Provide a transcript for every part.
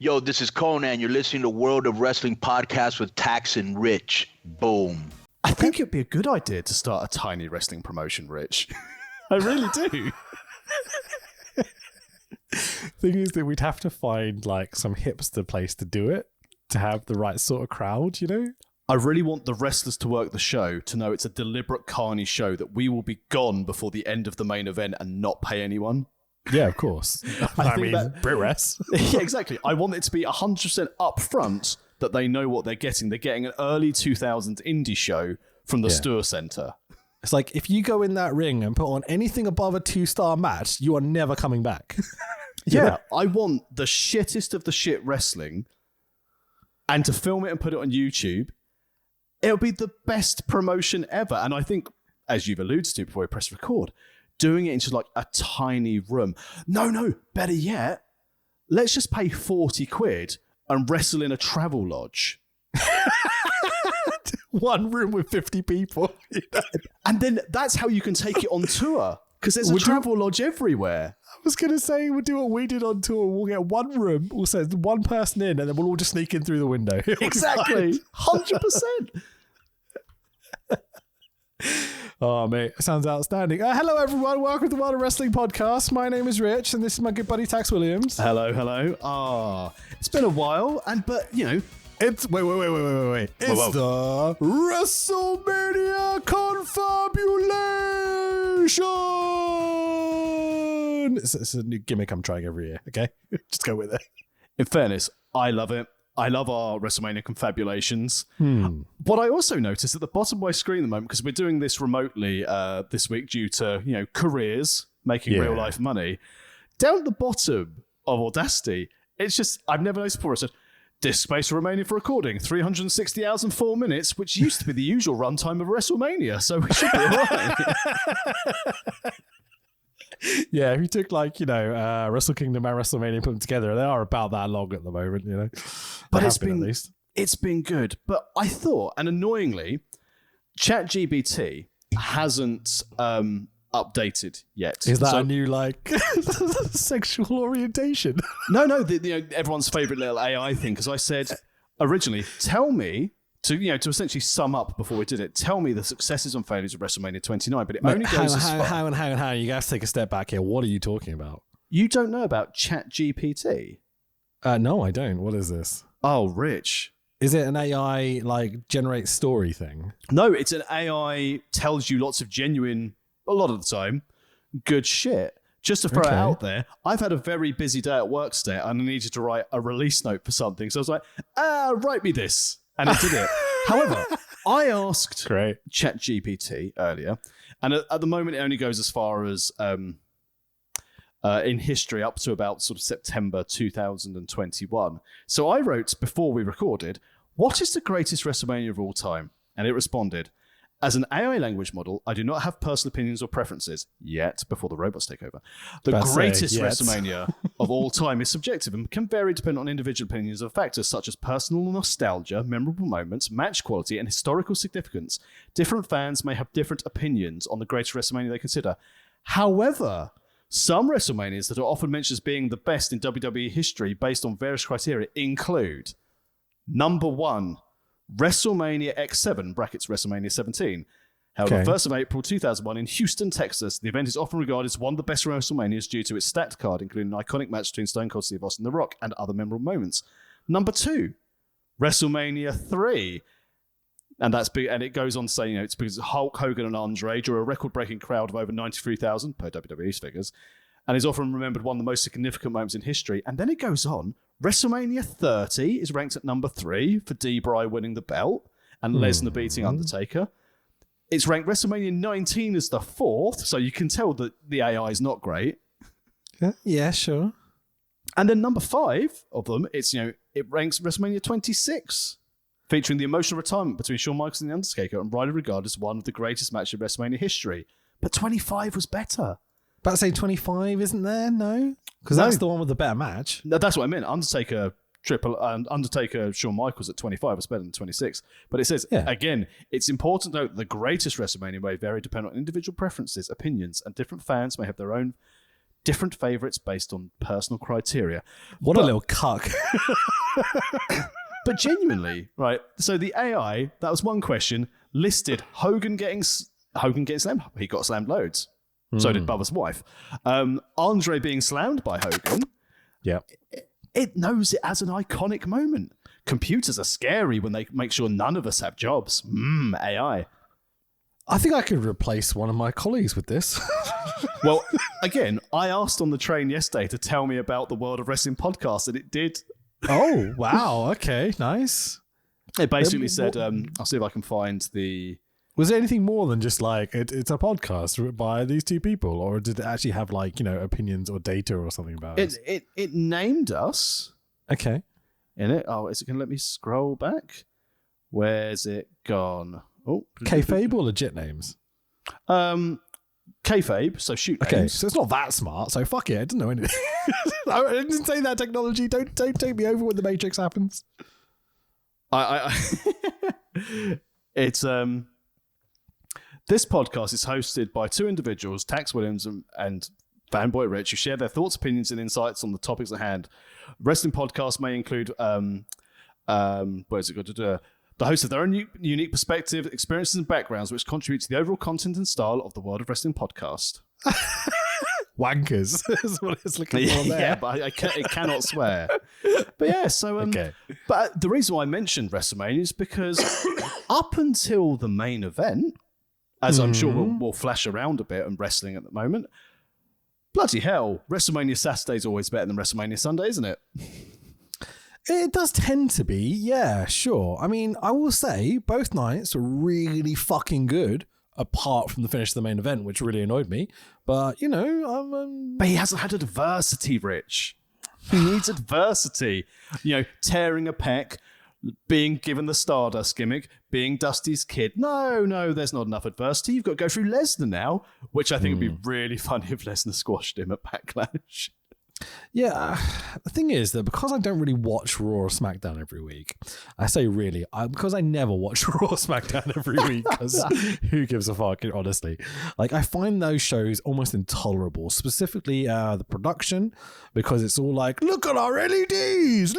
Yo, this is Conan. You're listening to World of Wrestling podcast with Tax and Rich. Boom. I think it'd be a good idea to start a tiny wrestling promotion, Rich. I really do. Thing is that we'd have to find like some hipster place to do it to have the right sort of crowd, you know? I really want the wrestlers to work the show to know it's a deliberate carny show, that we will be gone before the end of the main event and not pay anyone. Yeah, of course. I mean, Brit-Rest. Yeah, exactly. I want it to be 100% upfront that they know what they're getting. They're getting an early 2000s indie show from the Stur Center. It's like, if you go in that ring and put on anything above a 2-star match, you are never coming back. Yeah, I want the shittest of the shit wrestling, and to film it and put it on YouTube, it'll be the best promotion ever. And I think, as you've alluded to before we press record, doing it into like a tiny room. No, better yet, let's just pay 40 quid and wrestle in a travel lodge. One room with 50 people. And then that's how you can take it on tour, because there's a travel lodge everywhere. I was going to say, we'll do what we did on tour. We'll get one room, we'll send one person in, and then we'll all just sneak in through the window. Exactly. 100%. Oh, mate, it sounds outstanding. Hello, everyone. Welcome to the World of Wrestling podcast. My name is Rich, and this is my good buddy, Tax Williams. Hello. It's been a while, but, you know, It's wait. It's the WrestleMania Confabulation. It's a new gimmick I'm trying every year. Okay, just go with it. In fairness, I love it. I love our WrestleMania confabulations. What I also noticed at the bottom of my screen at the moment, because we're doing this remotely this week due to careers, making real life money. Down at the bottom of Audacity, it's just, I've never noticed before. It said, disk space remaining for recording, 360 hours and 4 minutes, which used to be the usual runtime of WrestleMania, so we should be all right. Yeah, if you took Wrestle Kingdom and WrestleMania and put them together, they are about that long at the moment, you know. But it's been good. But I thought, and annoyingly, ChatGPT hasn't updated yet. Is that a new sexual orientation? No, everyone's favorite little AI thing. Because I said originally, tell me to essentially sum up before we did it. Tell me the successes and failures of WrestleMania 29. But it only goes as far. Hang on. You have to take a step back here. What are you talking about? You don't know about ChatGPT? No, I don't. What is this? Oh, Rich. Is it an AI generate story thing? No, it's an AI tells you lots of genuine, a lot of the time, good shit. Just to throw it out there, I've had a very busy day at work today and I needed to write a release note for something. So I was like, write me this. And it did it. However, I asked ChatGPT earlier, and at the moment it only goes as far as in history up to about sort of September 2021. So I wrote, before we recorded, what is the greatest WrestleMania of all time? And it responded, as an AI language model, I do not have personal opinions or preferences yet, before the robots take over. The greatest WrestleMania of all time is subjective and can vary depending on individual opinions of factors such as personal nostalgia, memorable moments, match quality, and historical significance. Different fans may have different opinions on the greatest WrestleMania they consider. However, some WrestleManias that are often mentioned as being the best in WWE history based on various criteria include number 1, WrestleMania X7, brackets WrestleMania 17. However, 1st of April 2001 in Houston, Texas, the event is often regarded as one of the best WrestleManias due to its stacked card, including an iconic match between Stone Cold Steve Austin and The Rock and other memorable moments. Number 2, WrestleMania 3. And that's big, and it goes on to say, it's because Hulk Hogan and Andre drew a record-breaking crowd of over 93,000 per WWE's figures, and is often remembered one of the most significant moments in history. And then it goes on. WrestleMania 30 is ranked at number 3 for D-Bry winning the belt and Lesnar beating Undertaker. It's ranked WrestleMania 19 as the 4th, so you can tell that the AI is not great. Yeah, sure. And then number 5 of them, it ranks WrestleMania 26, featuring the emotional retirement between Shawn Michaels and The Undertaker, and widely regarded as one of the greatest matches in WrestleMania history. But 25 was better. About to say 25 isn't there? No? Because that's the one with the better match. No, that's what I meant. Undertaker Shawn Michaels at 25 was better than 26. But it says, again, it's important to note that the greatest WrestleMania may vary depending on individual preferences, opinions, and different fans may have their own different favorites based on personal criteria. What a little cuck. But genuinely, right? So the AI, that was one question, listed Hogan getting slammed. He got slammed loads. So did Bubba's wife. Andre being slammed by Hogan. Yeah. It knows it as an iconic moment. Computers are scary when they make sure none of us have jobs. AI. I think I could replace one of my colleagues with this. Well, again, I asked on the train yesterday to tell me about the World of Wrestling podcast, and it did. Oh, wow. Okay, nice. It basically said, I'll see if I can find the... Was there anything more than just like, it's a podcast by these two people? Or did it actually have like, opinions or data or something about it? It named us. Okay. In it. Oh, is it going to let me scroll back? Where's it gone? Oh, Kayfabe or legit names? Kayfabe, so shoot names. Okay, so it's not that smart, so fuck it, I didn't know anything. I didn't say that technology. Don't take me over when the Matrix happens. It's this podcast is hosted by two individuals, Tax Williams and Fanboy Rich, who share their thoughts, opinions, and insights on the topics at hand. Wrestling podcasts may include where's it got to do? The hosts have their own unique perspective, experiences, and backgrounds, which contribute to the overall content and style of the World of Wrestling podcast. Wankers is what it's looking for there. Yeah, but it cannot swear. But yeah, so okay. But the reason why I mentioned WrestleMania is because up until the main event, as I'm sure we'll flash around a bit on wrestling at the moment, bloody hell, WrestleMania Saturday is always better than WrestleMania Sunday, isn't it? It does tend to be, yeah, sure. I mean, I will say both nights were really fucking good, apart from the finish of the main event, which really annoyed me. But, But he hasn't had adversity, Rich. He needs adversity. Tearing a pec, being given the Stardust gimmick, being Dusty's kid. No, there's not enough adversity. You've got to go through Lesnar now, which I think would be really funny if Lesnar squashed him at Backlash. Yeah, the thing is that because I don't really watch Raw or SmackDown every week, I say really, because I never watch Raw or SmackDown every week, because who gives a fuck, honestly. Like, I find those shows almost intolerable, specifically the production, because it's all like, look at our LEDs,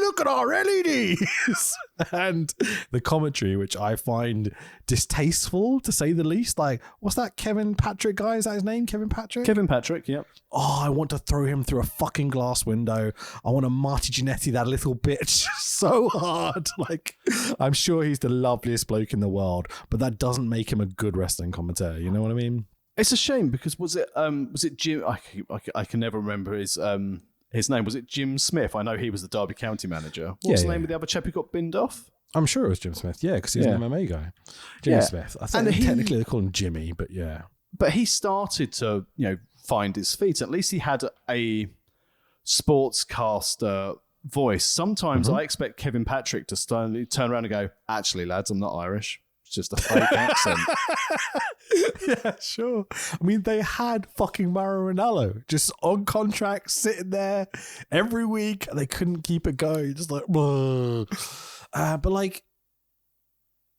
and the commentary, which I find distasteful, to say the least. Like, what's that Kevin Patrick guy? Is that his name? Kevin Patrick? Kevin Patrick, yep. Oh, I want to throw him through a fucking glass window. I want to Marty Jannetty that little bitch so hard. Like, I'm sure he's the loveliest bloke in the world, but that doesn't make him a good wrestling commentator. You know what I mean? It's a shame because was it Jim? I can never remember his name. Was it Jim Smith? I know he was the Derby County manager. What's the name of the other chap who got binned off? I'm sure it was Jim Smith. Yeah, because he's an MMA guy. Jimmy Smith. I think technically they call him Jimmy, but yeah. But he started to, find his feet. At least he had a sportscaster voice. Sometimes I expect Kevin Patrick to turn around and go, actually, lads, I'm not Irish. It's just a fake accent. Yeah, sure. I mean, they had fucking Mauro Ranallo just on contract, sitting there every week, and they couldn't keep it going. Just like, but like,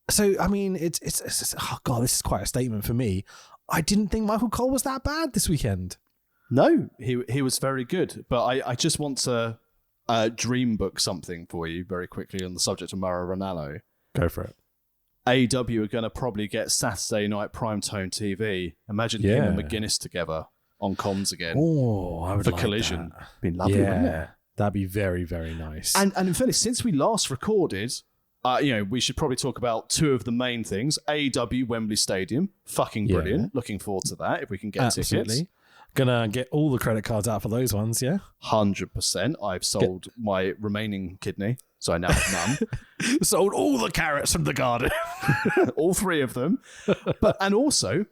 so I mean, it's oh god, this is quite a statement for me. I didn't think Michael Cole was that bad this weekend. No, he was very good. But I just want to dream book something for you very quickly on the subject of Mauro Ranallo. Go for it. AEW are going to probably get Saturday night primetime TV. Imagine him and McGuinness together on comms again. Oh, I would for like Collision. That. Been lovely, wouldn't it? That'd be very, very nice. And in fairness, since we last recorded, we should probably talk about two of the main things. AEW Wembley Stadium, fucking brilliant. Yeah. Looking forward to that if we can get tickets. Gonna get all the credit cards out for those ones, yeah? 100%. I've sold my remaining kidney, so I now have none. Sold all the carrots from the garden. All three of them. And also,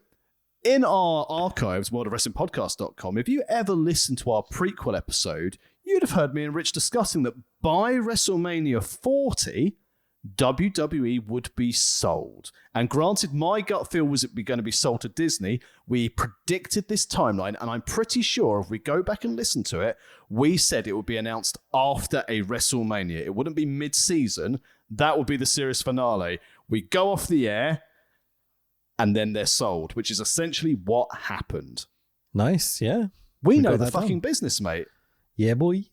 in our archives, worldofwrestlingpodcast.com, if you ever listened to our prequel episode, you'd have heard me and Rich discussing that by WrestleMania 40, WWE would be sold. And granted, my gut feel was it be going to be sold to Disney. We predicted this timeline, and I'm pretty sure if we go back and listen to it, we said it would be announced after a WrestleMania. It wouldn't be mid-season. That would be the series finale. We go off the air, and then they're sold, which is essentially what happened. Nice, yeah. We know got the that fucking done. business, mate. Yeah, boy.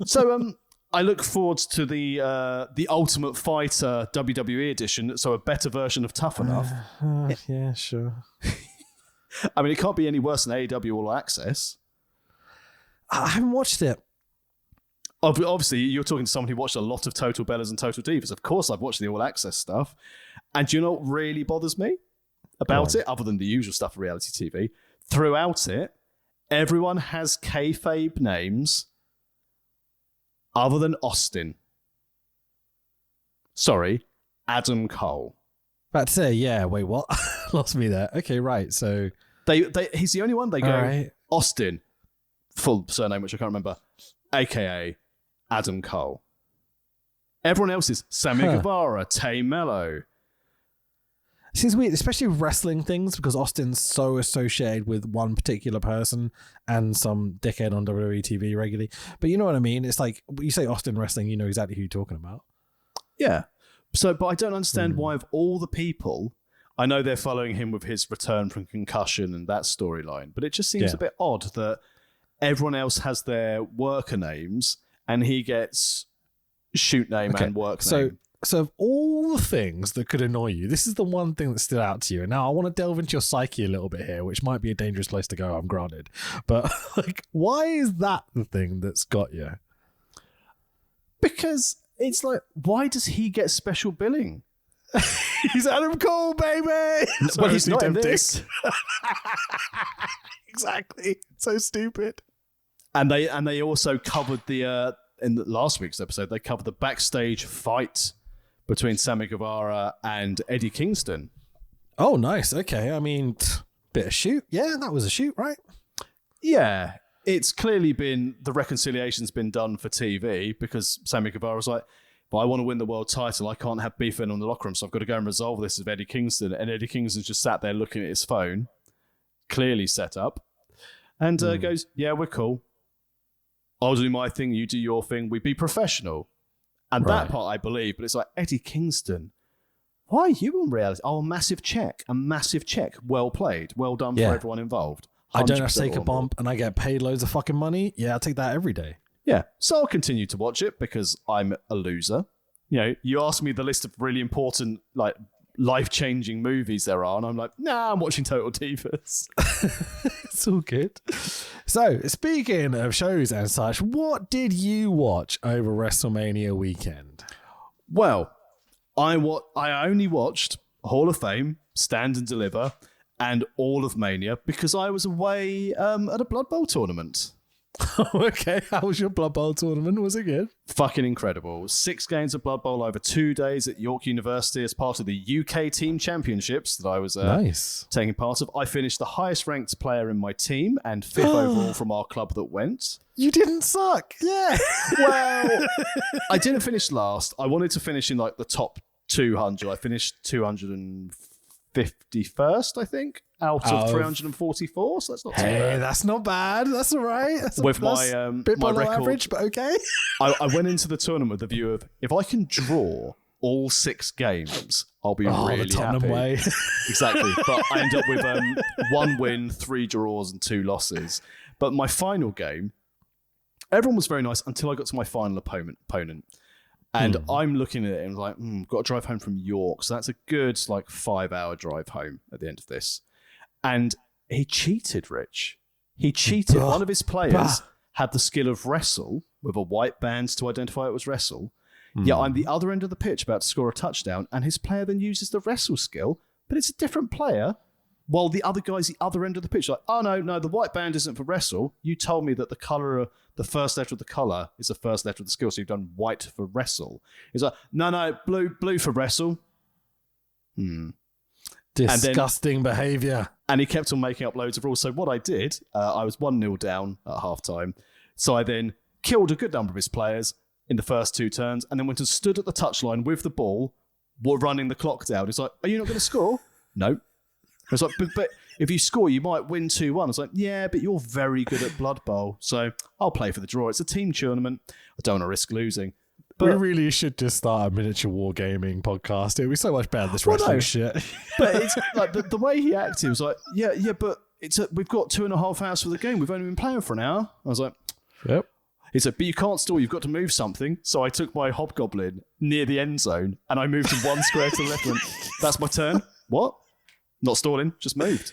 So I look forward to the Ultimate Fighter WWE edition, so a better version of Tough Enough. Yeah, sure. I mean, it can't be any worse than AEW All Access. I haven't watched it. Obviously, you're talking to someone who watched a lot of Total Bellas and Total Divas. Of course, I've watched the All Access stuff. And do you know what really bothers me about it, other than the usual stuff of reality TV? Throughout it, everyone has kayfabe names other than Austin. Sorry, Adam Cole. About to say, yeah, wait, what? Lost me there. Okay, right. So he's the only one. They go, right. Austin, full surname, which I can't remember, a.k.a. Adam Cole. Everyone else is Sammy Guevara, Tay Mello. Seems weird, especially with wrestling things, because Austin's so associated with one particular person and some dickhead on WWE TV regularly. But you know what I mean? It's like, you say Austin wrestling, you know exactly who you're talking about. Yeah. So, but I don't understand why of all the people, I know they're following him with his return from concussion and that storyline, but it just seems a bit odd that everyone else has their worker names and he gets shoot name and work name. So of all the things that could annoy you, this is the one thing that stood out to you. And now I want to delve into your psyche a little bit here, which might be a dangerous place to go, I'm granted. But like, why is that the thing that's got you? Because it's like, why does he get special billing? He's Adam Cole, baby! Well, he's not in this. Exactly. So stupid. And they also covered in last week's episode, they covered the backstage fight between Sammy Guevara and Eddie Kingston. Oh, nice. Okay. I mean, bit of shoot. Yeah, that was a shoot, right? Yeah. It's clearly the reconciliation's been done for TV because Sammy Guevara was like, if I want to win the world title, I can't have beef in the locker room, so I've got to go and resolve this with Eddie Kingston. And Eddie Kingston's just sat there looking at his phone, clearly set up, and goes, yeah, we're cool. I'll do my thing, you do your thing, we be professional. And that part I believe, but it's like, Eddie Kingston, why are you on reality? Oh, a massive check. Well played. Well done for everyone involved. I don't have to take a bump and I get paid loads of fucking money. Yeah, I'll take that every day. Yeah, so I'll continue to watch it because I'm a loser. You know, you ask me the list of really important, like, life-changing movies there are, and I'm like, nah, I'm watching Total Divas. It's all good. So, speaking of shows and such, what did you watch over WrestleMania weekend? Well, I only watched Hall of Fame, Stand and Deliver, and all of Mania because I was away at a Blood Bowl tournament. Okay, how was your Blood Bowl tournament? Was it good? Fucking incredible. 6 games of Blood Bowl over 2 days at York University as part of the UK Team Championships that I was taking part of. I finished the highest ranked player in my team and 5th overall from our club that went. You didn't suck. Yeah. Well, I didn't finish last. I wanted to finish in like the top 200. I finished 251st, I think, out of 344. So that's not too bad. That's not bad. That's all right. That's with my bit my below record, average, but okay. I went into the tournament with the view of if I can draw all 6 games, I'll be really the Tottenham happy. way. Exactly. But I ended up with 1 win, 3 draws, and 2 losses. But my final game, everyone was very nice until I got to my final opponent. And I'm looking at it and like, got to drive home from York. So that's a good 5-hour drive home at the end of this. And he cheated, Rich. He cheated. One of his players had the skill of wrestle with a white band to identify it was wrestle. Yeah, I'm the other end of the pitch about to score a touchdown. And his player then uses the wrestle skill, but it's a different player. While the other guy's the other end of the pitch, like, oh, no, the white band isn't for wrestle. You told me that the color, the first letter of the color is the first letter of the skill, so you've done white for wrestle. He's like, no, blue for wrestle. Disgusting behaviour. And he kept on making up loads of rules. So what I did, I was 1-0 down at halftime. So I then killed a good number of his players in the first 2 turns, and then went and stood at the touchline with the ball, while running the clock down. He's like, are you not going to score? No. I was like, but if you score, you might win 2-1. I was like, yeah, but you're very good at Blood Bowl, so I'll play for the draw. It's a team tournament. I don't want to risk losing. But we really should just start a miniature wargaming podcast. It would be so much better than this wrestling shit. But it's like the way he acted was like, yeah, but we've got 2.5 hours for the game. We've only been playing for an hour. I was like, Yep. he said, but you can't stall. You've got to move something. So I took my hobgoblin near the end zone and I moved him 1 square to the left. And that's my turn. What? Not stalling, just moved.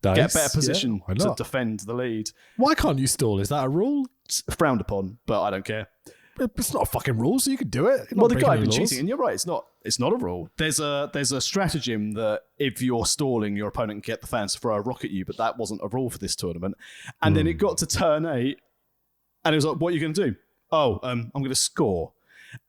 Nice. Get a better position why to not? defend the lead. Why can't you stall? Is that a rule? It's frowned upon, but I don't care. It's not a fucking rule, so you can do it. You're Well, not the guy had breaking been any laws. cheating, and you're right. It's not a rule. There's a stratagem that if you're stalling, your opponent can get the fans to throw a rock at you, but that wasn't a rule for this tournament. And then it got to turn 8, and it was like, "What are you going to do?" "Oh, I'm going to score."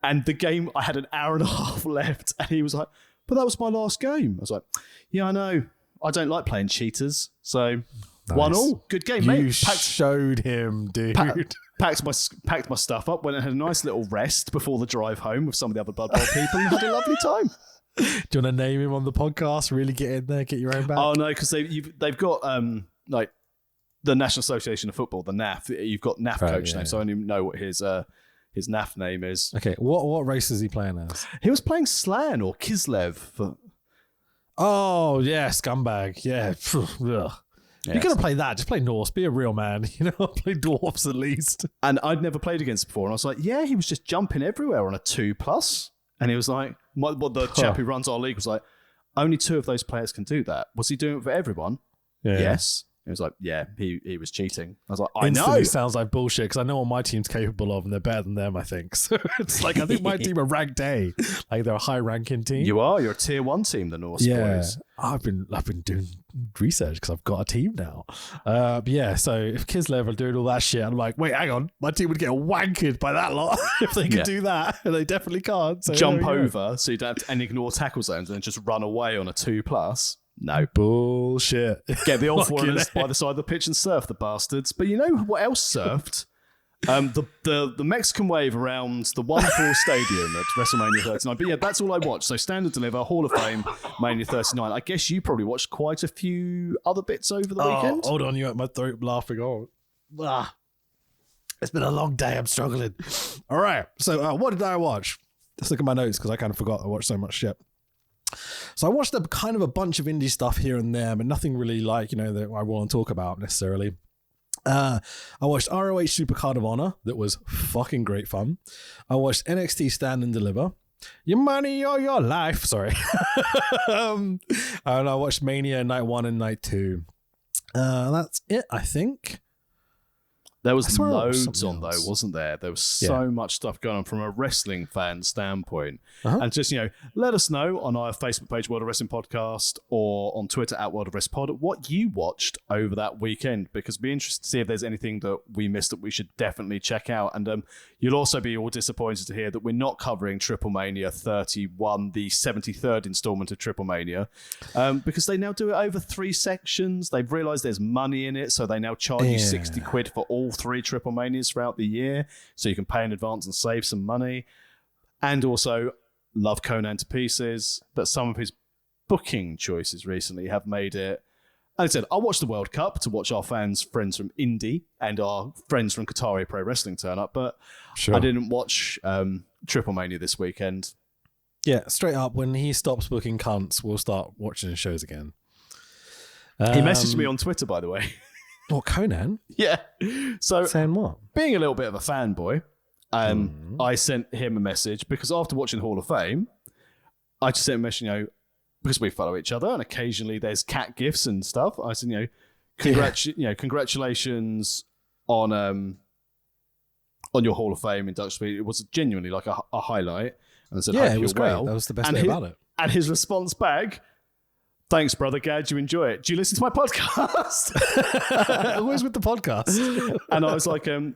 And the game, I had an hour and a half left, and he was like, "But that was my last game." I was like, "Yeah, I know. I don't like playing cheaters, so." Nice. 1-1. Good game, You mate. showed him, dude. Packed my stuff up, went and had a nice little rest before the drive home with some of the other Blood Bowl people and had a lovely time. Do you want to name him on the podcast? Really get in there, get your own back? Oh, no, because they've got like the National Association of Football, the NAF. You've got NAF coach name, so I don't even know what his NAF name is. Okay, what race is he playing as? He was playing Slan or Kislev. Oh, yeah, scumbag. Yeah. Ugh. Yeah, You're going to play that. Just play Norse. Be a real man. Play dwarves at least. And I'd never played against before. And I was like, yeah, he was just jumping everywhere on a 2+. And he was like, the chap who runs our league was like, only 2 of those players can do that. Was he doing it for everyone? Yeah. Yes. He was like, yeah, he was cheating. I was like, I Instantly know. sounds like bullshit because I know what my team's capable of and they're better than them, I think. So it's like, I think my team are ranked A. Like they're a high ranking team. You're a tier 1 team, the Norse boys. I've been doing research because I've got a team now. But yeah, so if Kislev are doing all that shit, I'm like, wait, hang on, my team would get wankered by that lot if they could do that, and they definitely can't. So Jump over so you don't have to and ignore tackle zones and then just run away on a 2+. No. Bullshit. Get the old foreigners by the side of the pitch and surf the bastards. But you know what else surfed? The Mexican wave around the wonderful stadium at WrestleMania 39. But yeah, that's all I watched. So Stand and Deliver, Hall of Fame, Mania 39. I guess you probably watched quite a few other bits over the weekend. Hold on, you're at my throat laughing. It's been a long day. I'm struggling. All right. So what did I watch? Let's look at my notes because I kind of forgot I watched so much shit. So I watched a bunch of indie stuff here and there, but nothing really that I want to talk about necessarily. I watched ROH Supercard of Honor. That was fucking great fun. I watched NXT Stand and Deliver. Your money or your life. Sorry. And I watched Mania Night 1 and Night 2. That's it, I think. There was loads on else. though, wasn't there? There was so much stuff going on from a wrestling fan standpoint. And just, let us know on our Facebook page, World of Wrestling Podcast, or on Twitter at World of Wrestling Pod, what you watched over that weekend, because it'd be interesting to see if there's anything that we missed that we should definitely check out. And you'll also be all disappointed to hear that we're not covering Triple Mania 31, the 73rd installment of Triple Mania, because they now do it over 3 sections. They've realized there's money in it, so they now charge you 60 quid for all 3 Triple Manias throughout the year, so you can pay in advance and save some money. And also, love Conan to pieces, but some of his booking choices recently have made it. As I said, I watched the World Cup to watch our friends from Indy and our friends from Qatari Pro Wrestling turn up, but I didn't watch Triple Mania this weekend. Yeah, straight up, when he stops booking cunts, we'll start watching his shows again. He messaged me on Twitter, by the way. What, Conan? Yeah. So, saying what? Being a little bit of a fanboy, I sent him a message because after watching Hall of Fame, I just sent him a message, because we follow each other and occasionally there's cat gifts and stuff. I said, congratulations on your Hall of Fame induction. It was genuinely like a highlight. And I said, yeah, hope it was you're great. well. That was the best bit about it. And his response back, thanks, brother. Glad you enjoy it. Do you listen to my podcast? Always with the podcast. And I was like, I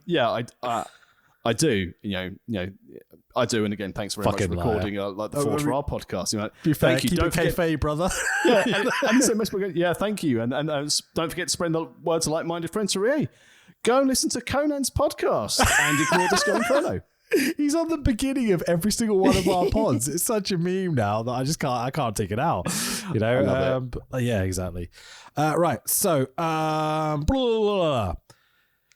do. I do. And again, thanks very much for recording the fort for our podcast. Thank you. Don't kayfabe, brother. Yeah, and he said, yeah, thank you. And don't forget to spread the word to like-minded friends to EA. Go and listen to Conan's podcast and ignore Disco Inferno. He's on the beginning of every single one of our pods. It's such a meme now that I can't take it out. I love it. Yeah, exactly. Right. So, blah, blah, blah.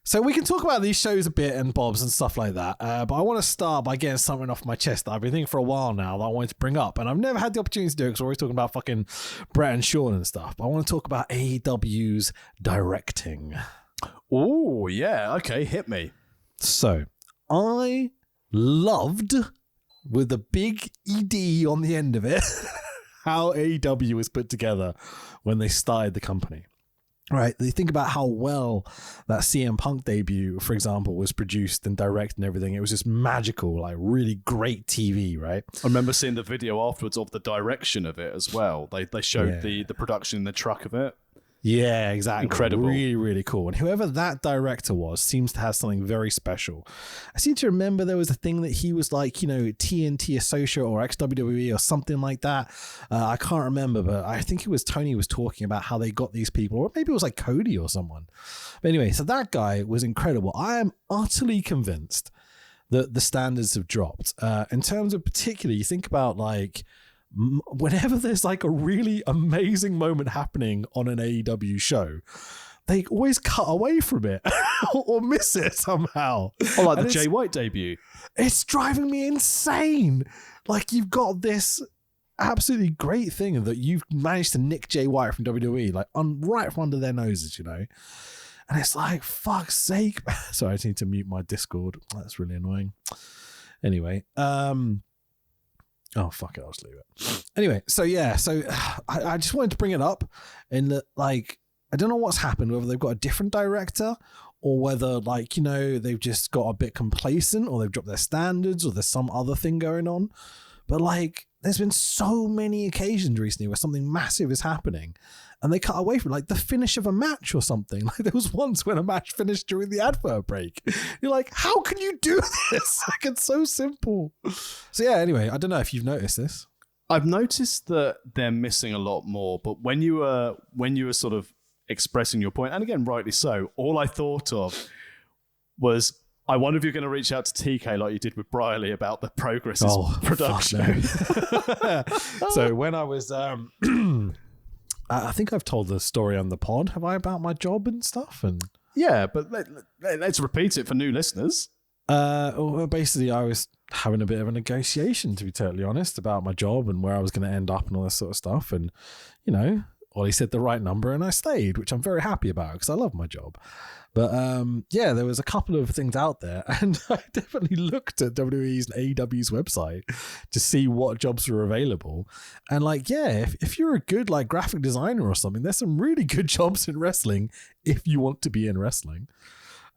So we can talk about these shows a bit and bobs and stuff like that. But I want to start by getting something off my chest that I've been thinking for a while now that I wanted to bring up. And I've never had the opportunity to do it because we're always talking about fucking Brett and Sean and stuff. But I want to talk about AEW's directing. Oh, yeah. Okay, hit me. So I loved, with a big ED on the end of it, how AEW was put together when they started the company. Right, they think about how well that CM Punk debut, for example, was produced and directed and everything. It was just magical, like really great TV, right? I remember seeing the video afterwards of the direction of it as well. They showed the production in the truck of it. Yeah, exactly. Incredible. Really, really cool. And whoever that director was seems to have something very special. I seem to remember there was a thing that he was like, you know, TNT associate or ex-WWE or something like that. I can't remember, but I think it was Tony was talking about how they got these people, or maybe it was like Cody or someone. But anyway, so that guy was incredible. I am utterly convinced that the standards have dropped. In terms of particularly, you think about like, whenever there's like a really amazing moment happening on an AEW show, they always cut away from it or miss it somehow. Oh, like the Jay White debut. It's driving me insane. Like, you've got this absolutely great thing that you've managed to nick Jay White from WWE, like right from under their noses, you know? And it's like, fuck's sake. Sorry, I just need to mute my Discord. That's really annoying. Anyway, oh, fuck it, I'll just leave it. Anyway, so yeah, I just wanted to bring it up in that, like, I don't know what's happened, whether they've got a different director or whether, like, you know, they've just got a bit complacent or they've dropped their standards or there's some other thing going on. But, like, there's been so many occasions recently where something massive is happening and they cut away from, like, the finish of a match or something. Like, there was once when a match finished during the advert break. You're like, how can you do this? Like, it's so simple. So, yeah, anyway, I don't know if you've noticed this. I've noticed that they're missing a lot more, but when you were sort of expressing your point, and again, rightly so, all I thought of was, I wonder if you're going to reach out to TK like you did with Briley about the progress of production. No. So when I was, I think I've told the story on the pod, have I, about my job and stuff? And yeah, but let's repeat it for new listeners. Well, basically, I was having a bit of a negotiation, to be totally honest, about my job and where I was going to end up and all this sort of stuff. And, you know, well, he said the right number and I stayed, which I'm very happy about because I love my job. But yeah, there was a couple of things out there, and I definitely looked at WWE's and AEW's website to see what jobs were available. And like, yeah, if you're a good like graphic designer or something, there's some really good jobs in wrestling if you want to be in wrestling.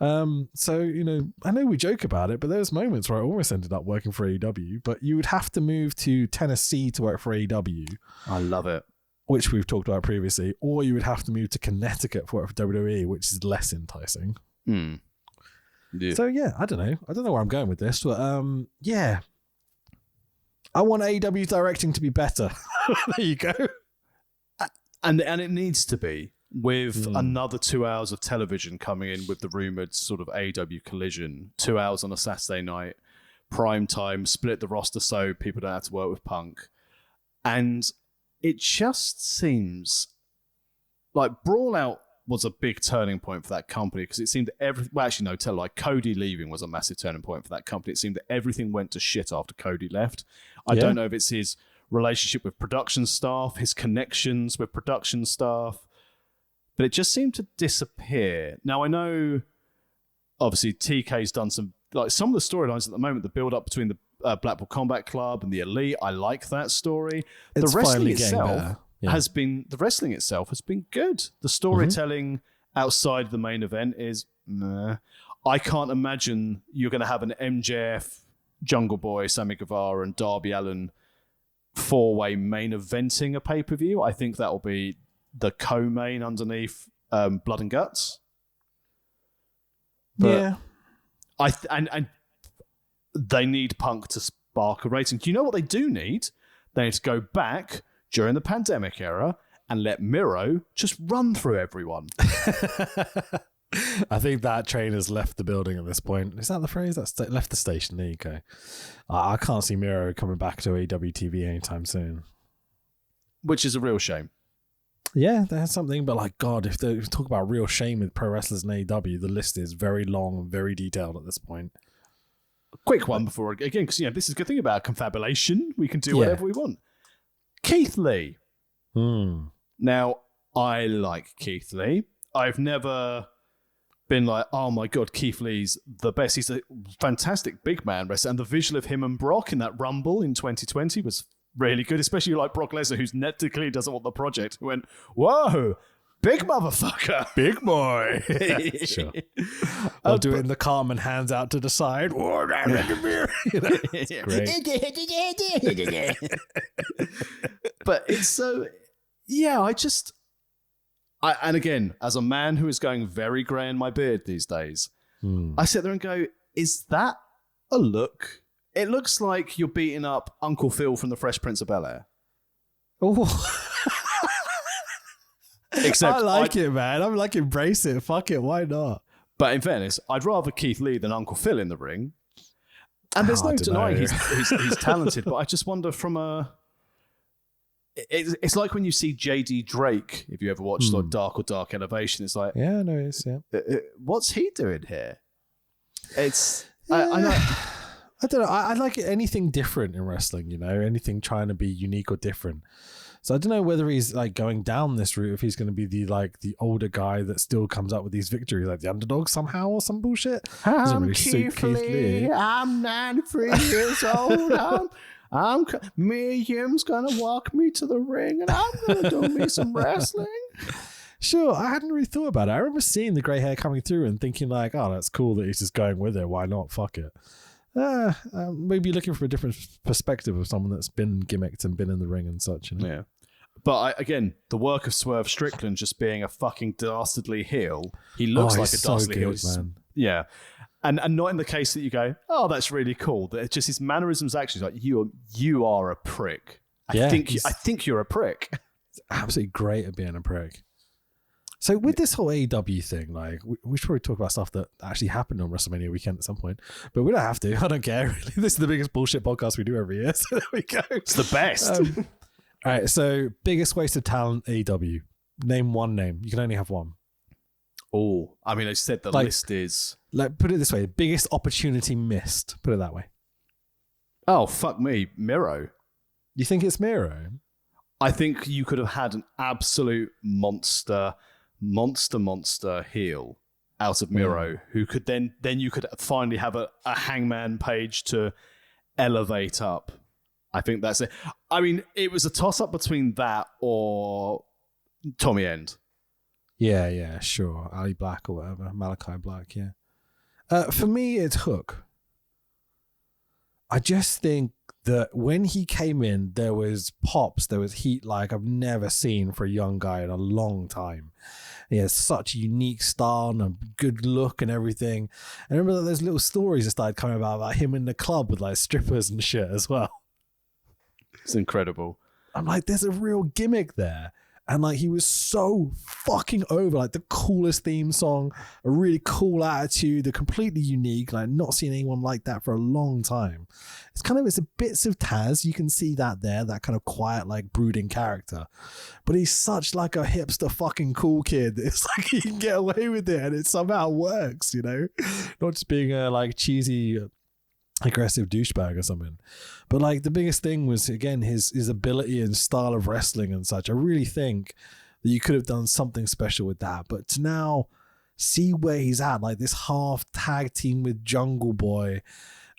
So, you know, I know we joke about it, but there's moments where I almost ended up working for AEW, but you would have to move to Tennessee to work for AEW. I love it. Which we've talked about previously, or you would have to move to Connecticut for WWE, which is less enticing. Yeah. So yeah, I don't know where I'm going with this, but yeah, I want AEW directing to be better. There you go. And it needs to be, with another 2 hours of television coming in with the rumored sort of AEW collision, 2 hours on a Saturday night, prime time, split the roster so people don't have to work with Punk. And it just seems like Brawl Out was a big turning point for that company because it seemed that Cody leaving was a massive turning point for that company. It seemed that everything went to shit after Cody left. I don't know if it's his relationship with production staff, his connections with production staff, but it just seemed to disappear. Now, I know, obviously, TK's done some of the storylines at the moment, the build-up between the Blackpool Combat Club and the Elite. I like that story. It's the wrestling itself has been good. The storytelling outside the main event is meh. I can't imagine you're going to have an MJF, Jungle Boy, Sammy Guevara, and Darby Allin 4-way main eventing a pay-per-view. I think that will be the co-main underneath Blood and Guts. But and they need Punk to spark a rating. Do you know what they do need? They need to go back during the pandemic era and let Miro just run through everyone. I think that train has left the building at this point. Is that the phrase? That's left the station. There you go. I can't see Miro coming back to AEW TV anytime soon. Which is a real shame. Yeah, there's something, but like, God, if they talk about real shame with pro wrestlers in AEW, the list is very long and very detailed at this point. Quick one before, again, because this is a good thing about Confabulation. We can do whatever we want. Keith Lee. Now, I like Keith Lee. I've never been like, oh my God, Keith Lee's the best. He's a fantastic big man wrestler. And the visual of him and Brock in that Rumble in 2020 was really good, especially like Brock Lesnar, who's clearly doesn't want the project, who went, whoa, big motherfucker. Big boy. Sure. Or doing the Carmen hands out to the side. Great. But it's so, and again, as a man who is going very grey in my beard these days, I sit there and go, is that a look? It looks like you're beating up Uncle Phil from the Fresh Prince of Bel-Air. Oh. Except I like it, man. I'm like, embrace it. Fuck it. Why not? But in fairness, I'd rather Keith Lee than Uncle Phil in the ring. And there's no denying he's talented, but I just wonder from a... It's like when you see J.D. Drake, if you ever watched like Dark Elevation, it's like... Yeah, I know it is, yeah. What's he doing here? It's... I don't know. I like anything different in wrestling, anything trying to be unique or different. So I don't know whether he's like going down this route, if he's going to be the older guy that still comes up with these victories, like the underdog somehow or some bullshit. I'm really Keith Lee. I'm 93 years old. Miriam's going to walk me to the ring and I'm going to do me some wrestling. Sure, I hadn't really thought about it. I remember seeing the grey hair coming through and thinking like, oh, that's cool that he's just going with it. Why not? Fuck it. Maybe looking from a different perspective of someone that's been gimmicked and been in the ring and such. Yeah. But again, the work of Swerve Strickland just being a fucking dastardly heel. He looks like a dastardly heel. Man. Yeah. And not in the case that you go, oh, that's really cool. That it's just his mannerisms actually like you are a prick. I think you're a prick. It's absolutely great at being a prick. So with this whole AEW thing, like we should probably talk about stuff that actually happened on WrestleMania weekend at some point, but we don't have to. I don't care really. This is the biggest bullshit podcast we do every year. So there we go. It's the best. All right. So biggest waste of talent AEW. Name one name. You can only have one. Oh, I mean, I said the list is like, put it this way: biggest opportunity missed. Put it that way. Oh fuck me, Miro. You think it's Miro? I think you could have had an absolute monster heel out of Miro, who could then you could finally have a Hangman Page to elevate up. I think that's it. I mean, it was a toss-up between that or Tommy End. Yeah, sure. Ali Black or whatever. Malachi Black, yeah. For me, it's Hook. I just think that when he came in, there was pops, there was heat like I've never seen for a young guy in a long time. He has such a unique style and a good look and everything. I remember that those little stories that started coming about him in the club with like strippers and shit as well. It's incredible. I'm like, there's a real gimmick there. And like, he was so fucking over, like the coolest theme song, a really cool attitude, a completely unique, like not seen anyone like that for a long time. It's a bits of Taz. You can see that there, that kind of quiet, like brooding character. But he's such like a hipster fucking cool kid. It's like he can get away with it and it somehow works, not just being a like cheesy, aggressive douchebag or something. But like the biggest thing was again his ability and style of wrestling and such. I really think that you could have done something special with that, but to now see where he's at, like this half tag team with Jungle Boy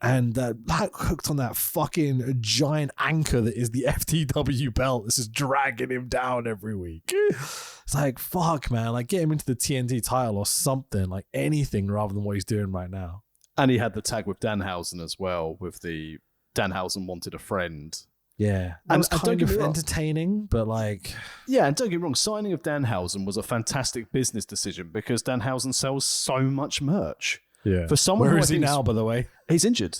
and hooked on that fucking giant anchor that is the FTW belt. This is dragging him down every week. It's like, fuck man, like get him into the TNT title or something, like anything rather than what he's doing right now. And he had the tag with Danhausen as well, with the Danhausen wanted a friend. Yeah. That was kind of entertaining, but like... Yeah, and don't get me wrong, signing of Danhausen was a fantastic business decision because Danhausen sells so much merch. Yeah. For someone Where is he now, by the way? He's injured.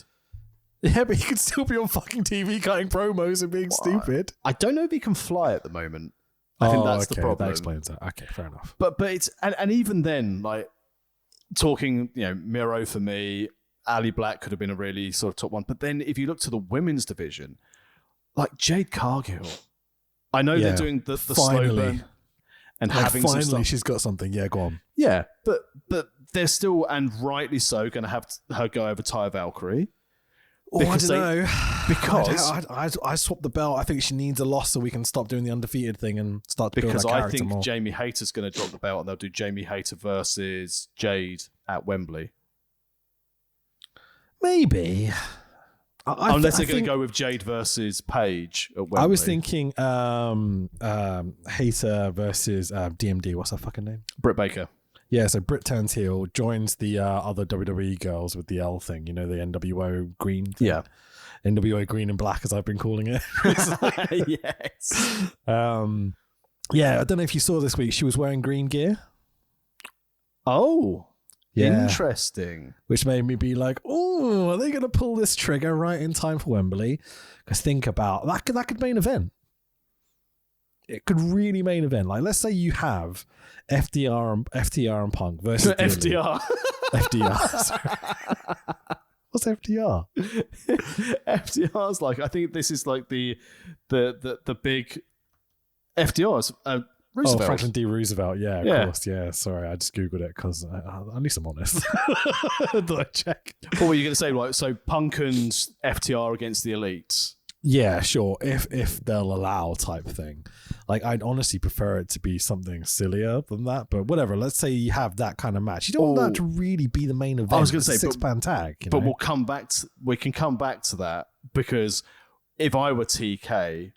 Yeah, but he could still be on fucking TV cutting promos and being stupid. I don't know if he can fly at the moment. I think that's the problem. That explains that. Okay, fair enough. But it's... And even then, like... Talking, Miro for me, Ali Black could have been a really sort of top one. But then if you look to the women's division, like Jade Cargill, I know they're doing the slow burn. and Like having some finally stuff. she's got something. Yeah, go on. Yeah, but they're still, and rightly so, going to have her go over Taya Valkyrie. Oh, I don't know. Because I swapped the belt. I think she needs a loss so we can stop doing the undefeated thing and start to build because her I character think more. Jamie Hayter's going to drop the belt, and they'll do Jamie Hayter versus Jade at Wembley. Maybe. Unless they're going to go with Jade versus Paige at Wembley. I was thinking Hater versus DMD. What's her fucking name? Britt Baker. Yeah, so Britt turns heel, joins the other WWE girls with the L thing, you know, the NWO green thing. Yeah. NWO green and black, as I've been calling it. Yes. Yeah, I don't know if you saw this week, she was wearing green gear. Oh. Yeah. Interesting. Which made me be like, oh, are they going to pull this trigger right in time for Wembley? Because think about, that could main event. It could really main event. Like, let's say you have FTR and Punk versus FDR. FDR. Sorry. What's FDR? FDR's like, I think this is like the big FDR's Roosevelt. Oh, Franklin D. Roosevelt. Yeah, of Yeah. course. Yeah, sorry, I just Googled it because at least I'm honest. Did I check? What were you going to say? Like, so Punk and FTR against the Elites. Yeah, sure. If they'll allow type thing. Like, I'd honestly prefer it to be something sillier than that. But whatever. Let's say you have that kind of match. You don't want that to really be the main event. I was going to say, six-man tag. You but know? we'll come back. We can come back to that because if I were TK,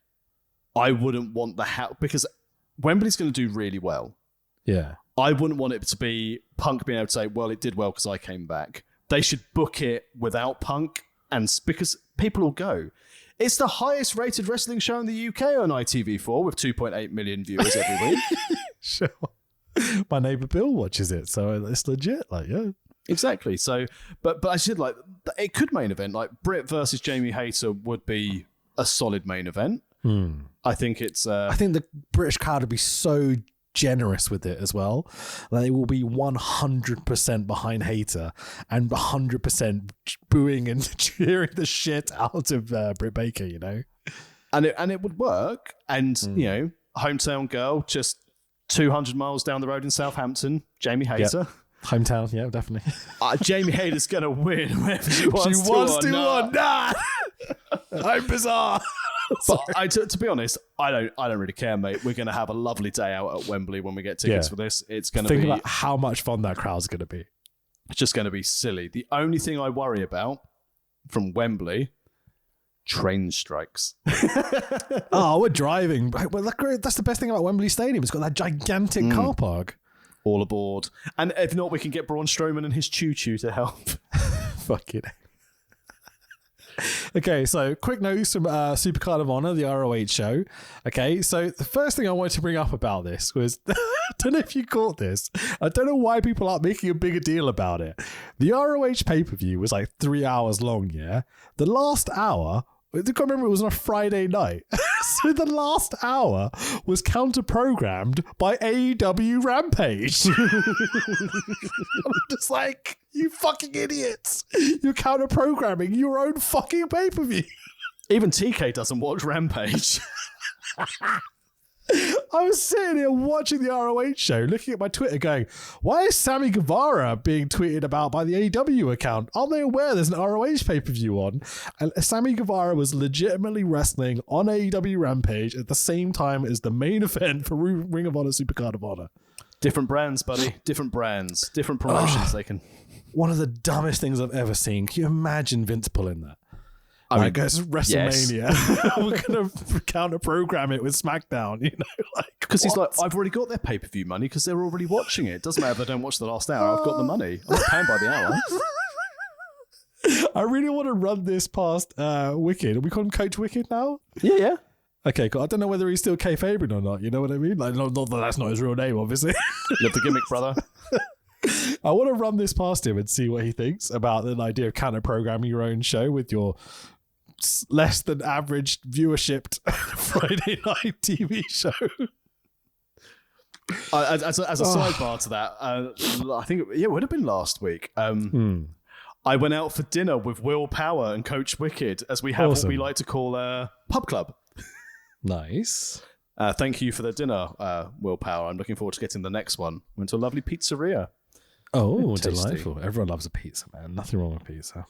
I wouldn't want the because Wembley's going to do really well. Yeah. I wouldn't want it to be Punk being able to say, well, it did well because I came back. They should book it without Punk, and because people will go. It's the highest rated wrestling show in the UK on ITV4 with 2.8 million viewers every week. Sure. My neighbor Bill watches it, so it's legit. Like, yeah. Exactly. So, but I should like, it could main event. Like Britt versus Jamie Hayter would be a solid main event. I think it's. I think the British crowd would be so generous with it as well. They will be 100% behind Hater and 100% booing and cheering the shit out of Britt Baker, you know? And it would work. And, you know, hometown girl, just 200 miles down the road in Southampton, Jamie Hayter. Yep. Hometown, yeah, definitely. Jamie Hayter's going to win whether she wants to or not. I'm bizarre. But to be honest, I don't really care, mate. We're going to have a lovely day out at Wembley when we get tickets for this. It's going to be... Think about how much fun that crowd's going to be. It's just going to be silly. The only thing I worry about from Wembley, train strikes. Oh, we're driving. Well, that's the best thing about Wembley Stadium. It's got that gigantic car park. All aboard. And if not, we can get Braun Strowman and his choo-choo to help. Fuck it. Okay, so quick notes from Supercard of Honor, the ROH show. Okay, so the first thing I wanted to bring up about this was, I don't know if you caught this. I don't know why people aren't making a bigger deal about it. The ROH pay-per-view was like 3 hours long, yeah? The last hour, I can't remember, it was on a Friday night. So the last hour was counter-programmed by AEW Rampage. I'm just like, you fucking idiots. You're counter-programming your own fucking pay-per-view. Even TK doesn't watch Rampage. I was sitting here watching the ROH show, looking at my Twitter going, why is Sammy Guevara being tweeted about by the AEW account? Aren't they aware there's an ROH pay-per-view on? And Sammy Guevara was legitimately wrestling on AEW Rampage at the same time as the main event for Ring of Honor Supercard of Honor. Different brands, buddy. Different brands. Different promotions they can... One of the dumbest things I've ever seen. Can you imagine Vince pulling that? I mean, it's WrestleMania. Yes. We're going to counter-program it with SmackDown, you know? Like, because he's like, I've already got their pay-per-view money because they're already watching it. Doesn't matter if I don't watch the last hour. I've got the money. I'm not paying by the hour. I really want to run this past Wicked. Are we call him Coach Wicked now? Yeah. Okay, cool. I don't know whether he's still kayfabing or not. You know what I mean? Like, not that that's not his real name, obviously. Love the gimmick, brother. I want to run this past him and see what he thinks about the idea of counter-programming your own show with your less than average viewership Friday night TV show. As a sidebar to that, I think it would have been last week. I went out for dinner with Will Power and Coach Wicked, as we have what we like to call a pub club. Nice. Thank you for the dinner, Willpower. I'm looking forward to getting the next one. Went to a lovely pizzeria. Oh, Tasty. delightful. Everyone loves a pizza, man. Nothing wrong with pizza.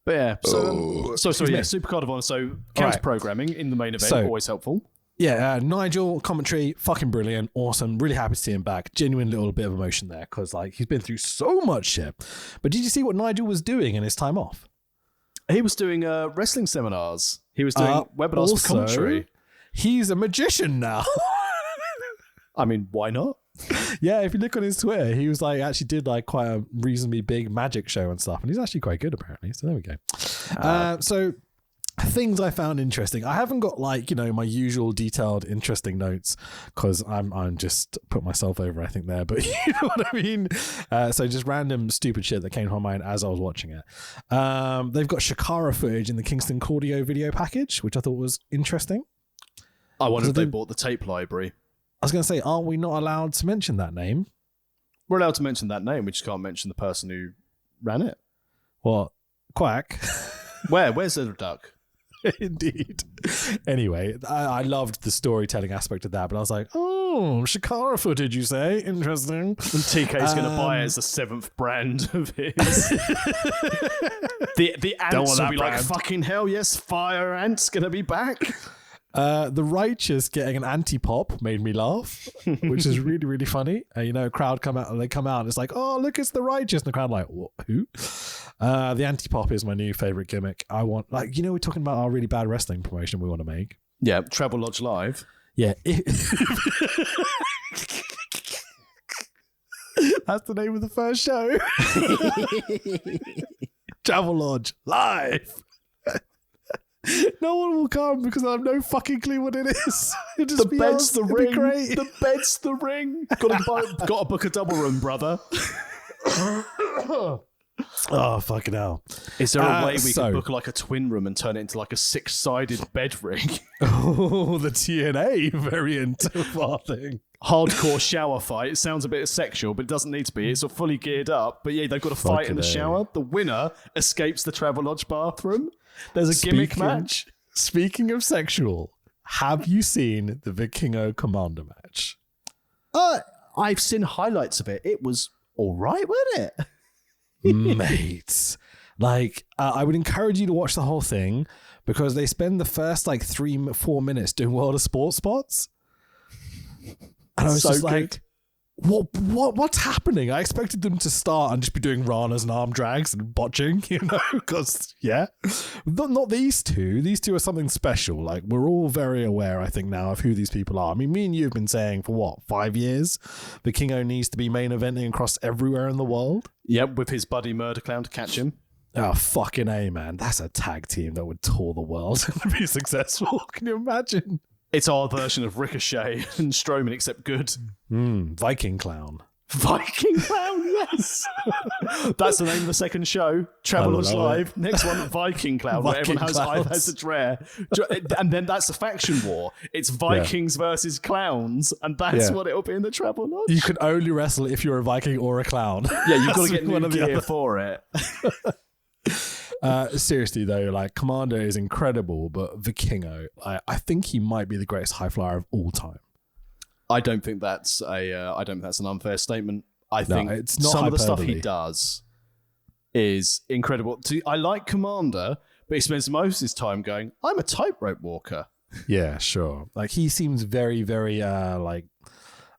But yeah, Supercard of Honor. So counter programming in the main event, always helpful. Yeah, Nigel, commentary, fucking brilliant, awesome. Really happy to see him back. Genuine little bit of emotion there because like he's been through so much shit. But did you see what Nigel was doing in his time off? He was doing wrestling seminars. He was doing webinars for commentary. He's a magician now. I mean, why not? Yeah, if you look on his Twitter, he was like actually did like quite a reasonably big magic show and stuff, and he's actually quite good apparently. So there we go. So things I found interesting. I haven't got like my usual detailed interesting notes because I'm just put myself over I think there, but you know what I mean. So just random stupid shit that came to my mind as I was watching it. They've got Shakara footage in the Kingston Cordio video package, which I thought was interesting. I wonder if they bought the tape library. I was going to say, aren't we not allowed to mention that name? We're allowed to mention that name. We just can't mention the person who ran it. What? Quack? Where's the duck? Indeed. Anyway, I loved the storytelling aspect of that, but I was like, oh, Shakara footage, you say? Interesting. And TK's going to buy it as the 7th brand of his. the ants will be like, fucking hell, yes, Fire Ant's going to be back. The Righteous getting an anti-pop made me laugh, which is really, really funny. Crowd come out and it's like, oh, look, it's the Righteous. And the crowd like, what, who? The anti-pop is my new favorite gimmick. I want, we're talking about our really bad wrestling promotion we want to make. Yeah, Travel Lodge Live. Yeah. That's the name of the first show. Travel Lodge Live. No one will come because I have no fucking clue what it is. The bed's the ring. The bed's the ring. Got to book a double room, brother. Oh, fucking hell. Is there a way we could book like a twin room and turn it into like a 6-sided bed ring? Oh, the TNA variant of our thing. Hardcore shower fight. It sounds a bit sexual, but it doesn't need to be. It's fully geared up. But yeah, they've got to fight in the shower. The winner escapes the Travelodge bathroom. There's a gimmick match. Speaking of sexual, have you seen the Vikingo Commander match? I've seen highlights of it. It was all right, wasn't it? Mate. I would encourage you to watch the whole thing because they spend the first 3-4 minutes doing World of Sports spots. And I was just like, what's happening? I expected them to start and just be doing ranas and arm drags and botching, because, yeah. Not these two. These two are something special. We're all very aware, I think, now of who these people are. I mean, me and you have been saying for 5 years? Vikingo needs to be main eventing across everywhere in the world. Yep, with his buddy Murder Clown to catch him. Oh, fucking A, man. That's a tag team that would tour the world and be successful. Can you imagine? It's our version of Ricochet and Strowman, except good. Viking Clown. Viking Clown, yes. That's the name of the second show. Travelers Live. Next one, Viking Clown, where everyone has a dread. And then that's the faction war. It's Vikings versus clowns, and that's what it'll be in the Travel Lodge. You can only wrestle if you're a Viking or a clown. Yeah, you've got to get new gear for it. Seriously though, Commander is incredible, but Vikingo, I think he might be the greatest high flyer of all time. I don't think that's an unfair statement. I think it's not some hyperbole. of the stuff he does is incredible. I like Commander, but he spends most of his time going, I'm a tightrope walker. Yeah, sure. He seems very, very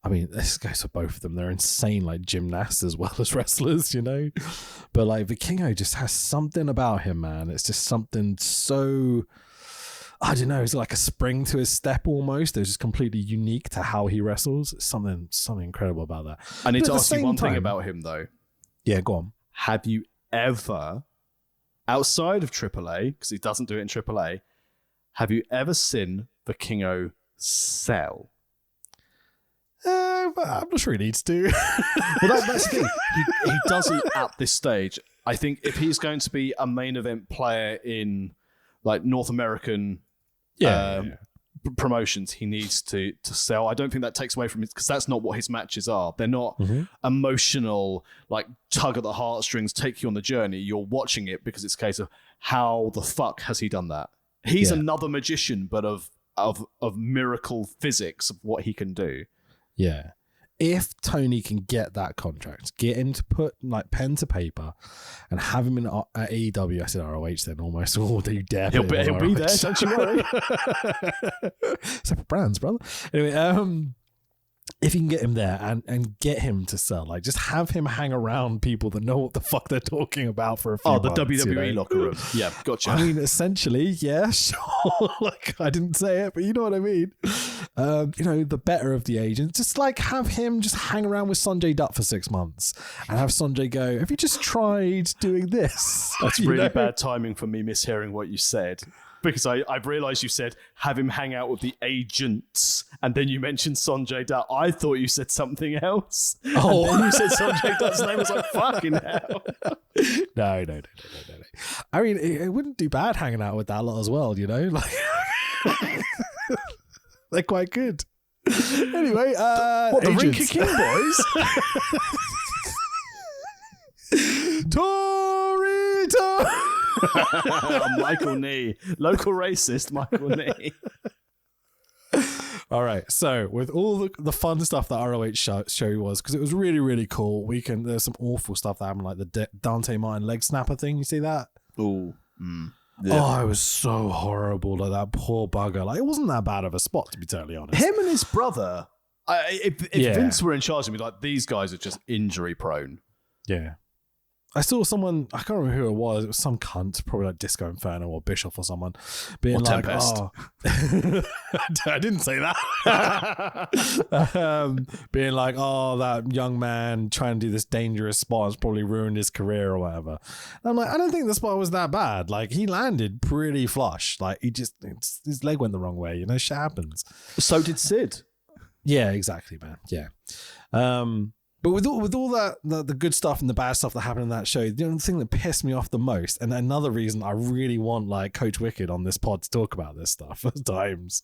this goes for both of them. They're insane, gymnasts as well as wrestlers, But Vikingo just has something about him, man. It's just something so, I don't know. It's like a spring to his step almost. It's just completely unique to how he wrestles. It's something incredible about that. I need to ask you one thing about him, though. Yeah, go on. Have you ever, outside of AAA, because he doesn't do it in AAA, have you ever seen Vikingo sell? I'm not sure he needs to. Well, that's the thing. He doesn't at this stage. I think if he's going to be a main event player in North American promotions, he needs to sell. I don't think that takes away from it because that's not what his matches are. They're not emotional, tug at the heartstrings, take you on the journey. You're watching it because it's a case of how the fuck has he done that? He's another magician, but of of miracle physics of what he can do. Yeah. If Tony can get that contract, get him to put like pen to paper and have him in at AEW, I said ROH then almost. Oh, do you dare? He'll be there, don't you worry. Separate brands, brother. Anyway, if you can get him there and get him to sell, like just have him hang around people that know what the fuck they're talking about for a few months, the WWE locker room. Yeah, gotcha. I mean, essentially, yeah, sure. Like, I didn't say it, but you know what I mean. The better of the agents, just like have him just hang around with Sanjay Dutt for 6 months and have Sanjay go, have you just tried doing this? That's really bad timing for me mishearing what you said. Because I've realised you said, have him hang out with the agents, and then you mentioned Sanjay Dutt. I thought you said something else. Oh. And then you said Sanjay Dutt's name. I was like, fucking hell. No. I mean, it wouldn't do bad hanging out with that lot as well, you know? Like, they're quite good. Anyway, what, the Rinky King boys? Torito! Michael Nee. Local racist Michael Nee. All right, so with all the fun stuff that ROH show was, because it was really, really cool, there's some awful stuff that happened, like the Dante Martin leg snapper thing. You see that? Ooh. Yeah. Oh, it was so horrible. Like that poor bugger. Like, it wasn't that bad of a spot, to be totally honest. Him and his brother, if Vince were in charge, he'd be like, these guys are just injury prone. Yeah. I saw someone, I can't remember who it was some cunt, probably like Disco Inferno or Bischoff or someone, being like, Tempest. I didn't say that. Being like, that young man trying to do this dangerous spot has probably ruined his career or whatever. And I'm like, I don't think the spot was that bad. Like, he landed pretty flush. Like, his leg went the wrong way. You know, shit happens. So did Sid. Yeah, exactly, man. Yeah. But with all that, the good stuff and the bad stuff that happened in that show, the thing that pissed me off the most, and another reason I really want like Coach Wicked on this pod to talk about this stuff at times,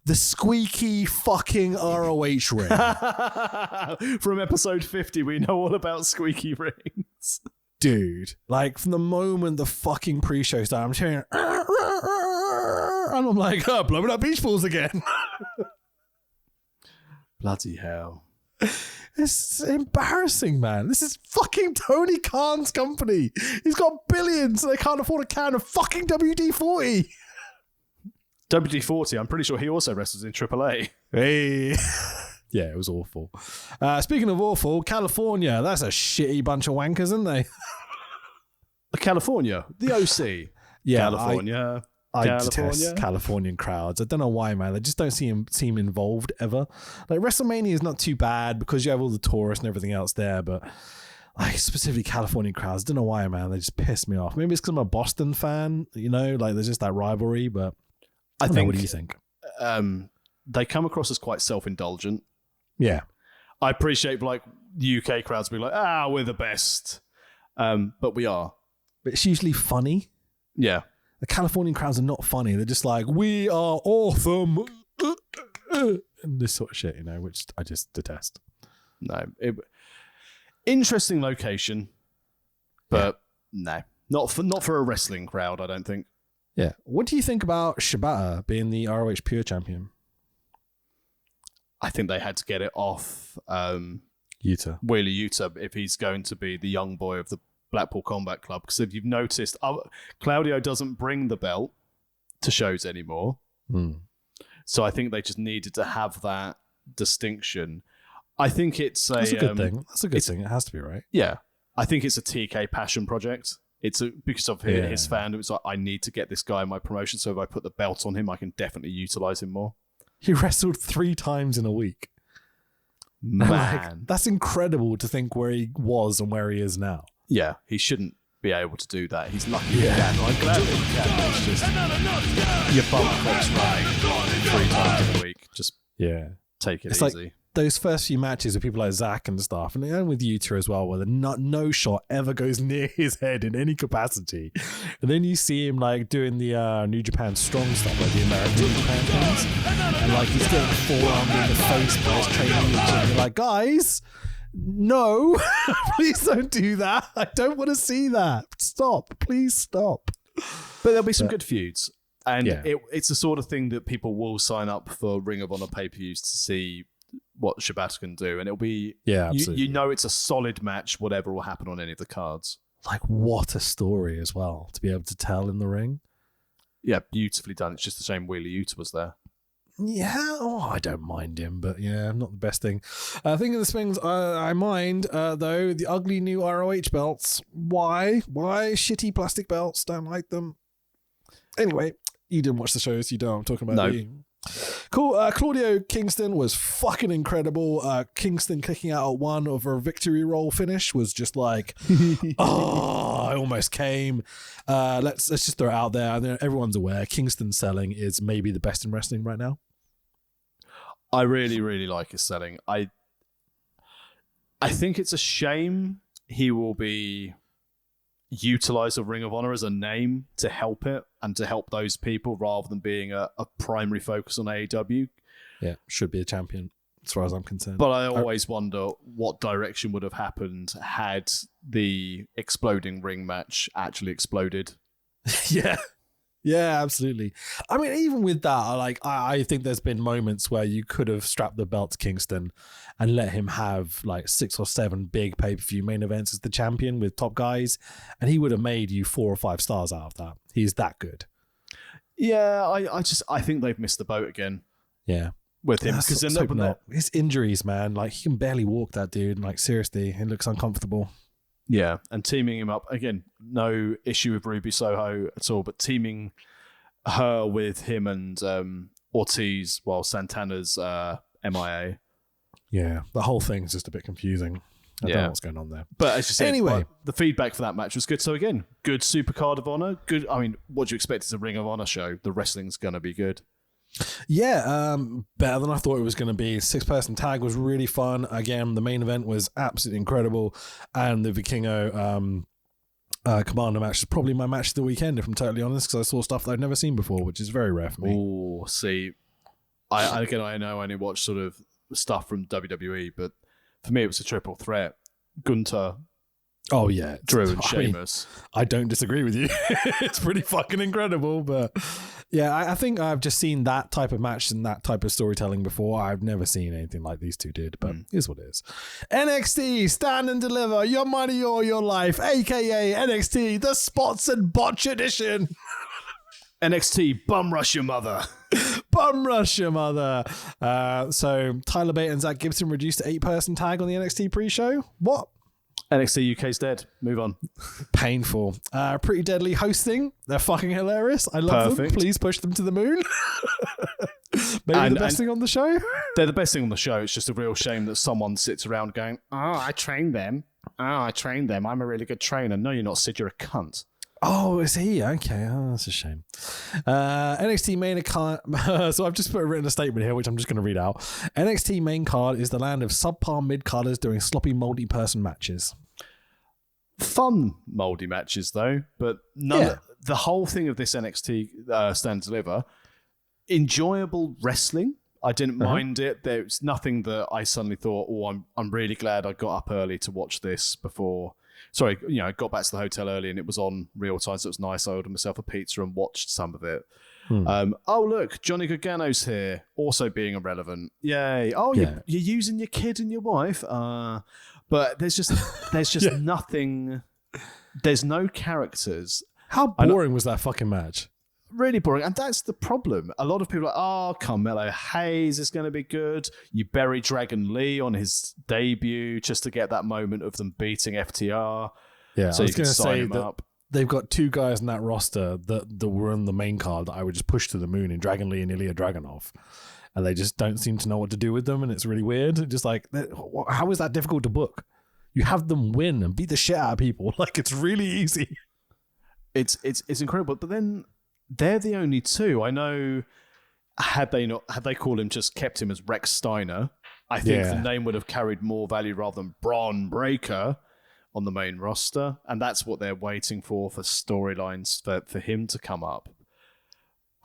the squeaky fucking ROH ring. From episode 50, we know all about squeaky rings. Dude, like from the moment the fucking pre-show started, I'm hearing, and I'm like, blowing up beach balls again. Bloody hell. It's embarrassing, man. This is fucking Tony Khan's company. He's got billions, so they can't afford a can of fucking WD-40. WD-40, I'm pretty sure he also wrestles in AAA. Hey. Yeah, it was awful. Speaking of awful, California, that's a shitty bunch of wankers, isn't they? California, the OC. Yeah, California. I detest Californian crowds. I don't know why, man. They just don't seem involved ever. Like, WrestleMania is not too bad because you have all the tourists and everything else there, but like specifically Californian crowds, I don't know why, man. They just piss me off. Maybe it's because I'm a Boston fan, you know, like there's just that rivalry, but I think, what do you think? They come across as quite self-indulgent. Yeah. I appreciate like UK crowds being like, we're the best. But we are. But it's usually funny. Yeah. The Californian crowds are not funny. They're just like, we are awesome. And this sort of shit, you know, which I just detest. No. Interesting location, but no. Not for a wrestling crowd, I don't think. Yeah. What do you think about Shibata being the ROH Pure Champion? I think they had to get it off Yuta. Wheeler Yuta if he's going to be the young boy of the Blackpool Combat Club, because if you've noticed, Claudio doesn't bring the belt to shows anymore. So I think they just needed to have that distinction. I think it's that's a good thing. That's a good thing. It has to be, right? Yeah. I think it's a TK passion project. Because of his fandom. It's like, I need to get this guy in my promotion, so if I put the belt on him, I can definitely utilize him more. He wrestled 3 times in a week. Man. Like, that's incredible to think where he was and where he is now. Yeah, he shouldn't be able to do that. He's lucky he can. I'm glad that he can. It's just your bum clock's running 3 times in a week. Just take it it's easy. Like those first few matches with people like Zach and stuff, and with Yuta as well, where no shot ever goes near his head in any capacity. And then you see him like doing the New Japan Strong stuff, like the American New Japan things. And like he's getting forearmed in the face by his training. And you're like, guys, no, please don't do that. I don't want to see that. Stop. Please stop. But there'll be some good feuds. And it's the sort of thing that people will sign up for Ring of Honor pay-per-views to see what Shibata can do. And it'll be, you know, it's a solid match, whatever will happen on any of the cards. Like, what a story as well to be able to tell in the ring. Yeah, beautifully done. It's just a shame Wheeler Yuta was there. Yeah, I don't mind him, but yeah, not the best thing. Thinking of the things I mind, though, the ugly new ROH belts. Why? Shitty plastic belts? Don't like them. Anyway, you didn't watch the shows, you don't. I'm talking about you. Cool. Claudio Kingston was fucking incredible. Kingston kicking out at one of a victory roll finish was just like, I almost came. Let's just throw it out there. I know everyone's aware Kingston selling is maybe the best in wrestling right now. I really, really like his selling. I think it's a shame he will be utilize a Ring of Honor as a name to help it and to help those people rather than being a primary focus on AEW. Yeah, should be a champion as far as I'm concerned. But I always wonder what direction would have happened had the exploding ring match actually exploded. Yeah, absolutely. I mean, even with that, I think there's been moments where you could have strapped the belt to Kingston and let him have like 6 or 7 big pay-per-view main events as the champion with top guys, and he would have made you 4 or 5 stars out of that. He's that good. Yeah, I think they've missed the boat again. Yeah. With him. Because his injuries, man, like he can barely walk, that dude. Like seriously, it looks uncomfortable. Yeah, and teaming him up, again, no issue with Ruby Soho at all, but teaming her with him and Ortiz while Santana's MIA. Yeah, the whole thing's just a bit confusing. I don't know what's going on there. But as you said, anyway, the feedback for that match was good. So again, good Supercard of Honor. Good. I mean, what do you expect? It's a Ring of Honor show. The wrestling's going to be good. Yeah, better than I thought it was going to be. 6-person tag was really fun. Again, the main event was absolutely incredible. And the Vikingo Commander match is probably my match of the weekend, if I'm totally honest, because I saw stuff that I'd never seen before, which is very rare for me. Oh, see, I know I only watch sort of stuff from WWE, but for me it was a triple threat. Gunter, oh yeah, Drew and Sheamus. I don't disagree with you. It's pretty fucking incredible, but yeah, I think I've just seen that type of match and that type of storytelling before. I've never seen anything like these two did, but here's what it is. NXT, stand and deliver, your money or your life, aka NXT, the Spots and Botch edition. NXT, bum rush your mother. Bum rush your mother. So Tyler Bate and Zach Gibson reduced to 8-person tag on the NXT pre-show. What? NXT UK's dead. Move on. Painful. Pretty Deadly hosting. They're fucking hilarious. I love them. Please push them to the moon. Maybe the best thing on the show. They're the best thing on the show. It's just a real shame that someone sits around going, "Oh, I trained them. I'm a really good trainer." No, you're not, Sid. You're a cunt. Oh, is he? Okay. Oh, that's a shame. NXT main card. So I've just written a statement here, which I'm just going to read out. NXT main card is the land of subpar mid-carders doing sloppy multi-person matches. Fun moldy matches though, but the whole thing of this NXT Stand Deliver, enjoyable wrestling. I didn't mind it. There's nothing that I suddenly thought, oh, I'm really glad I got up early to watch this before. Sorry, I got back to the hotel early and it was on real time, so it was nice. I ordered myself a pizza and watched some of it. Oh, look, Johnny Gargano's here, also being irrelevant. Yay. Oh, you're using your kid and your wife? But there's just nothing. There's no characters. How boring was that fucking match? Really boring. And that's the problem. A lot of people are like, oh, Carmelo Hayes is going to be good. You bury Dragon Lee on his debut just to get that moment of them beating FTR. Yeah, so you can sign him up. They've got 2 guys in that roster that were on the main card that I would just push to the moon in Dragon Lee and Ilya Dragunov. And they just don't seem to know what to do with them. And it's really weird. Just like, how is that difficult to book? You have them win and beat the shit out of people. Like, it's really easy. It's incredible. But then they're the only 2. I know, had they called him, just kept him as Rex Steiner, I think the name would have carried more value rather than Braun Breaker on the main roster. And that's what they're waiting for storylines for him to come up.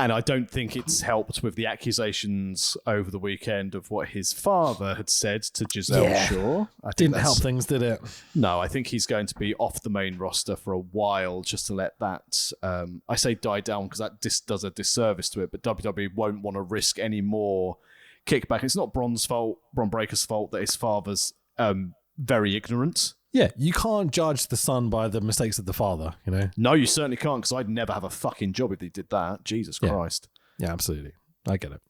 And I don't think it's helped with the accusations over the weekend of what his father had said to Giselle Shaw. Didn't help things, did it? No, I think he's going to be off the main roster for a while just to let that, I say die down because that does a disservice to it, but WWE won't want to risk any more kickback. It's not Bron Breakker's fault that his father's very ignorant. Yeah, you can't judge the son by the mistakes of the father, you know? No, you certainly can't, because I'd never have a fucking job if he did that. Jesus Christ. Yeah, absolutely. I get it.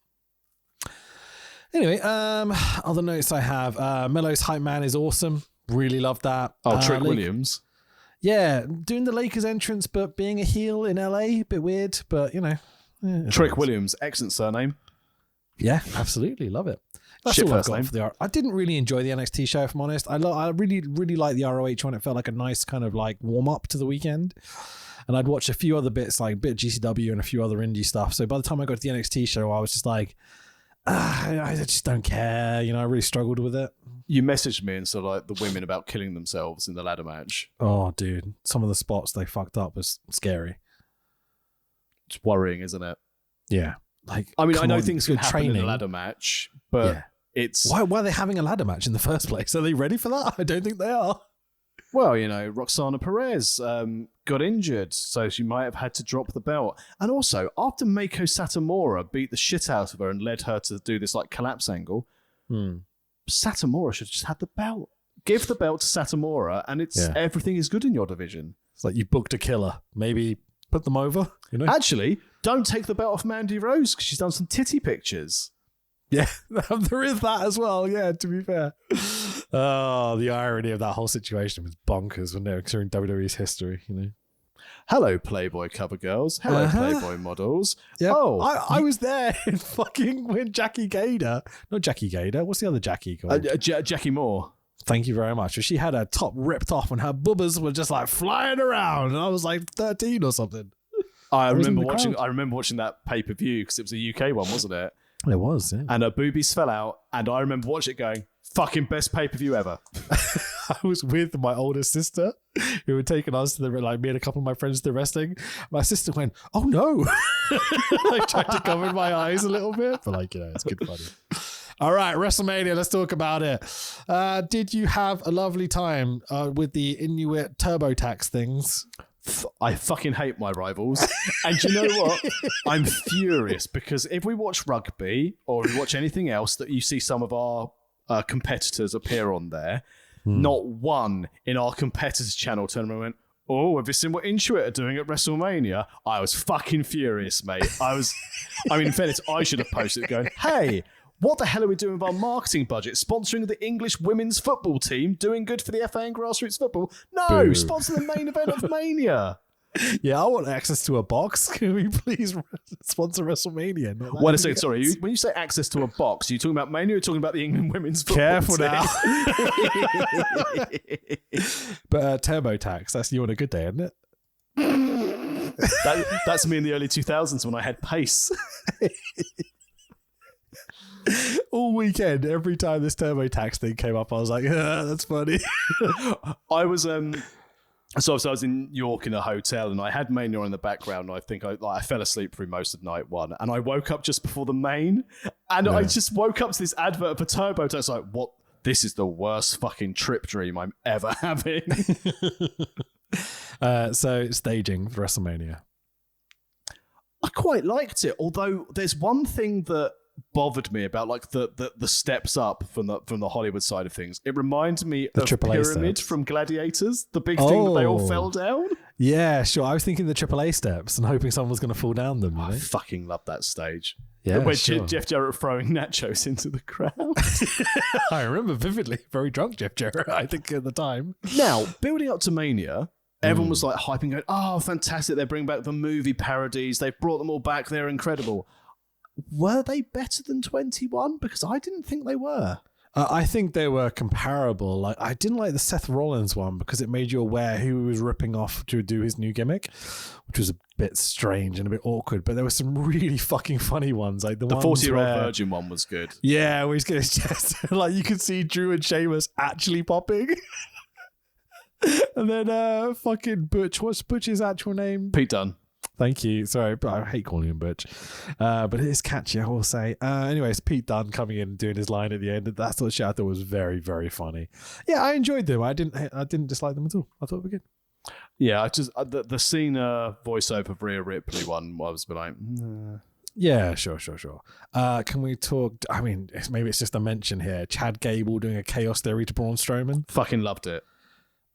Anyway, other notes I have. Melo's hype man is awesome. Really love that. Oh, Trick Williams. Yeah, doing the Lakers entrance, but being a heel in LA, bit weird, but you know. Trick Williams, excellent surname. Yeah, absolutely. Love it. That's Shit all I've first got name. for the I didn't really enjoy the NXT show, if I'm honest. I really, really liked the ROH one. It felt like a nice kind of like warm up to the weekend. And I'd watched a few other bits, like a bit of GCW and a few other indie stuff. So by the time I got to the NXT show, I was just like, I just don't care. You know, I really struggled with it. You messaged me and said like the women about killing themselves in the ladder match. Oh, dude. Some of the spots they fucked up was scary. It's worrying, isn't it? Yeah. Like, I mean, I know things can happen in a ladder match, but it's... Why are they having a ladder match in the first place? Are they ready for that? I don't think they are. Well, you know, Roxana Perez got injured, so she might have had to drop the belt. And also, after Meiko Satomura beat the shit out of her and led her to do this like collapse angle, Satomura should have just had the belt. Give the belt to Satomura, and everything is good in your division. It's like you booked a killer. Maybe put them over, you know? Actually, don't take the belt off Mandy Rose because she's done some titty pictures. Yeah, there is that as well. Yeah, to be fair. Oh, the irony of that whole situation was bonkers when they were considering WWE's history, you know? Hello, Playboy cover girls. Hello, Playboy models. Yeah. Oh, I was there in fucking when Jackie Gator, not Jackie Gator, what's the other Jackie called? Jackie Moore. Thank you very much. She had her top ripped off and her bubbas were just like flying around. And I was like 13 or something. I remember watching that pay-per-view because it was a UK one, wasn't it? It was, yeah. And her boobies fell out, and I remember watching it going, fucking best pay-per-view ever. I was with my older sister who had taken us to me and a couple of my friends to the wrestling. My sister went, oh no. I tried to cover my eyes a little bit, but like, you know, it's good funny. All right, WrestleMania, let's talk about it. Did you have a lovely time with the Inuit TurboTax things? I fucking hate my rivals. And you know what? I'm furious because if we watch rugby or we watch anything else that you see some of our competitors appear on there, not one in our competitors' channel turned around and went, oh, have you seen what Intuit are doing at WrestleMania? I was fucking furious, mate. I mean, in fairness, I should have posted it going, hey, what the hell are we doing with our marketing budget? Sponsoring the English women's football team, doing good for the FA and grassroots football? No, Boo. sponsor the main event of Mania. Yeah, I want access to a box. Can we please sponsor WrestleMania? Wait a second, sorry. When you say access to a box, are you talking about Mania or are you talking about the England women's football Careful team? now. But TurboTax, that's you on a good day, isn't it? That's me in the early 2000s when I had pace. All weekend, every time this TurboTax thing came up, I was like, that's funny. I was so I was in York in a hotel and I had Mania in the background. And I think I fell asleep through most of night one, and I woke up just before the main, and I just woke up to this advert for TurboTax. Like, what? This is the worst fucking trip dream I'm ever having. So staging for WrestleMania. I quite liked it, although there's one thing that bothered me about like the steps up from the Hollywood side of things. It reminds me of AAA Pyramid steps from Gladiators, the big thing that they all fell down. Yeah, sure. I was thinking the AAA steps and hoping someone was going to fall down them. I fucking love that stage. Yeah, when sure. Jeff Jarrett throwing nachos into the crowd. I remember vividly. Very drunk Jeff Jarrett, I think, at the time. Now, building up to Mania, everyone was like hyping, going, oh, fantastic. They're bringing back the movie parodies. They've brought them all back. They're incredible. Were they better than 21? Because I didn't think they were. I think they were comparable. Like, I didn't like the Seth Rollins one because it made you aware who he was ripping off to do his new gimmick, which was a bit strange and a bit awkward. But there were some really fucking funny ones. Like the 40-year-old virgin one was good. Yeah, where he's getting his chest. Like you could see Drew and Sheamus actually popping. And then fucking Butch. What's Butch's actual name? Pete Dunne. Thank you. Sorry, but I hate calling him Butch. But it is catchy, I will say. Anyways, Pete Dunne coming in and doing his line at the end. That sort of shit I thought was very, very funny. Yeah, I enjoyed them. I didn't dislike them at all. I thought they were good. Yeah, I just the Cena voiceover of Rhea Ripley one was like, Yeah, sure. Can we talk? I mean, maybe it's just a mention here. Chad Gable doing a Chaos Theory to Braun Strowman. fucking loved it.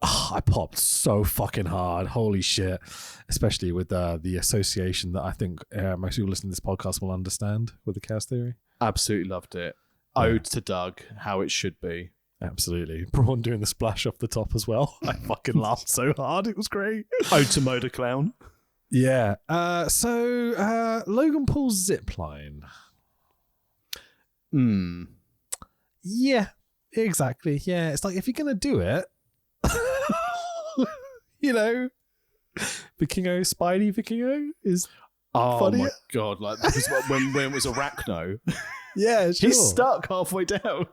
Oh, I popped so fucking hard. Holy shit. Especially with the association that I think most people listening to this podcast will understand with the Chaos Theory. Absolutely loved it. Ode to Doug, how it should be. Absolutely. Braun doing the splash off the top as well. I fucking laughed so hard. It was great. Ode to Motor Clown. Yeah. So Logan Paul's zip line. Yeah, exactly. Yeah. It's like if you're going to do it, you know, Vikingo, Spidey Vikingo is funny. Oh my God. Like this is when it was Arachno. Yeah, sure. He's stuck halfway down.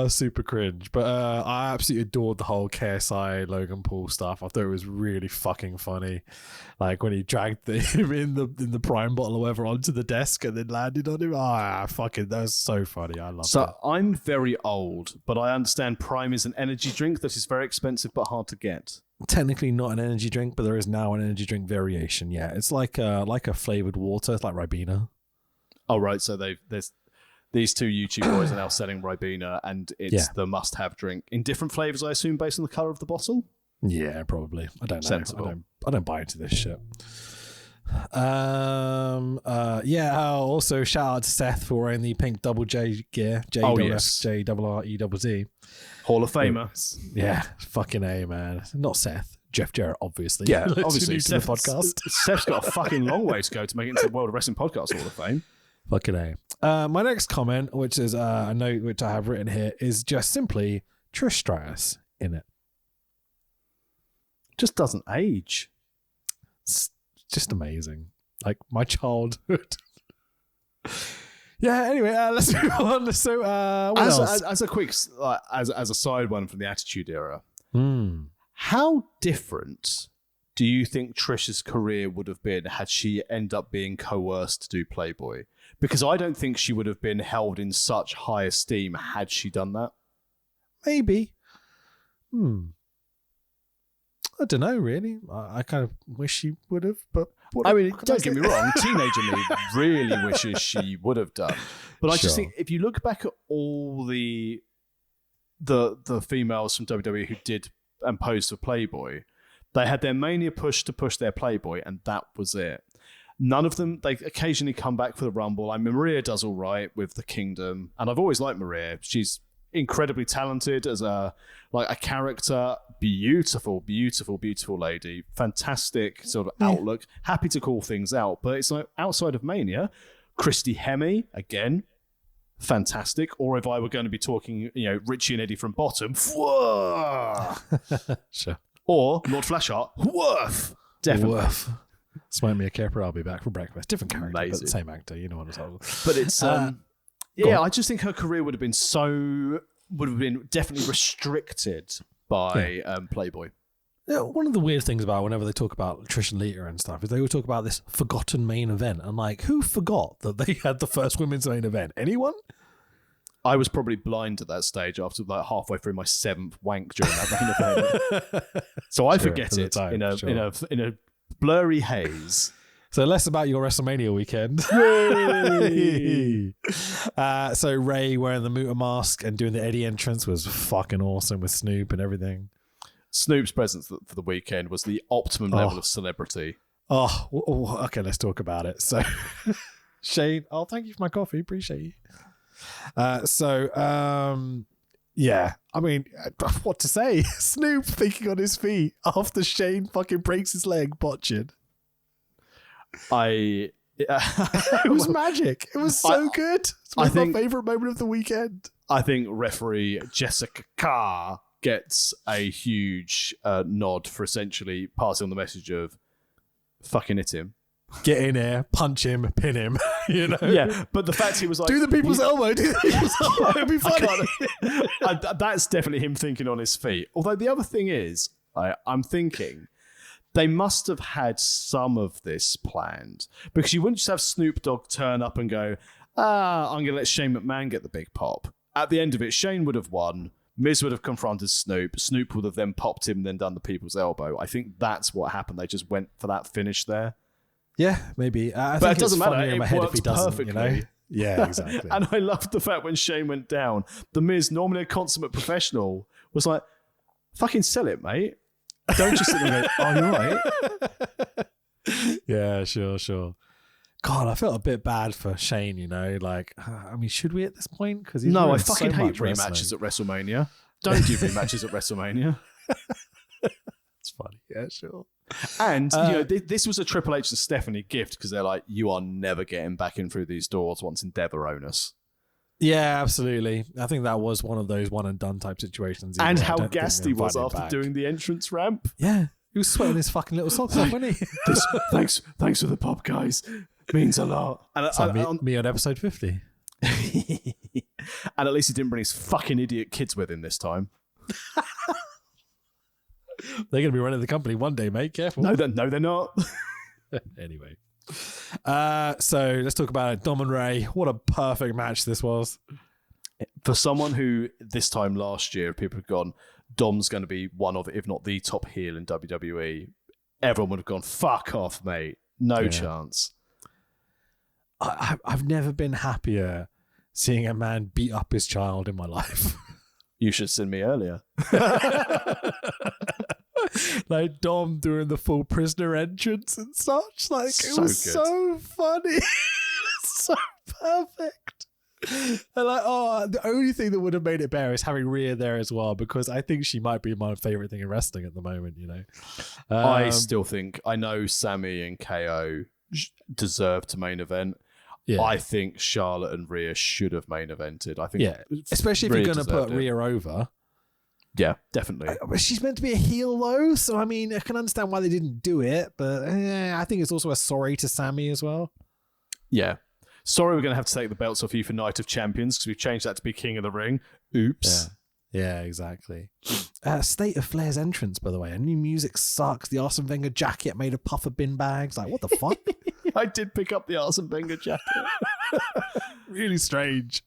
Super cringe. But I absolutely adored the whole KSI Logan Paul stuff. I thought it was really fucking funny. Like when he dragged him in the prime bottle or whatever onto the desk and then landed on him. Fucking, that was so funny. I love it. So I'm very old, but I understand Prime is an energy drink that is very expensive but hard to get. Technically not an energy drink, but there is now an energy drink variation. Yeah, it's like a flavored water. It's like Ribena. Oh right, so there's these two YouTube boys are now selling Ribena, and it's the must-have drink in different flavors, I assume, based on the color of the bottle. Yeah, probably. I don't know. Sensible. I don't buy into this shit. Also shout out to Seth for wearing the pink double J gear. JRREZZ. Hall of Famer. Yeah, fucking A, man. Not Seth. Jeff Jarrett, obviously. Yeah, obviously. Seth, the podcast. Seth's got a fucking long way to go to make it into the World of Wrestling Podcast Hall of Fame. Fucking A. My next comment, which is a note which I have written here, is just simply Trish Stratus in it. Just doesn't age. It's just amazing. Like my childhood. Yeah, anyway, let's move on. So, what else? As a quick, as a side one from the Attitude Era, Mm. how different do you think Trish's career would have been had she ended up being coerced to do Playboy? Because I don't think she would have been held in such high esteem had she done that. Maybe. I don't know, really. I kind of wish she would have, but I mean, don't get me wrong, teenager me really wishes she would have done. But I just think if you look back at all the females from WWE who did and posed for Playboy, they had their mania push to push their Playboy, and that was it. None of them, they occasionally come back for the Rumble. I mean, Maria does all right with the Kingdom, and I've always liked Maria. She's incredibly talented as a character. Beautiful lady. Fantastic sort of outlook. Happy to call things out. But it's like outside of Mania, Christy Hemme, again, fantastic. Or if I were going to be talking, Richie and Eddie from Bottom, Sure. Or Lord Flashheart, woof. Definitely. Woof. Smoke me a Kipper, I'll be back for breakfast. Different character, Amazing. but the same actor. You know what I'm talking about. But it's I just think her career would have been definitely restricted by Playboy. Yeah, one of the weird things about whenever they talk about Trish and Lita and stuff is they will talk about this forgotten main event. And like, who forgot that they had the first women's main event? Anyone? I was probably blind at that stage after like halfway through my 7th wank during that main event. So I forget it in a blurry haze. So less about your WrestleMania weekend. So Ray wearing the Muta mask and doing the Eddie entrance was fucking awesome with Snoop and everything. Snoop's presence for the weekend was the optimum level of celebrity. Okay, let's talk about it. So Shane, thank you for my coffee. Appreciate you. Yeah, I mean, what to say? Snoop thinking on his feet after Shane fucking breaks his leg botching. It was magic. It was so good. It's my favorite moment of the weekend. I think referee Jessica Carr gets a huge nod for essentially passing on the message of fucking hit him. Get in here, punch him, pin him, Yeah, but the fact he was like... Do the people's elbow, do the people's elbow, it'd be funny. That's definitely him thinking on his feet. Although the other thing is, I'm thinking, They must have had some of this planned, because you wouldn't just have Snoop Dogg turn up and go, I'm going to let Shane McMahon get the big pop. At the end of it, Shane would have won. Miz would have confronted Snoop. Snoop would have then popped him, then done the people's elbow. I think that's what happened. They just went for that finish there. Yeah, maybe. I but think it doesn't matter. In my It head if works he doesn't, perfectly. you know? Yeah, exactly. And I loved the fact when Shane went down, the Miz, normally a consummate professional, was like, fucking sell it, mate. Don't just sit there and go, oh, you're right. Yeah, sure. God, I felt a bit bad for Shane, you know? Like, I mean, should we at this point? Because No, I fucking hate rematches at WrestleMania. Don't do rematches at WrestleMania. It's funny. Yeah, sure. And, this was a Triple H and Stephanie gift, because they're like, you are never getting back in through these doors once Endeavor own us. Yeah, absolutely. I think that was one of those one and done type situations. And how gassed he was after doing the entrance ramp. Yeah. He was sweating his fucking little socks off, wasn't he? Thanks for the pop, guys. Means a lot. And me on episode 50. And at least he didn't bring his fucking idiot kids with him this time. They're going to be running the company one day, mate. Careful. No, they're not. Anyway. So let's talk about it. Dom and Ray. What a perfect match this was. For someone who this time last year, people have gone, Dom's going to be one of, if not the top heel in WWE. Everyone would have gone, fuck off, mate. No chance. I've never been happier seeing a man beat up his child in my life. You should send me earlier. Like Dom doing the full prisoner entrance and such. Like, it was so funny. So perfect. And like, the only thing that would have made it better is having Rhea there as well, because I think she might be my favorite thing in wrestling at the moment, you know. I still think, I know Sammy and KO deserve to main event. Yeah. I think Charlotte and Rhea should have main evented. I think, especially if you're going to put Rhea over. Yeah, definitely. She's meant to be a heel though, so I mean, I can understand why they didn't do it, but I think it's also a sorry to Sammy as well. Yeah. Sorry, we're going to have to take the belts off you for Night of Champions, because we've changed that to be King of the Ring. Oops. Yeah, exactly. State of Flair's entrance, by the way. And new music sucks. The Arsene Wenger jacket made of puffer bin bags. Like, what the fuck? I did pick up the Arsene Wenger jacket. Really strange.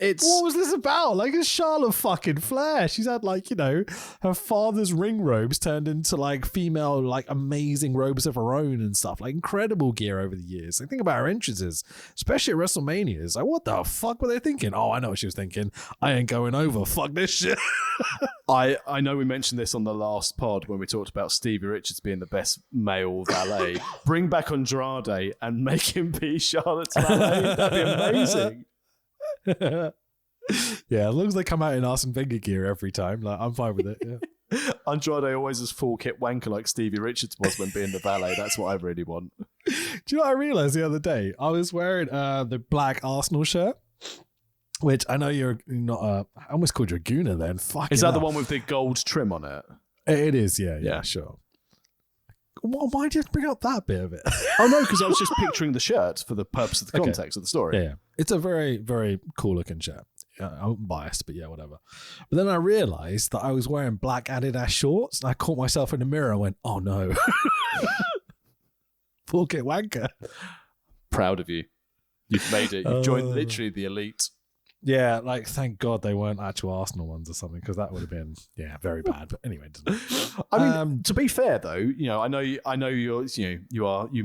What was this about? Like, it's Charlotte fucking Flair. She's had, like, you know, her father's ring robes turned into, like, female, like, amazing robes of her own and stuff. Like, incredible gear over the years. Like, think about her entrances, especially at WrestleMania. It's like, what the fuck were they thinking? Oh, I know what she was thinking. I ain't going over. Fuck this shit. I know we mentioned this on the last pod when we talked about Stevie Richards being the best male valet. Bring back Andrade and make him be Charlotte's valet. That'd be amazing. Yeah, as long as they come out in Arsene Wenger gear every time, like, I'm fine with it. Yeah. Andrade always is full kit wanker like Stevie Richards was when being the valet. That's what I really want. Do you know what I realized the other day? I was wearing the black Arsenal shirt, which I know you're not. I almost called you a gooner then. Is that the one with the gold trim on it? It is. Yeah, sure. Why do you have to bring up that bit of it? Oh, no, because I was just picturing the shirt for the purpose of the context of the story. Yeah. It's a very, very cool looking shirt. I'm biased, but yeah, whatever. But then I realized that I was wearing black Adidas shorts, and I caught myself in the mirror and went, oh no. Full kit wanker. Proud of you. You've made it. You've joined literally the elite. Yeah, like, thank God they weren't actual Arsenal ones or something, because that would have been, very bad. But anyway, I mean, to be fair though, you know, I know you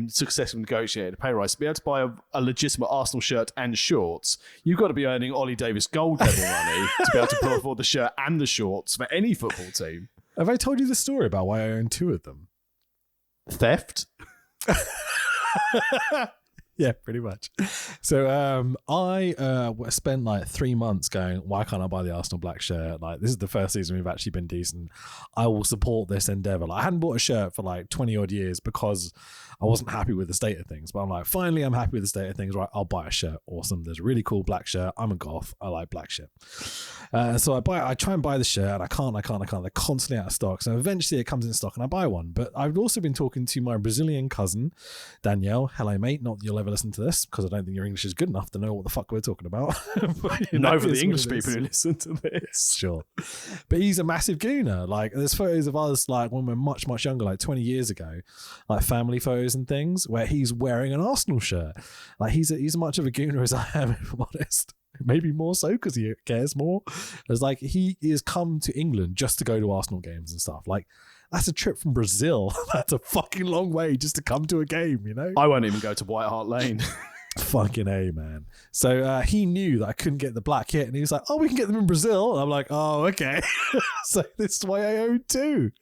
successfully negotiated a pay rise. To be able to buy a legitimate Arsenal shirt and shorts, you've got to be earning Ollie Davis gold level money to be able to afford the shirt and the shorts for any football team. Have I told you the story about why I own two of them? Theft? Yeah, pretty much. So I spent like 3 months going, why can't I buy the Arsenal black shirt? Like, this is the first season we've actually been decent. I will support this endeavor. Like, I hadn't bought a shirt for like 20 odd years because I wasn't happy with the state of things. But I'm like, finally, I'm happy with the state of things. Right, I'll buy a shirt. Awesome. There's a really cool black shirt. I'm a goth. I like black shit. So I try and buy the shirt, and I can't. They're constantly out of stock. So eventually it comes in stock and I buy one. But I've also been talking to my Brazilian cousin, Danielle. Hello, mate. Not that you'll ever ever listen to this because I don't think your English is good enough to know what the fuck we're talking about. No, for the English people who listen to this. Sure. But he's a massive gooner. Like, there's photos of us, like, when we're much, much younger, like 20 years ago, like family photos and things, where he's wearing an Arsenal shirt. Like, he's as much of a gooner as I am, if I'm honest. Maybe more so because he cares more. It's like he has come to England just to go to Arsenal games and stuff. Like, that's a trip from Brazil. That's a fucking long way just to come to a game, you know? I won't even go to White Hart Lane. Fucking A, man. So he knew that I couldn't get the black kit, and he was like, oh, we can get them in Brazil. And I'm like, oh, okay. So this is why I own two.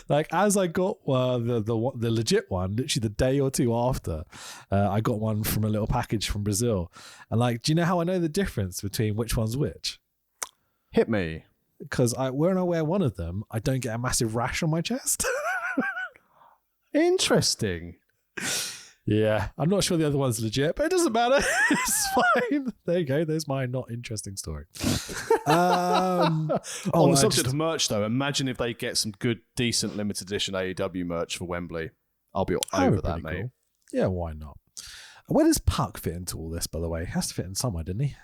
Like, as I got the legit one, literally the day or two after, I got one from a little package from Brazil. And like, do you know how I know the difference between which one's which? Hit me. Because when I wear one of them, I don't get a massive rash on my chest. Interesting. Yeah, I'm not sure the other one's legit, but it doesn't matter. It's fine. There you go. There's my not interesting story. On the subject of merch, though, imagine if they get some good, decent limited edition AEW merch for Wembley. I'll be over that, mate. Cool. Yeah, why not? Where does Puck fit into all this, by the way? He has to fit in somewhere, didn't he?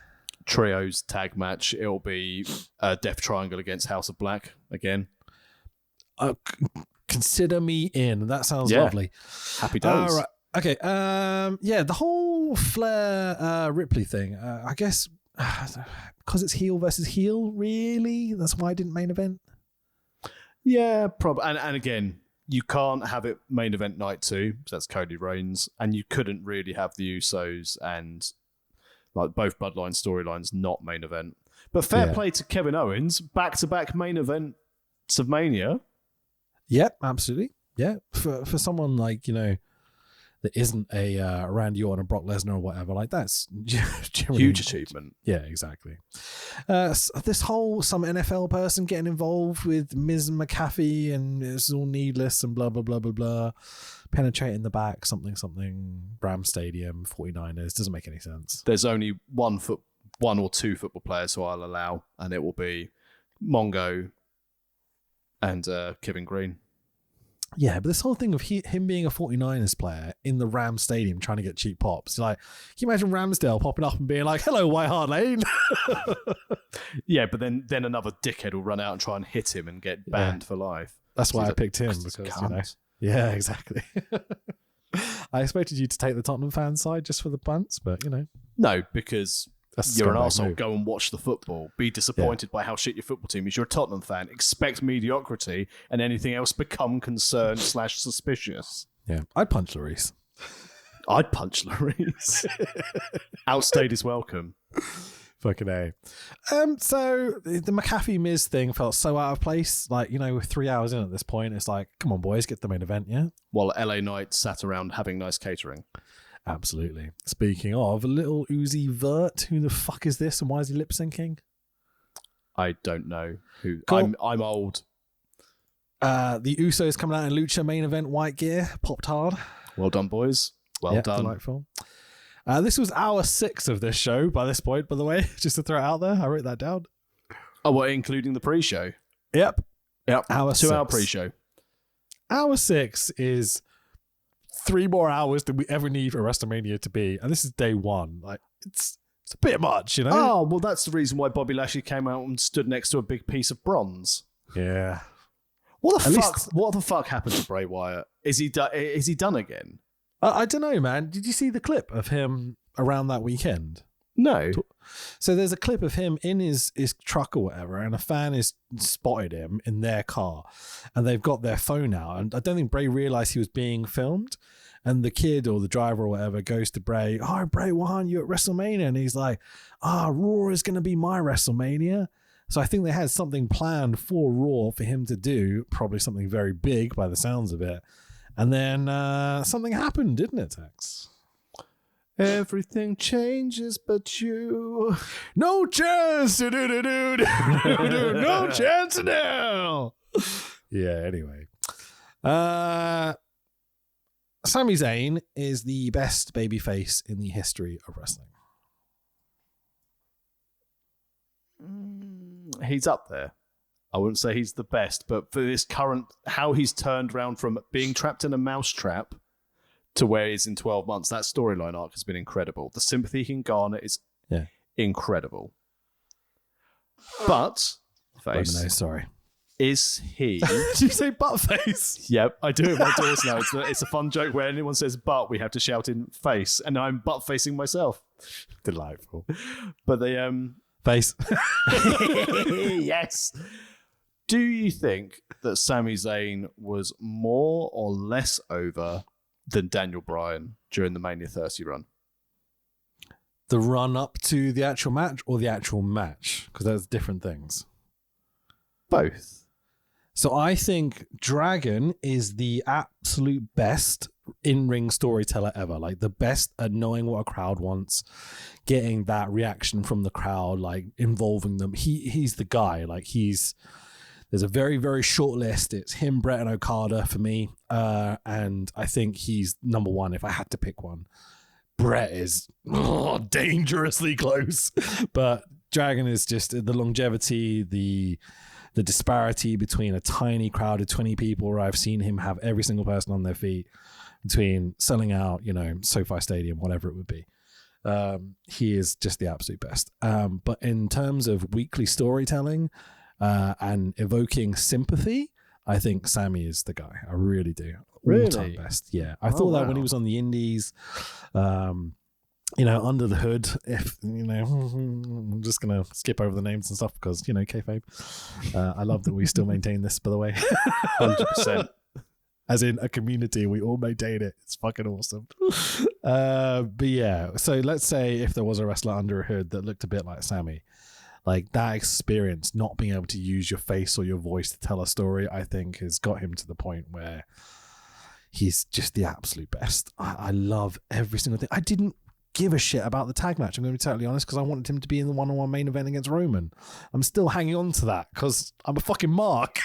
Trios tag match. It'll be a Death Triangle against House of Black again. Consider me in. That sounds lovely. Happy days. Right. Okay. The whole Flair Ripley thing. I guess because it's heel versus heel. Really, that's why I didn't main event. Yeah, probably. And again, you can't have it main event night 2. So that's Cody Rhodes, and you couldn't really have the Usos and like both Bloodline storylines not main event. But fair play to Kevin Owens, back-to-back main events of Mania. Yep, absolutely. Yeah, for someone like, you know, that isn't a Randy Orton or Brock Lesnar or whatever, like that's huge achievement. Yeah, exactly. This whole some NFL person getting involved with Ms. McAfee and it's all needless and blah blah blah blah blah. Penetrating the back, something Ram Stadium, 49ers doesn't make any sense. There's only one or two football players who I'll allow, and it will be Mongo and Kevin Green. Yeah, but this whole thing of him being a 49ers player in the Ram Stadium trying to get cheap pops, like, can you imagine Ramsdale popping up and being like, hello, White Hart Lane? Yeah, but then another dickhead will run out and try and hit him and get banned for life. That's why I picked him, because, you know. Yeah, exactly. I expected you to take the Tottenham fan side just for the punts, but, you know. No, because you're an arsehole. Move. Go and watch the football. Be disappointed by how shit your football team is. You're a Tottenham fan. Expect mediocrity, and anything else become concerned / suspicious. Yeah, I'd punch Lloris. I'd punch Lloris. Outstayed is welcome. Fucking A. So the McAfee Miz thing felt so out of place. Like, you know, we're 3 hours in at this point. It's like, come on, boys, get the main event, yeah? While LA Knight sat around having nice catering. Absolutely. Speaking of, little Uzi Vert, who the fuck is this and why is he lip syncing? I don't know who. Cool. I'm old. The Usos coming out in Lucha main event white gear, popped hard. Well done, boys. Well done. Delightful. This was hour 6 of this show by this point, by the way, just to throw it out there. I wrote that down. Oh, what, including the pre-show? Yep. Hour 2-hour pre-show. Hour 6 is 3 more hours than we ever need for WrestleMania to be, and this is day 1. Like, it's a bit much, you know? Oh, well, that's the reason why Bobby Lashley came out and stood next to a big piece of bronze. Yeah. What the fuck happened to Bray Wyatt? Is he done again? I don't know, man. Did you see the clip of him around that weekend? No. So there's a clip of him in his truck or whatever, and a fan has spotted him in their car, and they've got their phone out, and I don't think Bray realized he was being filmed, and the kid or the driver or whatever goes to Bray, oh, Bray, why aren't you at WrestleMania? And he's like, Raw is going to be my WrestleMania. So I think they had something planned for Raw for him to do, probably something very big by the sounds of it. And then something happened, didn't it, Tex? Everything changes but you. No chance! No chance now! Yeah, anyway. Sami Zayn is the best babyface in the history of wrestling. He's up there. I wouldn't say he's the best, but for this current, how he's turned around from being trapped in a mousetrap to where he's in 12 months. That storyline arc has been incredible. The sympathy he can garner is incredible. But, Face, no, sorry. is he... Did you say butt face? Yep, I do it with my daughters now. It's a fun joke where anyone says butt, we have to shout in face, and I'm butt facing myself. Delightful. But they... Face. Yes. Do you think that Sami Zayn was more or less over than Daniel Bryan during the Mania 30 run? The run up to the actual match or the actual match? Because there's different things. Both. So I think Dragon is the absolute best in-ring storyteller ever. Like the best at knowing what a crowd wants, getting that reaction from the crowd, like involving them. He's the guy. Like there's a very, very short list. It's him, Brett, and Okada for me. And I think he's number one if I had to pick one. Brett is dangerously close. But Dragon is just the longevity, the disparity between a tiny crowd of 20 people where I've seen him have every single person on their feet, between selling out, SoFi Stadium, whatever it would be. He is just the absolute best. But in terms of weekly storytelling and evoking sympathy, I think Sami is the guy. I really do. Really? All-time best. Yeah. I thought that when he was on the indies, under the hood, if, I'm just going to skip over the names and stuff because, kayfabe. I love that we still maintain this, by the way. 100%. As in a community, we all maintain it. It's fucking awesome. But yeah, so let's say if there was a wrestler under a hood that looked a bit like Sami, like that experience, not being able to use your face or your voice to tell a story, I think has got him to the point where he's just the absolute best. I love every single thing. I didn't give a shit about the tag match, I'm going to be totally honest, because I wanted him to be in the one-on-one main event against Roman. I'm still hanging on to that because I'm a fucking mark,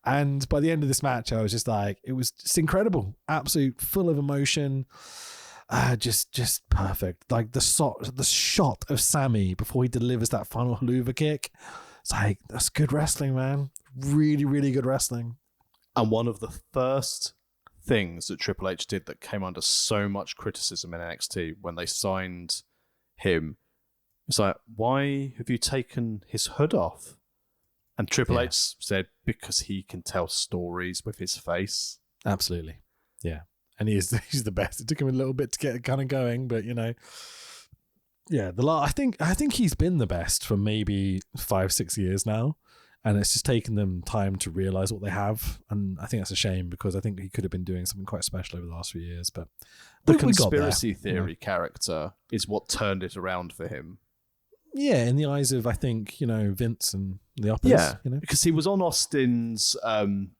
And by the end of this match, I was just like, it was just incredible, absolute, full of emotion, just perfect. Like the shot of Sami before he delivers that final haluva kick. It's like, that's good wrestling, man. Really, really good wrestling. And one of the first things that Triple H did that came under so much criticism in NXT when they signed him, it's like, why have you taken his hood off? And Triple H said, because he can tell stories with his face. Absolutely. Yeah. And he's the best. It took him a little bit to get kind of going, but yeah, I think he's been the best for maybe 5-6 years now. And it's just taken them time to realize what they have. And I think that's a shame because I think he could have been doing something quite special over the last few years. But the conspiracy theory character is what turned it around for him. Yeah, in the eyes of, I think, Vince and the uppers. Yeah, because he was on Austin's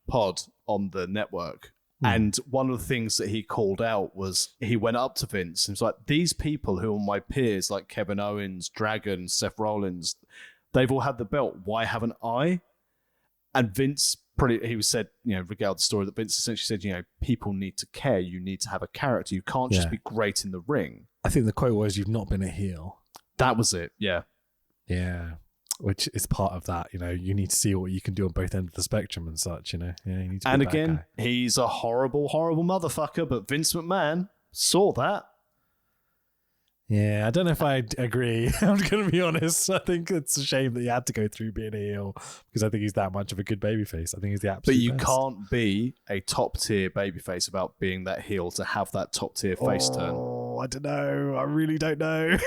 pod on the network. And one of the things that he called out was he went up to Vince and was like, these people who are my peers, like Kevin Owens, Dragon, Seth Rollins, they've all had the belt. Why haven't I? And Vince, he said, regaled the story that Vince essentially said, people need to care. You need to have a character. You can't just be great in the ring. I think the quote was, you've not been a heel. That was it. Yeah. Yeah. Which is part of that, you need to see what you can do on both ends of the spectrum and such, Yeah, you need to. And again, he's a horrible, horrible motherfucker, but Vince McMahon saw that. Yeah, I don't know if I agree. I'm going to be honest. I think it's a shame that he had to go through being a heel because I think he's that much of a good babyface. I think he's the absolute But you best. can't be a top tier babyface without being that heel to have that top tier face turn. Oh, I don't know. I really don't know.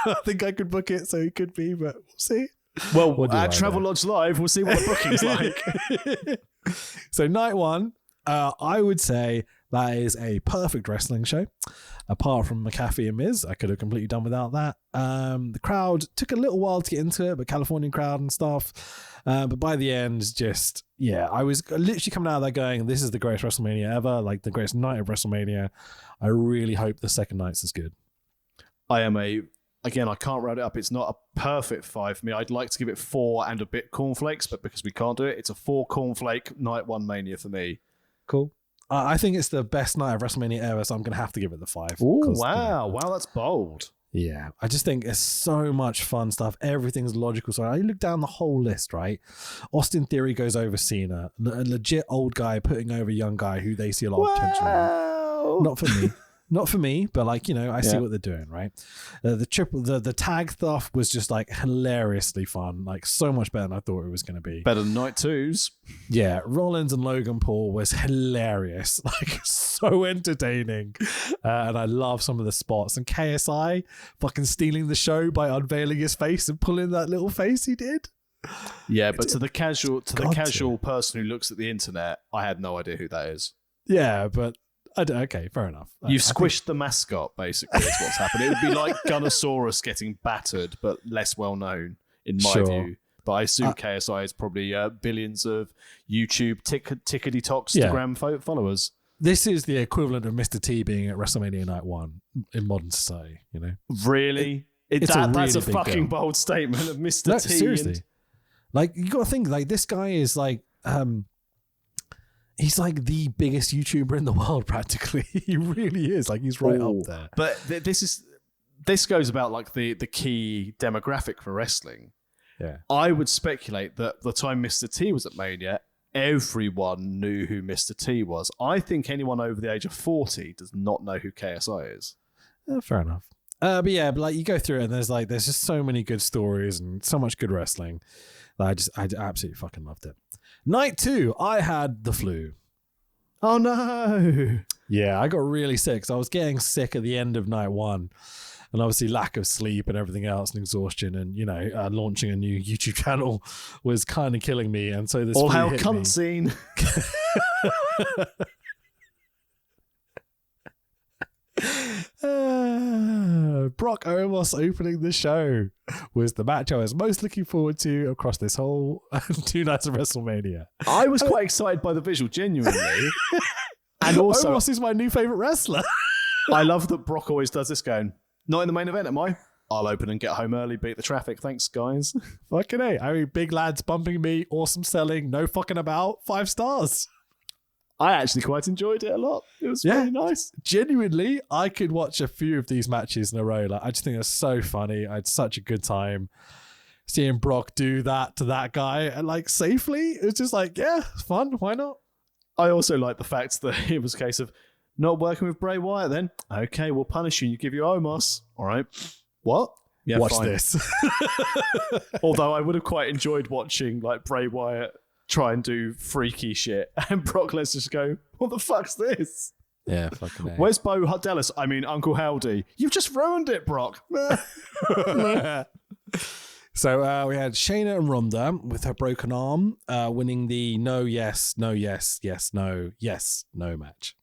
I think I could book it, so he could be, but we'll see. Well, at Travelodge Live, we'll see what the booking's like. So night one, I would say that is a perfect wrestling show. Apart from McAfee and Miz, I could have completely done without that. The crowd took a little while to get into it, but Californian crowd and stuff. But by the end, I was literally coming out of there going, this is the greatest WrestleMania ever, like the greatest night of WrestleMania. I really hope the second night's as good. Again, I can't round it up. It's not a perfect 5 for me. I'd like to give it 4 and a bit cornflakes, but because we can't do it, it's a 4 cornflake night 1 Mania for me. Cool. I think it's the best night of WrestleMania ever, so I'm going to have to give it the 5. Oh, wow. Wow, that's bold. Yeah, I just think it's so much fun stuff. Everything's logical. So I look down the whole list, right? Austin Theory goes over Cena. A legit old guy putting over a young guy who they see a lot of potential in. no. Not for me. Not for me, but like, I see what they're doing, right? The tag stuff was just like hilariously fun, like so much better than I thought it was going to be. Better than Night 2's. Yeah, Rollins and Logan Paul was hilarious, like so entertaining. And I love some of the spots. And KSI fucking stealing the show by unveiling his face and pulling that little face he did. Yeah, but to the casual person who looks at the internet, I had no idea who that is. Yeah, but okay, fair enough. You've squished the mascot, basically, is what's happened. It would be like Gunnosaurus getting battered, but less well known, in my view. But I assume KSI is probably billions of YouTube tickety-tock followers. This is the equivalent of Mr. T being at WrestleMania Night 1 in modern society, Really? That's a fucking bold statement of Mr. No, T. Seriously. Like, you got to think, like, this guy is like... he's like the biggest YouTuber in the world, practically. He really is. Like, he's right up there. But this goes about like the key demographic for wrestling. Yeah. I would speculate that the time Mr. T was at Mania, everyone knew who Mr. T was. I think anyone over the age of 40 does not know who KSI is. Fair enough. But like you go through it and there's just so many good stories and so much good wrestling that I absolutely fucking loved it. Night 2, I had the flu. Oh no. Yeah, I got really sick. So I was getting sick at the end of Night 1. And obviously lack of sleep and everything else and exhaustion and, launching a new YouTube channel was kind of killing me. And so this all hell cunt scene. Brock Omos opening the show was the match I was most looking forward to across this whole 2 nights of WrestleMania. I was quite excited by the visual, genuinely. And also, Omos is my new favorite wrestler. I love that Brock always does this going, not in the main event, am I? I'll open and get home early, beat the traffic. Thanks, guys. Fucking A. I mean, big lads bumping me, awesome selling, no fucking about, 5 stars. I actually quite enjoyed it a lot. It was really nice. Genuinely, I could watch a few of these matches in a row. Like, I just think it's so funny. I had such a good time seeing Brock do that to that guy and like safely. It was just like, yeah, it's fun. Why not? I also like the fact that it was a case of not working with Bray Wyatt then. Okay, we'll punish you. You give you Omos. All right. What? Yeah, watch fine. this. Although I would have quite enjoyed watching like Bray Wyatt try and do freaky shit and Brock Lesnar just go, what the fuck's this? Yeah, fucking A. Where's Bo Dallas? I mean, Uncle Howdy. You've just ruined it, Brock. So we had Shayna and Ronda with her broken arm winning the no, yes, no, yes, yes, no, yes, no match.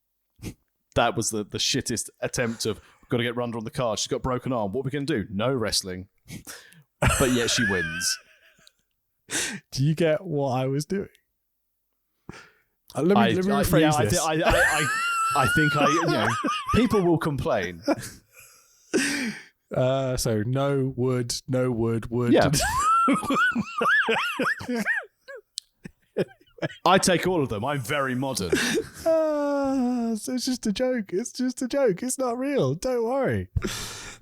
That was the shittest attempt of, got to get Ronda on the card. She's got a broken arm. What are we going to do? No wrestling. But yet she wins. Do you get what I was doing? Let me rephrase this. I think people will complain. So no wood. Yeah. I take all of them. I'm very modern. So it's just a joke. It's not real. Don't worry.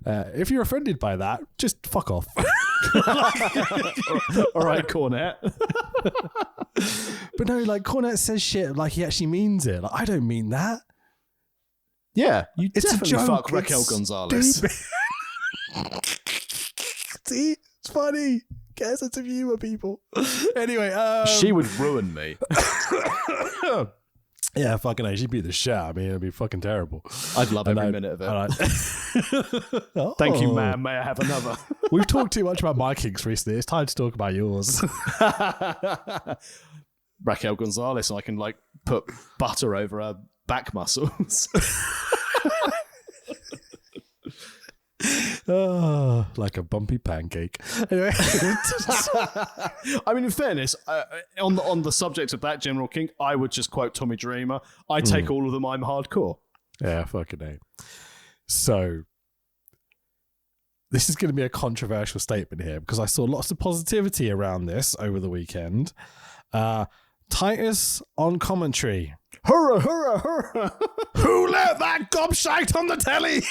If you're offended by that, just fuck off. All right, Cornette. But no, like Cornette says shit like he actually means it. Like, I don't mean that. Yeah, you it's definitely a joke. fuck Raquel Gonzalez. See, it's funny. Get a sense of humor, people. Anyway, she would ruin me. Yeah, fucking A. She'd beat the shit out of me. It'd be fucking terrible. I'd love every minute of it. Thank you, ma'am. May I have another? We've talked too much about my kinks recently. It's time to talk about yours. Raquel Gonzalez, I can like put butter over her back muscles. Oh, like a bumpy pancake. Anyway. I mean, in fairness, on the subject of that general kink, I would just quote Tommy Dreamer. I take all of them, I'm hardcore. Yeah, fucking A. So, this is going to be a controversial statement here because I saw lots of positivity around this over the weekend. Titus on commentary. Hurrah, hurrah, hurrah. Who let that gobshite on the telly?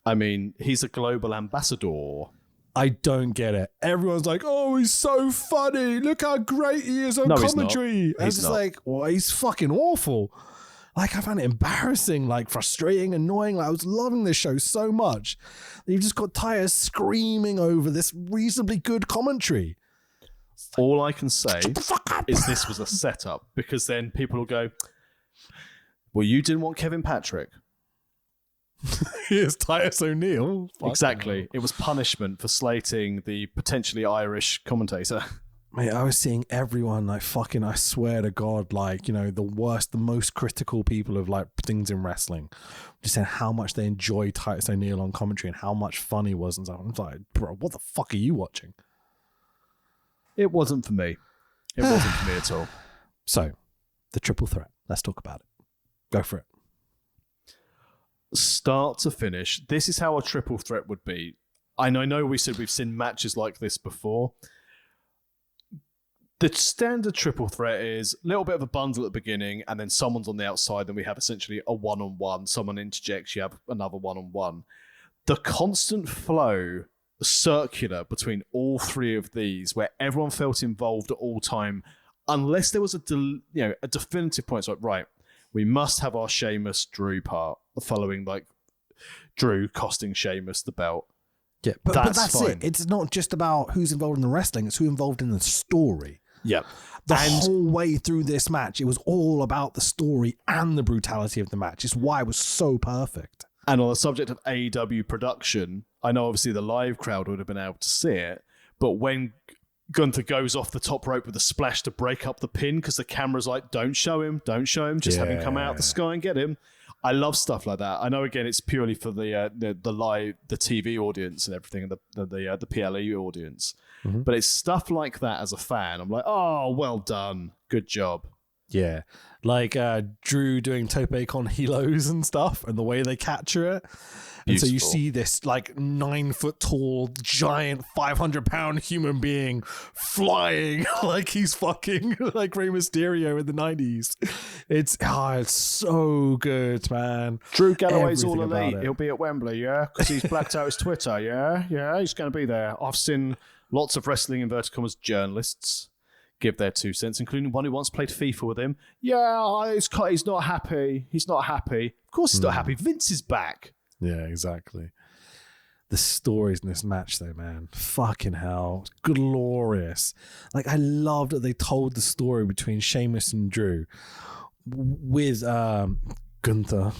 I mean, he's a global ambassador. I don't get it. Everyone's like, oh, he's so funny. Look how great he is on commentary. He's not. Like, well, he's fucking awful. Like, I found it embarrassing, like frustrating, annoying. Like, I was loving this show so much. You've just got Titus screaming over this reasonably good commentary. All I can say is this was a setup, because then people will go, well, you didn't want Kevin Patrick. Here's Titus O'Neil. Exactly. It was punishment for slating the potentially Irish commentator. Mate, I was seeing everyone like fucking, I swear to God, like, you know, the worst, the most critical people of like things in wrestling, just saying how much they enjoyed Titus O'Neil on commentary and how much fun he was and stuff. I'm like, bro, what the fuck are you watching? It wasn't for me. It wasn't for me at all. So, the triple threat. Let's talk about it. Go for it. Start to finish, this is how a triple threat would be. And I know we said we've seen matches like this before. The standard triple threat is a little bit of a bundle at the beginning, and then someone's on the outside, then we have essentially a one-on-one. Someone interjects, you have another one-on-one. The constant flow, circular between all three of these, where everyone felt involved at all time, unless there was a definitive point. It's like, right, we must have our Sheamus Drew part, following like Drew costing Sheamus the belt. Yeah, but that's fine. it. It's not just about who's involved in the wrestling, it's who's involved in the story. Yeah. The whole way through this match, it was all about the story and the brutality of the match. It's why it was so perfect. And on the subject of AEW production, I know obviously the live crowd would have been able to see it, but when Gunther goes off the top rope with a splash to break up the pin, because the camera's like, don't show him, just have him come out the sky and get him. I love stuff like that. I know, again, it's purely for the live, the TV audience and everything, and the PLE audience. Mm-hmm. But it's stuff like that as a fan. I'm like, oh, well done, good job. Yeah, like Drew doing tope con helos and stuff, and the way they capture it. And Beautiful. So you see this like 9 foot tall, giant, 500-pound human being flying like he's fucking like Rey Mysterio in the 90s. It's so good, man. Drew Galloway's Everything all elite. about it. He'll be at Wembley, yeah, because he's blacked out his Twitter. Yeah, he's going to be there. I've seen lots of wrestling inverted commas journalists give their 2 cents, including one who once played FIFA with him. Yeah, he's not happy. He's not happy. Of course he's not happy. Vince is back. Yeah, exactly. The stories in this match, though, man, fucking hell, glorious. Like, I loved that they told the story between Sheamus and Drew with Gunther,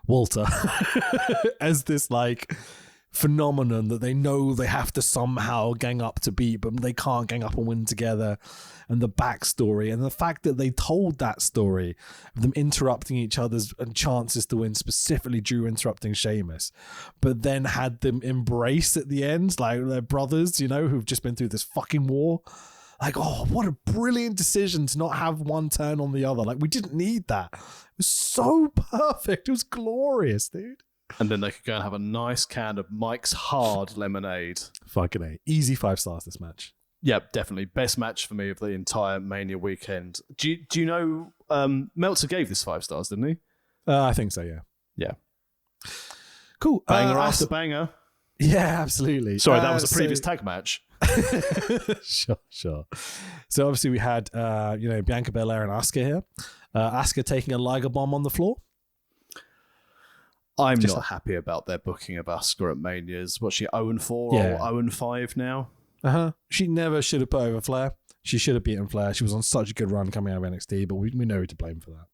Walter, as this like phenomenon that they know they have to somehow gang up to beat, but they can't gang up and win together, and the backstory and the fact that they told that story of them interrupting each other's chances to win, specifically Drew interrupting Sheamus, but then had them embrace at the end like they're brothers, you know, who've just been through this fucking war. Like, oh, what a brilliant decision to not have one turn on the other. Like, we didn't need that. It was so perfect. It was glorious, dude. And then they could go and have a nice can of Mike's Hard lemonade. Fucking A. Easy 5 stars this match. Yep, definitely. Best match for me of the entire Mania weekend. Do you know, Meltzer gave this 5 stars, didn't he? I think so, yeah. Yeah. Cool. Banger after banger. Yeah, absolutely. Sorry, that was a previous tag match. Sure. So obviously we had, Bianca Belair and Asuka here. Asuka taking a Liger bomb on the floor. I'm not happy about their booking of Asuka at Manias. What's she, 0-4 or 0-5 now? She never should have put over Flair. She should have beaten Flair. She was on such a good run coming out of NXT, but we know who to blame for that.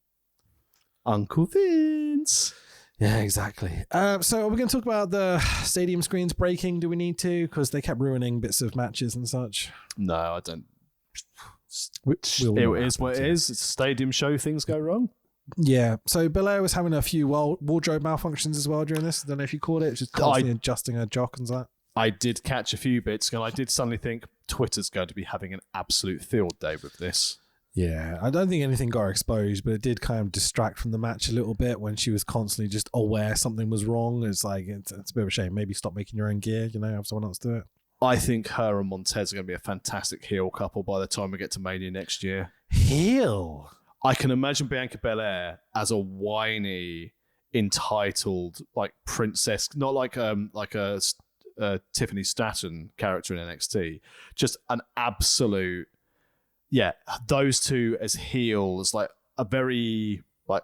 Uncle Vince. Yeah, exactly. So are we going to talk about the stadium screens breaking? Do we need to? Because they kept ruining bits of matches and such. No, I don't. It is what it is. It's a stadium show. Things go wrong. Yeah. So Belair was having a few wardrobe malfunctions as well during this. I don't know if you caught it. Just constantly adjusting her jock and that. I did catch a few bits, and I did suddenly think Twitter's going to be having an absolute field day with this. Yeah, I don't think anything got exposed, but it did kind of distract from the match a little bit when she was constantly just aware something was wrong. It's like, it's a bit of a shame. Maybe stop making your own gear, have someone else do it. I think her and Montez are going to be a fantastic heel couple by the time we get to Mania next year. Heel? I can imagine Bianca Belair as a whiny, entitled, like princess, not like a Tiffany Stratton character in NXT, just an absolute, those two as heels, like a very like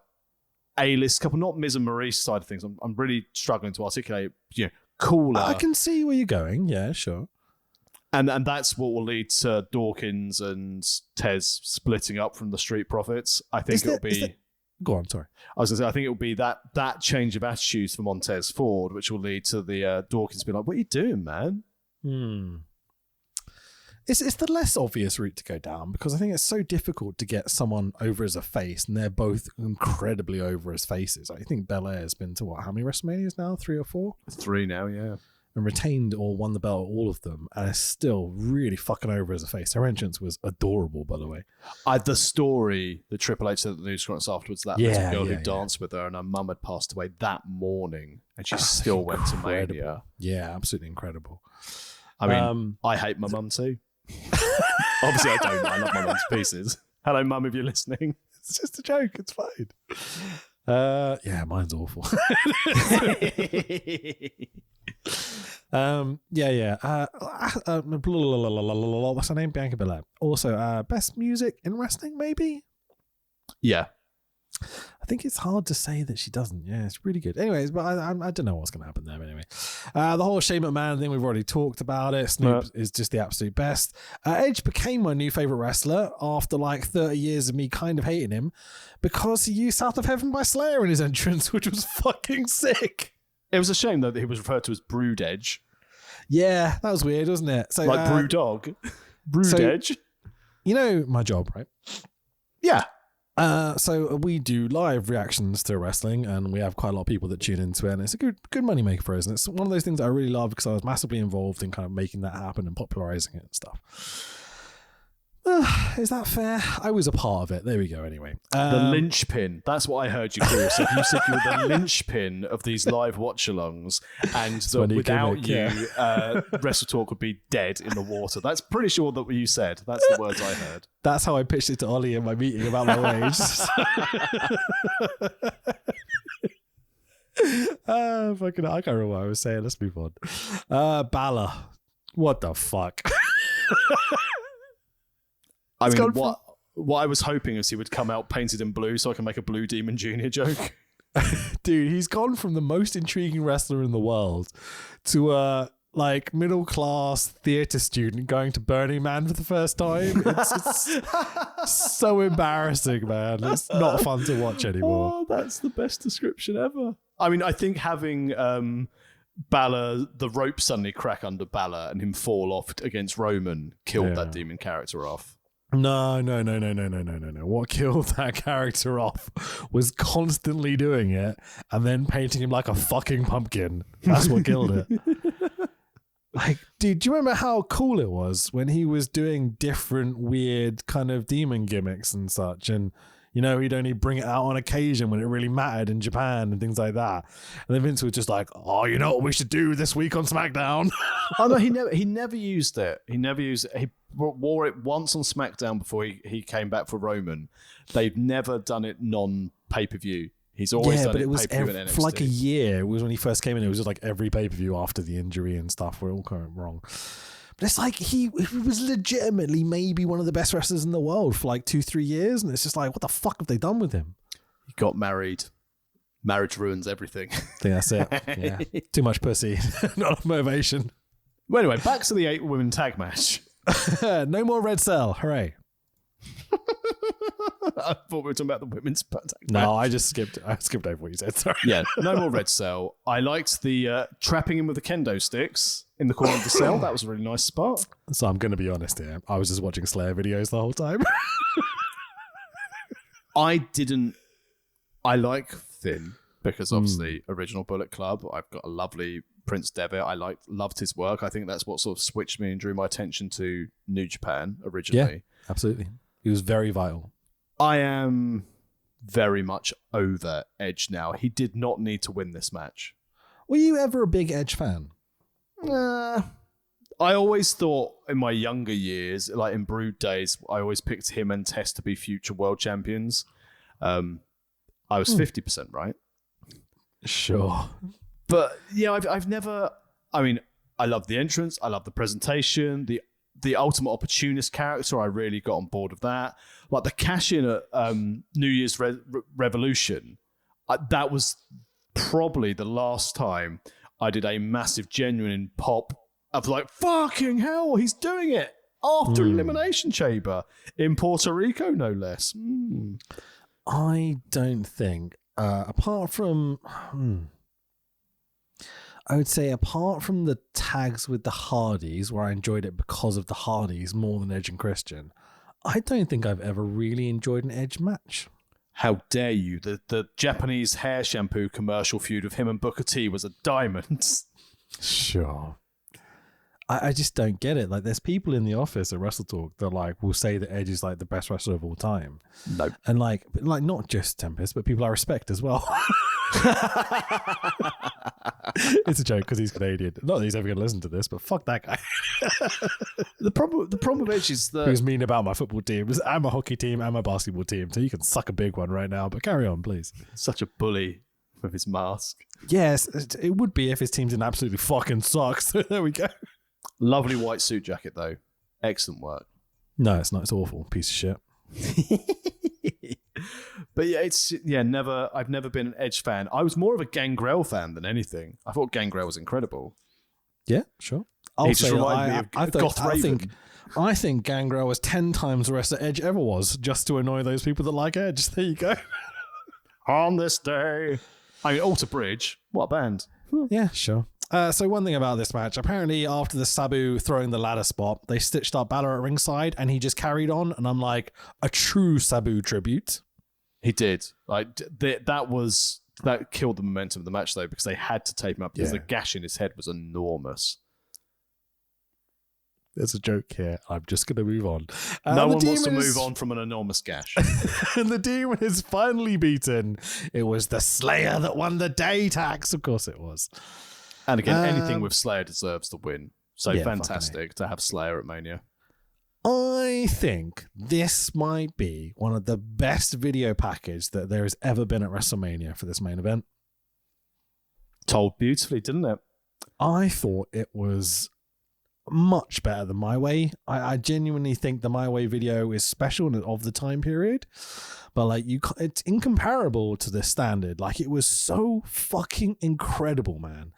A-list couple, not Miz and Maurice side of things. I'm really struggling to articulate, cooler. I can see where you're going. Yeah, sure. And that's what will lead to Dawkins and Tez splitting up from the Street Profits. I think it'll be... Go on, sorry. I was going to say, I think it'll be that change of attitudes for Montez Ford, which will lead to the Dawkins being like, what are you doing, man? It's the less obvious route to go down because I think it's so difficult to get someone over as a face, and they're both incredibly over as faces. I think Belair's been to how many WrestleManias now? 3 or 4? 3 now, yeah. And retained or won the belt all of them, and is still really fucking over as a face. Her entrance was adorable, by the way. The story that Triple H said at the news conference afterwards, that little girl who danced with her, and her mum had passed away that morning, and she still went to Mania. Yeah, absolutely incredible. I mean, I hate my mum too. Obviously, I don't. I love my mum to pieces. Hello, mum, if you're listening. It's just a joke. It's fine. Yeah, mine's awful. What's her name? Bianca Belair. Also, best music in wrestling, maybe? Yeah. I think it's hard to say that she doesn't. Yeah, it's really good. Anyways, but I don't know what's going to happen there. But anyway, the whole Shane McMahon thing, we've already talked about it. Snoop is just the absolute best. Edge became my new favorite wrestler after like 30 years of me kind of hating him because he used South of Heaven by Slayer in his entrance, which was fucking sick. It was a shame, though, that he was referred to as Brood Edge. Yeah, that was weird, wasn't it? So, like Brew Dog. Brood Edge. You know my job, right? Yeah. So we do live reactions to wrestling, and we have quite a lot of people that tune into it, and it's a good money maker for us. And it's one of those things I really love because I was massively involved in kind of making that happen and popularizing it and stuff. Is that fair? I was a part of it. There we go. Anyway, the linchpin. That's what I heard you call yourself. You said you were the linchpin of these live watch-alongs, and without you, Wrestle Talk would be dead in the water. That's pretty sure that what you said. That's the words I heard. That's how I pitched it to Ollie in my meeting about my wage. Fucking, I can't remember what I was saying. Let's move on. Balor. What the fuck? I mean, what I was hoping is he would come out painted in blue so I can make a Blue Demon Jr. joke. Dude, he's gone from the most intriguing wrestler in the world to a like middle class theater student going to Burning Man for the first time. It's so embarrassing, man. It's not fun to watch anymore. Oh, that's the best description ever. I mean, I think having Balor, the rope suddenly crack under Balor and him fall off against Roman killed that demon character off. No. What killed that character off was constantly doing it and then painting him like a fucking pumpkin. That's what killed it. Like, dude, do you remember how cool it was when he was doing different weird kind of demon gimmicks and such? And, you know, he'd only bring it out on occasion when it really mattered in Japan and things like that. And then Vince was just like, oh, you know what we should do this week on SmackDown? Oh, no, he never used it. He wore it once on SmackDown before he came back for Roman. They've never done it non-pay-per-view. He's always done it pay-per-view in NXT. For like a year. It was when he first came in. It was just like every pay-per-view after the injury and stuff. We're all going wrong. But it's like he was legitimately maybe one of the best wrestlers in the world for like 2-3 years. And it's just like, what the fuck have they done with him? He got married. Marriage ruins everything. I think that's it. Yeah. Too much pussy. Not enough motivation. Well, anyway, back to the 8-women tag match. No more red cell. Hooray. I thought we were talking about the women's tag match. No, I skipped over what you said. Sorry. Yeah, no more red cell. I liked the trapping him with the kendo sticks in the corner of the cell. That was a really nice spot. So I'm going to be honest here. I was just watching Slayer videos the whole time. I like Finn because obviously original Bullet Club. I've got a lovely Prince Devitt. I loved his work. I think that's what sort of switched me and drew my attention to New Japan originally. Yeah, absolutely. He was very vital. I am very much over Edge now. He did not need to win this match. Were you ever a big Edge fan? I always thought in my younger years, like in Brood days, I always picked him and Tess to be future world champions. I was 50% right. Sure. But yeah, I've never. I mean, I love the entrance. I love the presentation. The ultimate opportunist character. I really got on board with that. Like the cash in at New Year's Revolution. That was probably the last time I did a massive, genuine pop of like, fucking hell, he's doing it after Elimination Chamber in Puerto Rico, no less. I don't think, apart from, I would say apart from the tags with the Hardys, where I enjoyed it because of the Hardys more than Edge and Christian, I don't think I've ever really enjoyed an Edge match. How dare you? The Japanese hair shampoo commercial feud with him and Booker T was a diamond. Sure. I just don't get it. Like, there's people in the office at Wrestle Talk that like will say that Edge is like the best wrestler of all time. No. And like not just Tempest, but people I respect as well. It's a joke because he's Canadian. Not that he's ever going to listen to this, but fuck that guy. The problem with Edge is that He was mean about my football team. I'm a hockey team and my basketball team, so you can suck a big one right now. But carry on, please. such a bully with his mask. Yes, it would be if his team didn't absolutely fucking suck. So there we go. Lovely white suit jacket though. Excellent work. No, it's not. It's awful. Piece of shit. But yeah, I've never been an Edge fan. I was more of a Gangrel fan than anything. I thought Gangrel was incredible. Yeah, sure. He just reminded me of Goth Raven. I think Gangrel was 10 times the rest of Edge ever was, just to annoy those people that like Edge. There you go. On this day. I mean, Alter Bridge. What a band. Yeah, sure. So one thing about this match, apparently after the Sabu throwing the ladder spot, they stitched up Balor at ringside and he just carried on. And I'm like, a true Sabu tribute. He did. Like that killed the momentum of the match though, because they had to tape him up because the gash in his head was enormous. There's a joke here. I'm just going to move on. No one wants to move on from an enormous gash. And the demon is finally beaten. It was the Slayer that won the day, Tax. Of course it was. And again, anything with Slayer deserves the win. So yeah, fantastic to have Slayer at Mania. I think this might be one of the best video package that there has ever been at WrestleMania for this main event. Told beautifully, didn't it? I thought it was much better than My Way. I genuinely think the My Way video is special and of the time period, but like it's incomparable to the standard. Like, it was so fucking incredible, man.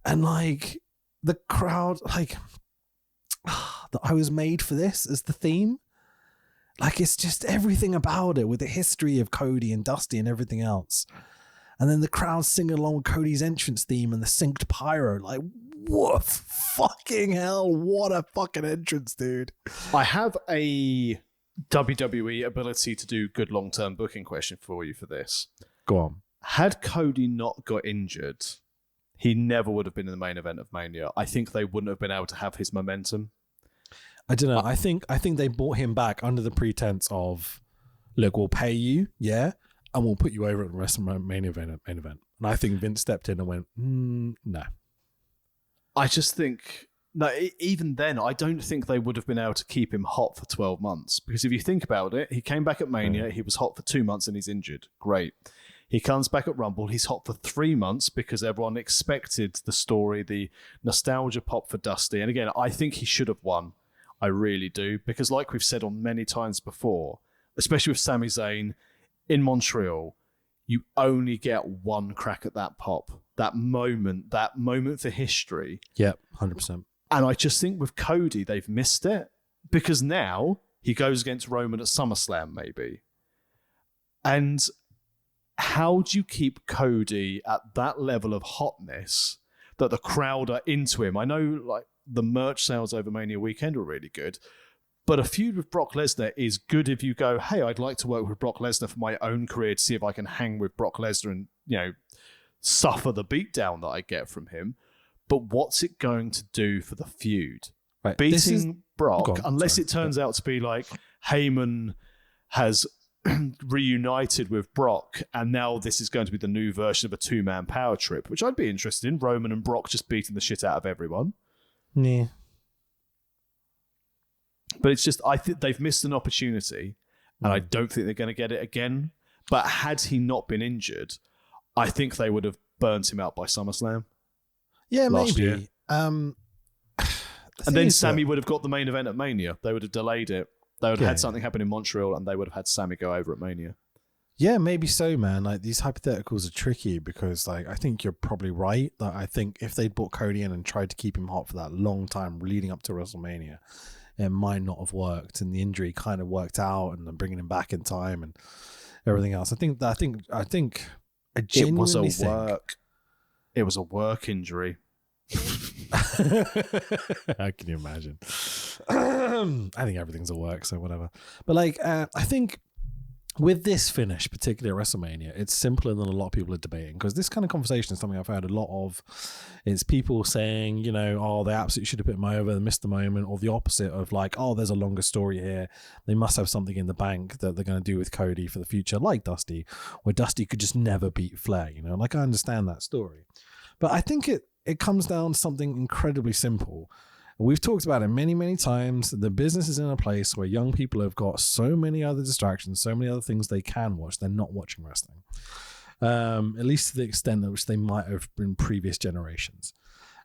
And like the crowd, like that I was made for this as the theme. Like, it's just everything about it with the history of Cody and Dusty and everything else. And then the crowd singing along with Cody's entrance theme and the synced pyro. Like, what fucking hell? What a fucking entrance, dude. I have a WWE ability to do good long-term booking question for you for this. Go on. Had Cody not got injured, he never would have been in the main event of Mania. I think they wouldn't have been able to have his momentum. I don't know. I think they brought him back under the pretense of, look, we'll pay you, yeah, and we'll put you over at the rest of my main event. And I think Vince stepped in and went, no. I just think, no, even then, I don't think they would have been able to keep him hot for 12 months. Because if you think about it, he came back at Mania, he was hot for 2 months and he's injured. Great. He comes back at Rumble, he's hot for 3 months because everyone expected the story, the nostalgia pop for Dusty. And again, I think he should have won. I really do. Because like we've said on many times before, especially with Sami Zayn in Montreal, you only get one crack at that pop. That moment for history. Yep, 100%. And I just think with Cody, they've missed it. Because now he goes against Roman at SummerSlam, maybe. And how do you keep Cody at that level of hotness that the crowd are into him? I know like the merch sales over Mania weekend were really good, but a feud with Brock Lesnar is good if you go, hey, I'd like to work with Brock Lesnar for my own career to see if I can hang with Brock Lesnar and, you know, suffer the beatdown that I get from him. But what's it going to do for the feud? Right. Beating Brock, unless sorry. it turns out to be like Heyman has reunited with Brock and now this is going to be the new version of a two-man power trip, which I'd be interested in. Roman and Brock just beating the shit out of everyone. Yeah. But it's just, I think they've missed an opportunity and I don't think they're going to get it again. But had he not been injured, I think they would have burnt him out by SummerSlam. Yeah, last maybe. year. And then Sammy would have got the main event at Mania. They would have delayed it. They would have had something happen in Montreal and they would have had Sammy go over at Mania. Yeah, maybe so, man. Like, these hypotheticals are tricky because, like, I think you're probably right. That I think if they'd brought Cody in and tried to keep him hot for that long time leading up to WrestleMania, it might not have worked, and the injury kind of worked out, and then bringing him back in time and everything else. I think I genuinely think it was a work injury. How can you imagine? I think everything's a work, so whatever. But like, I think with this finish, particularly at WrestleMania, it's simpler than a lot of people are debating, because this kind of conversation is something I've heard a lot of. It's people saying, you know, oh, they absolutely should have put him over, they missed the moment, or the opposite of like, oh, there's a longer story here. They must have something in the bank that they're going to do with Cody for the future, like Dusty, where Dusty could just never beat Flair, you know? Like, I understand that story. But I think it comes down to something incredibly simple. We've talked about it many, many times. The business is in a place where young people have got so many other distractions, so many other things they can watch. They're not watching wrestling, at least to the extent at which they might have been previous generations.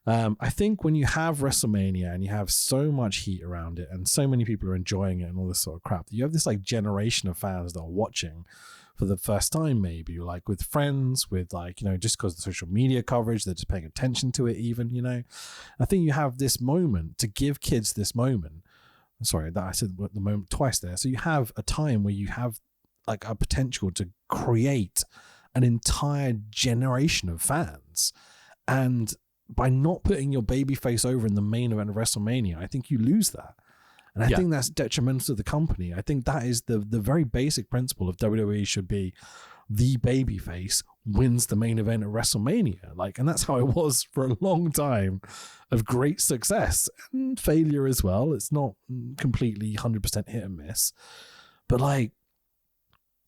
I think when you have WrestleMania and you have so much heat around it and so many people are enjoying it and all this sort of crap, you have this like generation of fans that are watching for the first time, maybe like with friends, with like, you know, just because of the social media coverage, they're just paying attention to it even, you know. I think you have this moment to give kids this moment. Sorry, that I said the moment twice there. So you have a time where you have like a potential to create an entire generation of fans. And by not putting your babyface over in the main event of WrestleMania, I think you lose that. And I think that's detrimental to the company. I think that is the very basic principle of WWE should be the babyface wins the main event at WrestleMania. Like, and that's how it was for a long time of great success and failure as well. It's not completely 100% hit and miss. But like,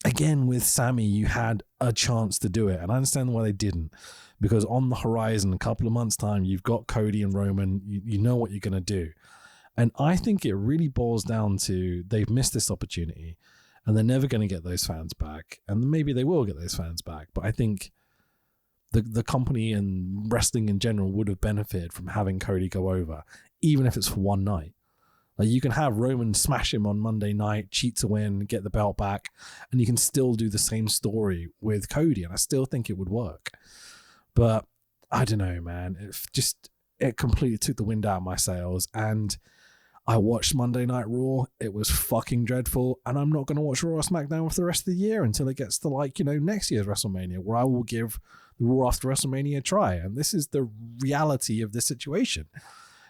again, with Sammy, you had a chance to do it. And I understand why they didn't. Because on the horizon, a couple of months' time, you've got Cody and Roman. You know what you're going to do. And I think it really boils down to they've missed this opportunity and they're never going to get those fans back. And maybe they will get those fans back. But I think the company and wrestling in general would have benefited from having Cody go over, even if it's for one night. Like, you can have Roman smash him on Monday night, cheat to win, get the belt back, and you can still do the same story with Cody. And I still think it would work. But I don't know, man. It completely took the wind out of my sails. And I watched Monday Night Raw. It was fucking dreadful. And I'm not going to watch Raw or SmackDown for the rest of the year until it gets to, like, you know, next year's WrestleMania, where I will give the Raw after WrestleMania a try. And this is the reality of this situation,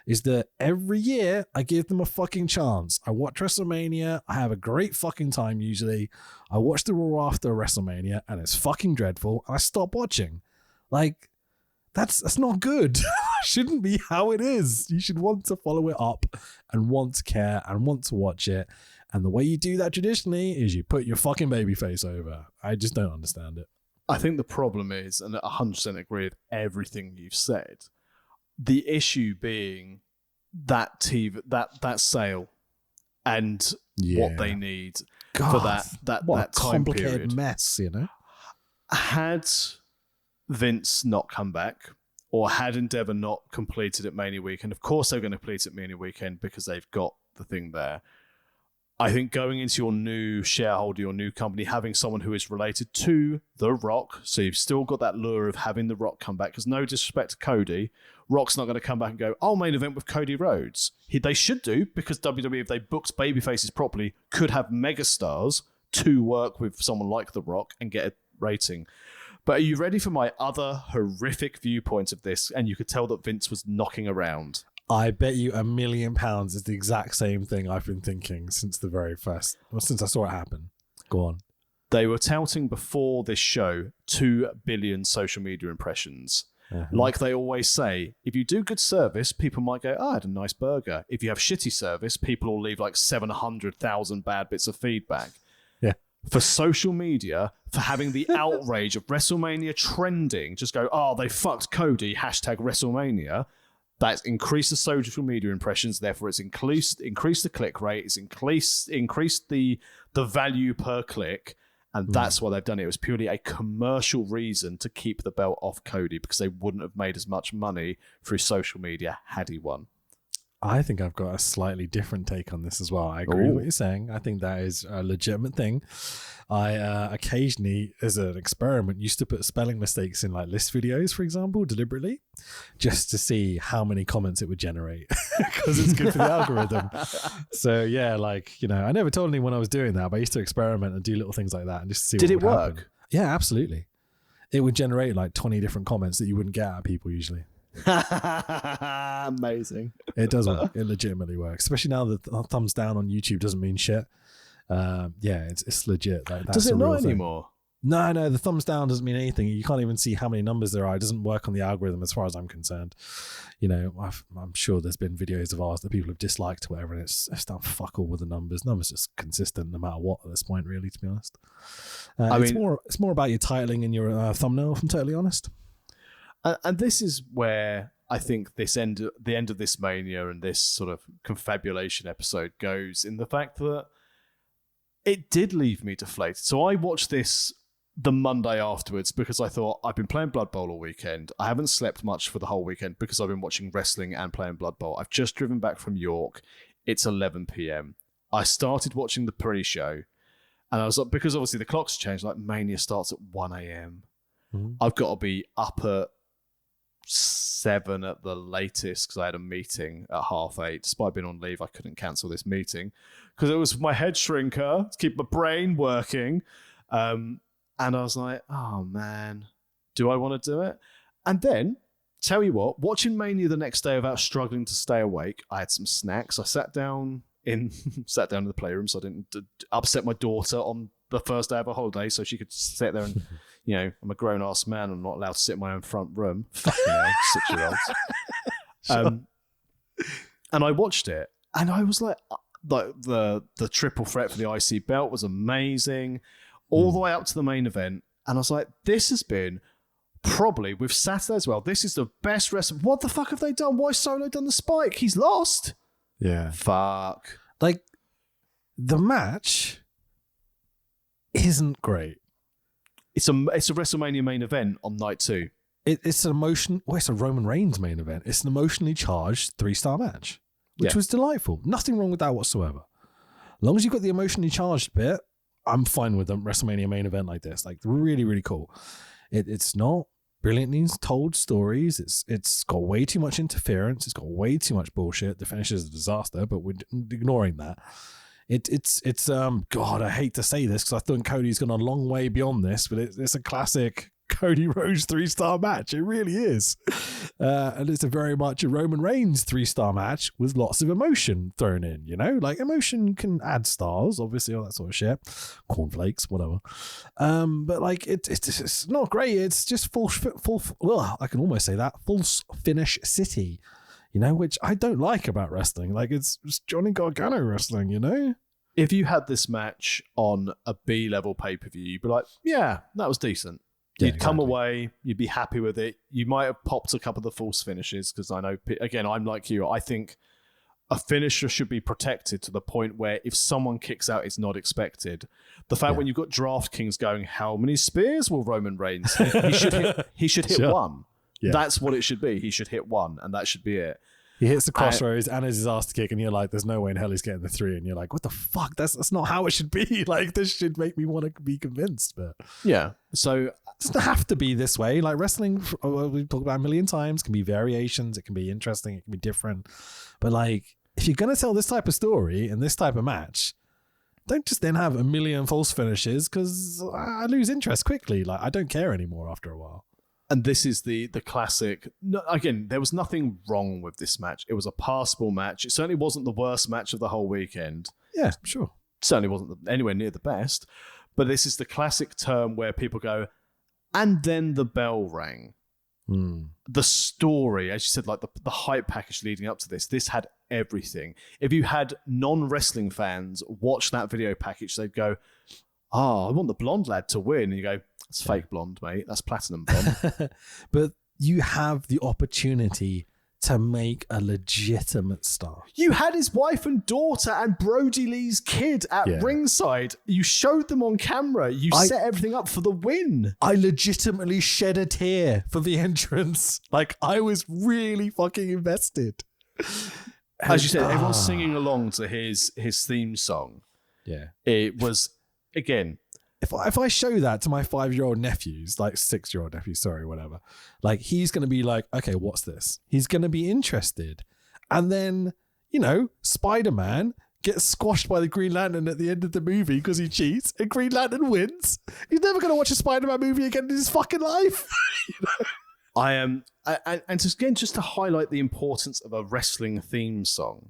is that every year I give them a fucking chance. I watch WrestleMania. I have a great fucking time usually. I watch the Raw after WrestleMania and it's fucking dreadful. And I stop watching. Like, that's not good. Shouldn't be how it is. You should want to follow it up and want to care and want to watch it. And the way you do that traditionally is you put your fucking babyface over. I just don't understand it. I think the problem is, and I 100% agree with everything you've said, the issue being that TV, that sale and what they need for that time complicated period. Mess, you know? Had Vince not come back, or had Endeavour not completed at Mania Weekend, of course they're going to complete it at Mania Weekend because they've got the thing there. I think going into your new shareholder, your new company, having someone who is related to The Rock, so you've still got that lure of having The Rock come back, because no disrespect to Cody, Rock's not going to come back and go, oh, main event with Cody Rhodes. They should do, because WWE, if they booked babyfaces properly, could have megastars to work with someone like The Rock and get a rating. But are you ready for my other horrific viewpoint of this? And you could tell that Vince was knocking around. I bet you £1 million is the exact same thing I've been thinking since the very first, since I saw it happen. Go on. They were touting before this show 2 billion social media impressions. Like they always say, if you do good service, people might go, oh, I had a nice burger. If you have shitty service, people will leave like 700,000 bad bits of feedback. Yeah. For social media, for having the outrage of WrestleMania trending, just go, oh, they fucked Cody, hashtag WrestleMania. That's increased the social media impressions, therefore it's increased the click rate, it's increased the value per click, and that's why they've done it. It was purely a commercial reason to keep the belt off Cody, because they wouldn't have made as much money through social media had he won. I think I've got a slightly different take on this as well. I agree with what you're saying. I think that is a legitimate thing. I occasionally, as an experiment, used to put spelling mistakes in like list videos, for example, deliberately, just to see how many comments it would generate, because it's good for the algorithm. So yeah, like, you know, I never told anyone I was doing that, but I used to experiment and do little things like that and just see. Did what it would work? happen. Yeah, absolutely. It would generate like 20 different comments that you wouldn't get out of people usually. Amazing. It does work. It legitimately works, especially now that the thumbs down on YouTube doesn't mean shit. Yeah, it's legit. Like, that's Does it a real not thing. anymore? No, the thumbs down doesn't mean anything. You can't even see how many numbers there are. It doesn't work on the algorithm as far as I'm concerned. You know, I'm sure there's been videos of ours that people have disliked or whatever, and it's done fuck all with the numbers. Numbers just consistent no matter what at this point, really, to be honest. It's more about your titling and your thumbnail, if I'm totally honest. And this is where I think the end of this Mania and this sort of confabulation episode goes, in the fact that it did leave me deflated. So I watched this the Monday afterwards because I thought, I've been playing Blood Bowl all weekend. I haven't slept much for the whole weekend because I've been watching wrestling and playing Blood Bowl. I've just driven back from York. It's 11 p.m. I started watching the pre-show, and I was like, because obviously the clocks changed, like Mania starts at 1 a.m. Mm-hmm. I've got to be up at 7 at the latest because I had a meeting at 8:30. Despite being on leave, I couldn't cancel this meeting because it was my head shrinker to keep my brain working. And I was like, oh man, do I want to do it? And then, tell you what, watching Mania the next day without struggling to stay awake, I had some snacks. I sat down in the playroom so I didn't upset my daughter on the first day of a holiday, so she could sit there and, you know, I'm a grown-ass man. I'm not allowed to sit in my own front room. Fucking hell, 6-year-olds. Sure. And I watched it, and I was like the triple threat for the IC belt was amazing, all the way up to the main event. And I was like, this has been probably, with Saturday as well, this is the best wrestling. What the fuck have they done? Why Solo done the spike? He's lost. Yeah. Fuck. Like, the match isn't great. It's a WrestleMania main event on night 2. It's a Roman Reigns main event. It's an emotionally charged 3-star match, which was delightful. Nothing wrong with that whatsoever. As long as you've got the emotionally charged bit, I'm fine with a WrestleMania main event like this. Like, really, really cool. It's not brilliantly told stories. It's got way too much interference. It's got way too much bullshit. The finish is a disaster, but we're ignoring that. It's God, I hate to say this because I think Cody's gone a long way beyond this, but it's a classic Cody Rhodes 3-star match. It really is. And it's a very much a Roman Reigns 3-star match with lots of emotion thrown in, you know? Like, emotion can add stars, obviously, all that sort of shit. Cornflakes, whatever. But like, it's not great. It's just I can almost say that, false finish city, you know, which I don't like about wrestling. Like, it's Johnny Gargano wrestling, you know? If you had this match on a B-level pay-per-view, you'd be like, yeah, that was decent. You'd come away, you'd be happy with it. You might have popped a couple of the false finishes because I know, again, I'm like you. I think a finisher should be protected to the point where if someone kicks out, it's not expected. The fact when you've got DraftKings going, how many spears will Roman Reigns hit? He should hit one. Yeah. That's what it should be. He should hit one, and that should be it. He hits the crossroads and his ass to kick, and you're like, there's no way in hell he's getting the 3. And you're like, what the fuck? That's not how it should be. Like, this should make me want to be convinced. But yeah, so it doesn't have to be this way. Like, wrestling, we've talked about a million times, can be variations. It can be interesting. It can be different. But like, if you're going to tell this type of story in this type of match, don't just then have a million false finishes, because I lose interest quickly. Like, I don't care anymore after a while. And this is the classic. No, again, there was nothing wrong with this match. It was a passable match. It certainly wasn't the worst match of the whole weekend. Yeah, sure. Certainly wasn't anywhere near the best. But this is the classic term where people go, and then the bell rang. The story, as you said, like the hype package leading up to this had everything. If you had non-wrestling fans watch that video package, they'd go, I want the blonde lad to win. And you go, it's fake blonde, mate. That's platinum blonde. But you have the opportunity to make a legitimate star. You had his wife and daughter and Brody Lee's kid at ringside. You showed them on camera. You set everything up for the win. I legitimately shed a tear for the entrance. Like, I was really fucking invested. As you said, everyone's singing along to his theme song. Yeah. It was, again... If I show that to my 5-year-old nephews, like 6-year-old nephews, sorry, whatever, like he's going to be like, okay, what's this? He's going to be interested. And then, Spider-Man gets squashed by the Green Lantern at the end of the movie because he cheats and Green Lantern wins. He's never going to watch a Spider-Man movie again in his fucking life. I am, and just to highlight the importance of a wrestling theme song,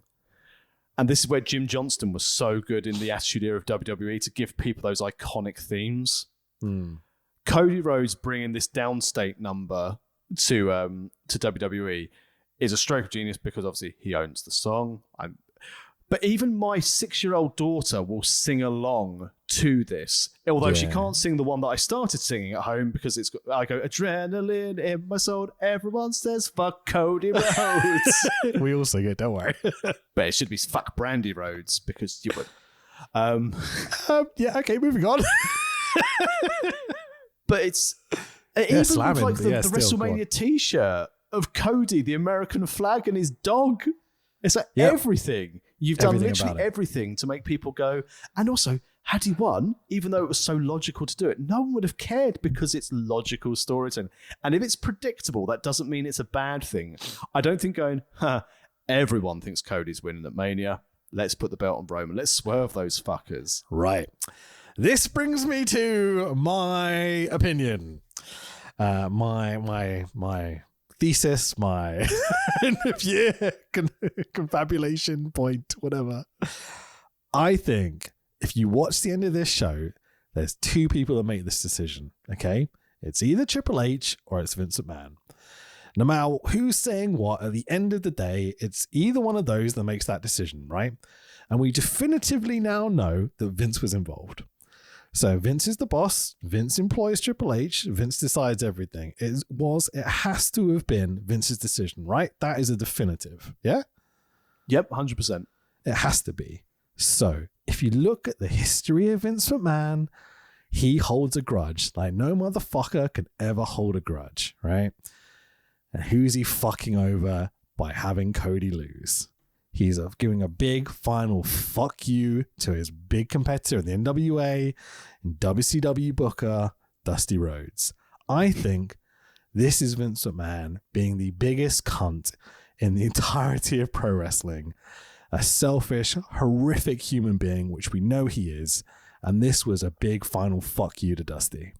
and this is where Jim Johnston was so good in the Attitude Era of WWE to give people those iconic themes. Cody Rhodes bringing this downstate number to WWE is a stroke of genius because obviously he owns the song. But even my 6-year-old daughter will sing along to this, although she can't sing the one that I started singing at home because I go, adrenaline in my soul. Everyone says, fuck Cody Rhodes. We all sing it, don't worry. But it should be fuck Brandy Rhodes because you would. Yeah, okay, moving on. But it's... even slamming, with the still, WrestleMania t-shirt of Cody, the American flag and his dog. It's like everything. You've done literally everything to make people go. And also, had he won, even though it was so logical to do it, no one would have cared because it's logical storytelling. And if it's predictable, that doesn't mean it's a bad thing. I don't think going, everyone thinks Cody's winning at Mania. Let's put the belt on Roman. Let's swerve those fuckers. Right. This brings me to my opinion. My thesis, my confabulation point, whatever. I think if you watch the end of this show, there's 2 people that make this decision, okay? It's either Triple H or it's Vince McMahon. No matter who's saying what, at the end of the day, it's either one of those that makes that decision, right? And we definitively now know that Vince was involved. So Vince is the boss. Vince employs Triple H. Vince decides everything. It has to have been Vince's decision, right? That is a definitive. Yeah? Yep, 100%. It has to be. So if you look at the history of Vince McMahon, he holds a grudge. Like no motherfucker can ever hold a grudge, right? And who's he fucking over by having Cody lose? He's giving a big final fuck you to his big competitor in the NWA and WCW booker, Dusty Rhodes. I think this is Vince McMahon being the biggest cunt in the entirety of pro wrestling. A selfish, horrific human being, which we know he is. And this was a big final fuck you to Dusty.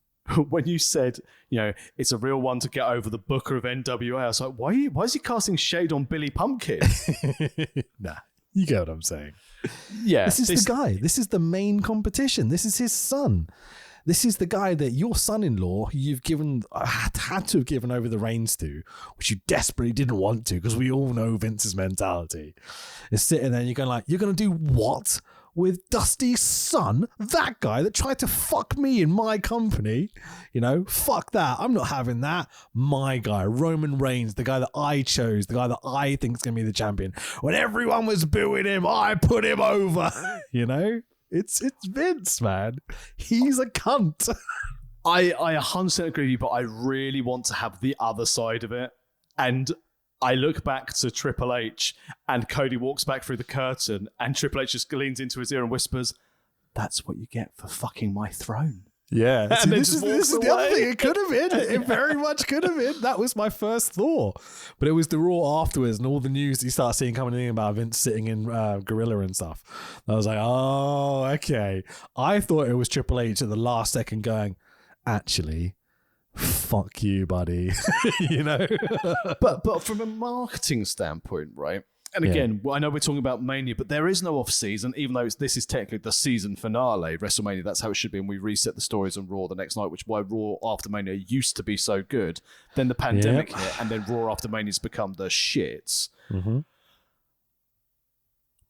When you said, it's a real one to get over the booker of NWA, I was like, why is he casting shade on Billy Pumpkin? Nah, you get what I'm saying. Yeah. This is the guy. This is the main competition. This is his son. This is the guy that your son-in-law, you've had to have given over the reins to, which you desperately didn't want to, because we all know Vince's mentality. Is sitting there and you're going like, you're going to do what? With Dusty's son, that guy that tried to fuck me in my company, fuck that. I'm not having that. My guy, Roman Reigns, the guy that I chose, the guy that I think is going to be the champion. When everyone was booing him, I put him over. It's Vince, man. He's a cunt. I 100% agree with you, but I really want to have the other side of it. And I look back to Triple H and Cody walks back through the curtain and Triple H just leans into his ear and whispers, "That's what you get for fucking my throne." Yeah. And this is the other thing. It could have been. It very much could have been. That was my first thought. But it was the Raw afterwards and all the news you start seeing coming in about Vince sitting in Gorilla and stuff. I was like, oh, okay. I thought it was Triple H at the last second going, actually, fuck you, buddy. But from a marketing standpoint, right? And again, I know we're talking about Mania, but there is no off-season, even though this is technically the season finale. WrestleMania, that's how it should be, and we reset the stories on Raw the next night, which is why Raw after Mania used to be so good. Then the pandemic hit, and then Raw after Mania's become the shits. Mm-hmm.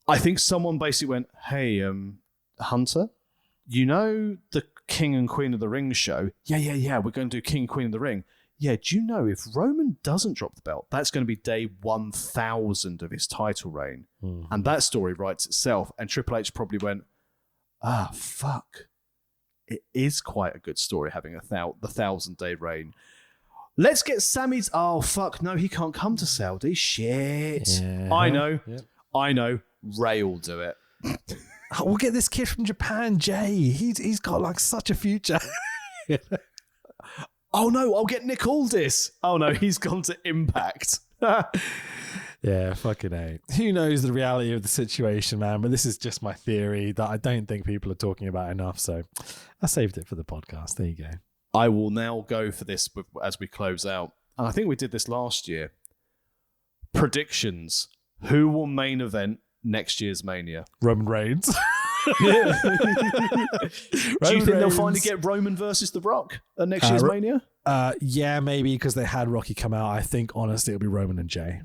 I think someone basically went, hey, Hunter, the King and Queen of the Ring show? Yeah, we're going to do King and Queen of the Ring. Yeah, do you know if Roman doesn't drop the belt, that's going to be day 1,000 of his title reign. Mm-hmm. And that story writes itself. And Triple H probably went, fuck. It is quite a good story having the 1,000-day reign. Let's get Sammy's... Oh, fuck, no, he can't come to Saudi. Shit. Yeah. I know. Yep. I know. Ray will do it. We'll get this kid from Japan, Jay. He's got like such a future. Oh no, I'll get Nick Aldis. Oh no, he's gone to Impact. Yeah, fucking A. Who knows the reality of the situation, man? But this is just my theory that I don't think people are talking about enough. So I saved it for the podcast. There you go. I will now go for this as we close out. And I think we did this last year. Predictions. Who will main event next year's Mania? Roman Reigns. Do you think they'll finally get Roman versus The Rock at next year's Mania? Yeah, maybe, because they had Rocky come out. I think, honestly, it'll be Roman and Jay.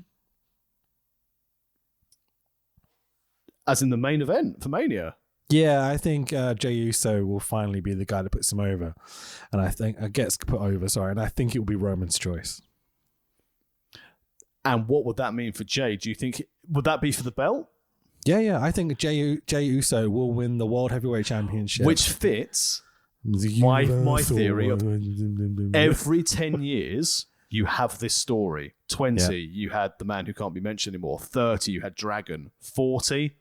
As in the main event for Mania? Yeah, I think Jey Uso will finally be the guy that puts him over. And I think, gets put over, sorry. And I think it will be Roman's choice. And what would that mean for Jay? Do you think, would that be for the belt? Yeah. I think Jey Uso will win the World Heavyweight Championship. Which fits my theory of every 10 years, you have this story. 20, you had the man who can't be mentioned anymore. 30, you had Dragon. 40,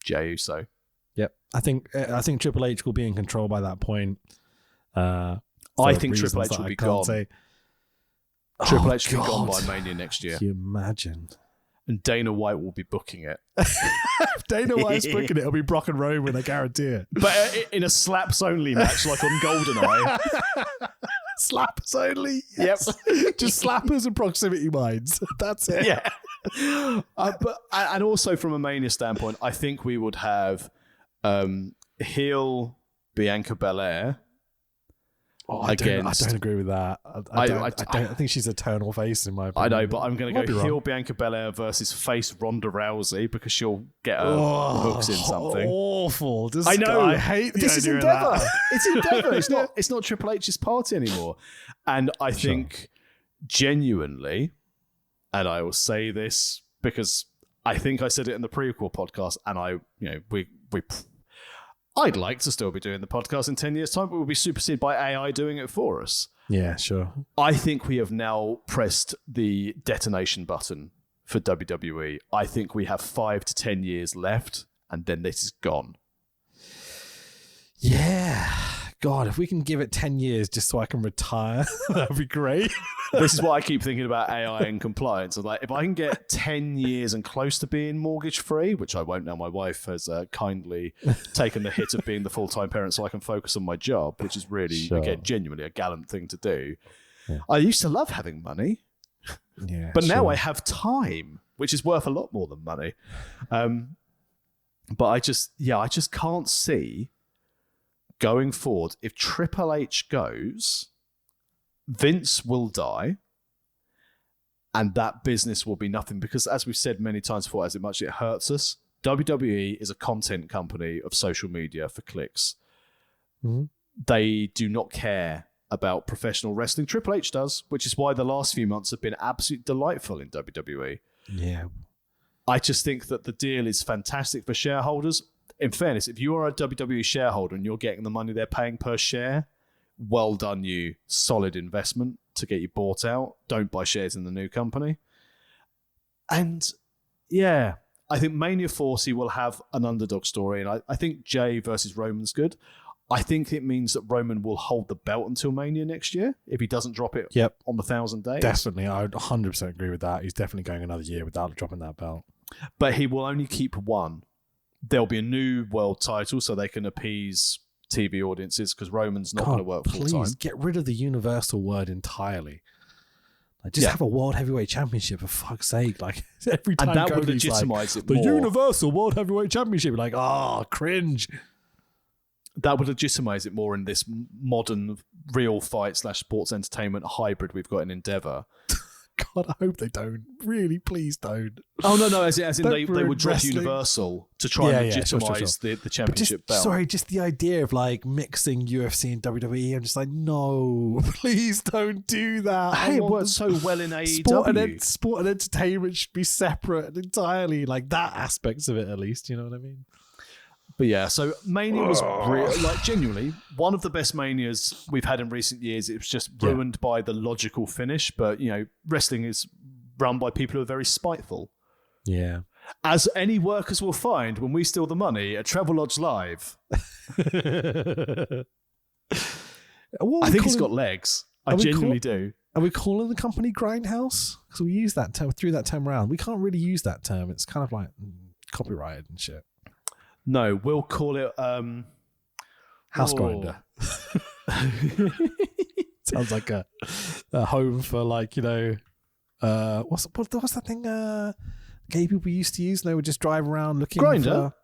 Jey Uso. Yep. I think Triple H will be in control by that point. I think Triple H will be gone. Triple H will be gone by Mania next year. Can you imagine? And Dana White will be booking it. If Dana White's booking it, it'll be Brock and Roman, I guarantee it. But in a slaps-only match, like on GoldenEye. Slappers only? Yes. Yep. Just slappers and proximity mines. That's it. Yeah. And also from a Mania standpoint, I think we would have heel Bianca Belair. Oh, I don't agree with that. I think she's a eternal face in my opinion. I know, but I'm going to go heel Bianca Belair versus face Ronda Rousey because she'll get her hooks in something. Awful. I know. I hate the this is idea of Endeavour. that. It's Endeavour. It's not Triple H's party anymore. And I think genuinely, and I will say this because I think I said it in the prequel podcast, and I'd like to still be doing the podcast in 10 years' time, but we'll be superseded by AI doing it for us. Yeah, sure. I think we have now pressed the detonation button for WWE. I think we have 5 to 10 years left, and then this is gone. Yeah. God, if we can give it 10 years just so I can retire, that'd be great. This is what I keep thinking about AI and compliance. I'm like, if I can get 10 years and close to being mortgage free, which I won't now, my wife has kindly taken the hit of being the full-time parent so I can focus on my job, which is really, again, genuinely a gallant thing to do. Yeah. I used to love having money, but now I have time, which is worth a lot more than money. But I just can't see going forward, if Triple H goes, Vince will die, and that business will be nothing. Because as we've said many times before, as much it hurts us, WWE is a content company of social media for clicks. Mm-hmm. They do not care about professional wrestling. Triple H does, which is why the last few months have been absolutely delightful in WWE. Yeah. I just think that the deal is fantastic for shareholders. In fairness, if you are a WWE shareholder and you're getting the money they're paying per share, well done you. Solid investment to get you bought out. Don't buy shares in the new company. And yeah, I think Mania 40 will have an underdog story. And I think Jay versus Roman's good. I think it means that Roman will hold the belt until Mania next year if he doesn't drop it on the 1,000 days. Definitely. I would 100% agree with that. He's definitely going another year without dropping that belt. But he will only keep one. There'll be a new world title so they can appease TV audiences because Roman's not going to work full time. Please get rid of the universal word entirely. Like, just have a World Heavyweight Championship for fuck's sake. Like every time, and that would legitimize it the more. Universal World Heavyweight Championship. Like, cringe. That would legitimize it more in this modern real fight / sports entertainment hybrid we've got in Endeavour. God, I hope they don't. Really, please don't. Oh, no, as in they would drop Universal to try and legitimize the championship belt. Sorry, just the idea of like mixing UFC and WWE. I'm just like, no, please don't do that. Hey, it works so well in AEW. Sport and entertainment should be separate entirely. Like that aspects of it, at least. You know what I mean? But yeah, so Mania was like genuinely one of the best Manias we've had in recent years. It was just ruined by the logical finish. But, you know, wrestling is run by people who are very spiteful. Yeah. As any workers will find when we steal the money at Travelodge Live. I think he's got legs. I genuinely do. Are we calling the company Grindhouse? Because we use that term, threw that term around. We can't really use that term. It's kind of like copyrighted and shit. No, we'll call it House Grinder. Sounds like a home for like, you know, what's that thing gay people used to use? They would just drive around looking Grindr? for...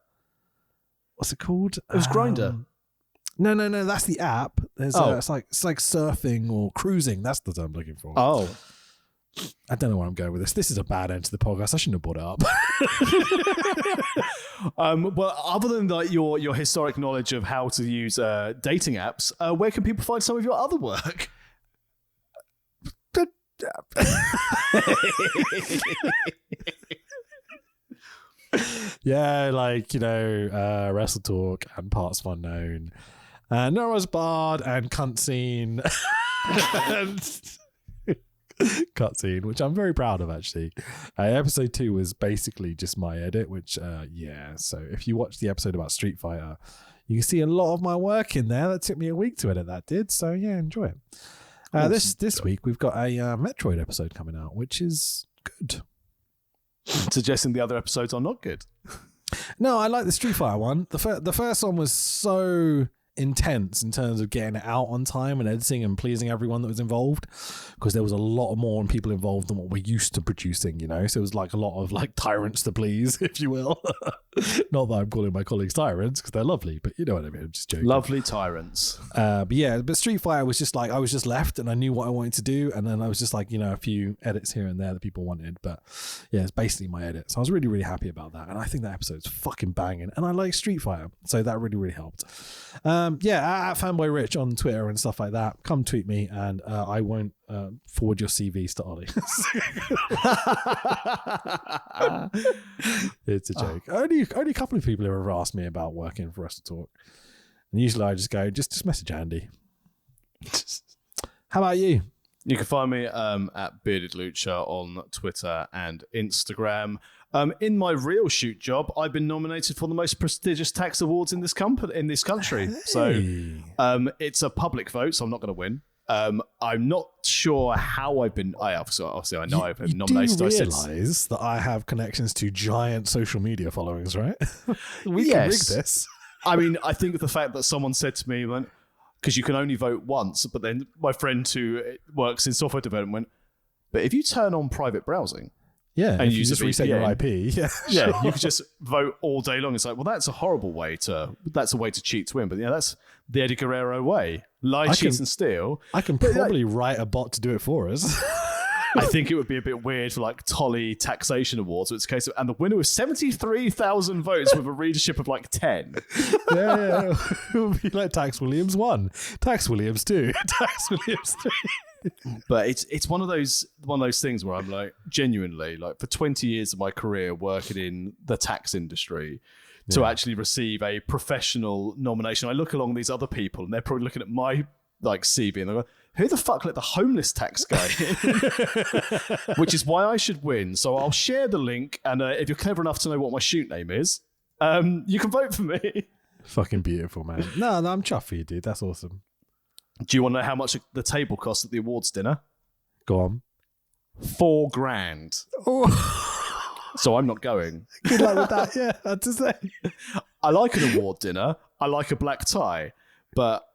What's it called? It was Grindr. No, that's the app. There's it's like surfing or cruising. That's the term I'm looking for. Oh. I don't know where I'm going with this. This is a bad end to the podcast. I shouldn't have brought it up. Well, other than like your historic knowledge of how to use dating apps, where can people find some of your other work? Yeah, like, you know, Wrestle Talk and Parts of Unknown, and Nora's Bard and Cunt Scene. Cutscene, which I'm very proud of, actually. Episode 2 was basically just my edit, which so if you watch the episode about Street Fighter, you can see a lot of my work in there. That took me a week to edit, that did. So yeah, enjoy it. This week we've got a Metroid episode coming out, which is good. Suggesting the other episodes are not good. No, I like the Street Fighter one. The first one was so intense in terms of getting it out on time and editing and pleasing everyone that was involved, because there was a lot more people involved than what we're used to producing, you know. So it was like a lot of like tyrants to please, if you will. Not that I'm calling my colleagues tyrants, because they're lovely, but you know what I mean. I'm just joking. Lovely tyrants. But Street Fighter was just like, I was just left and I knew what I wanted to do, and then I was just like, you know, a few edits here and there that people wanted, but yeah, it's basically my edit. So I was really, really happy about that, and I think that episode's fucking banging, and I like Street Fighter, so that really, really helped. At Fanboy Rich on Twitter and stuff like that. Come tweet me, and I won't forward your CVs to Ollie. It's a joke. Only a couple of people have ever asked me about working for Wrestle Talk, and usually I just go, just message Andy. How about you? You can find me at Bearded Lucha on Twitter and Instagram. In my real shoot job, I've been nominated for the most prestigious tax awards in this country. Hey. So it's a public vote, so I'm not going to win. I'm not sure how I've been. Obviously, I know I've been nominated. You do realise that I have connections to giant social media followings, right? We can rig this. I mean, I think the fact that someone said to me, because you can only vote once, but then my friend who works in software development went, but if you turn on private browsing, and you just reset your IP, you could just vote all day long. It's like, well, that's a horrible way to cheat to win. But yeah, that's the Eddie Guerrero way. Lie, cheat, and steal. I can probably write a bot to do it for us. I think it would be a bit weird for like Tolly Taxation Awards. So it's a case of, and the winner was 73,000 votes with a readership of like 10. Yeah. It would be like Tax Williams 1, Tax Williams 2, Tax Williams 3. But it's one of those things where I'm like, genuinely, like, for 20 years of my career working in the tax industry, to actually receive a professional nomination. I look along these other people and they're probably looking at my like CV and they're like, who the fuck let the homeless tax guy in? Which is why I should win. So I'll share the link, and if you're clever enough to know what my shoot name is, you can vote for me. Fucking beautiful, man. No, I'm chuffed for you, dude. That's awesome. Do you want to know how much the table cost at the awards dinner? Go on. $4,000. Oh. So I'm not going. Good luck with that. Yeah, I have to say. I like an award dinner. I like a black tie, but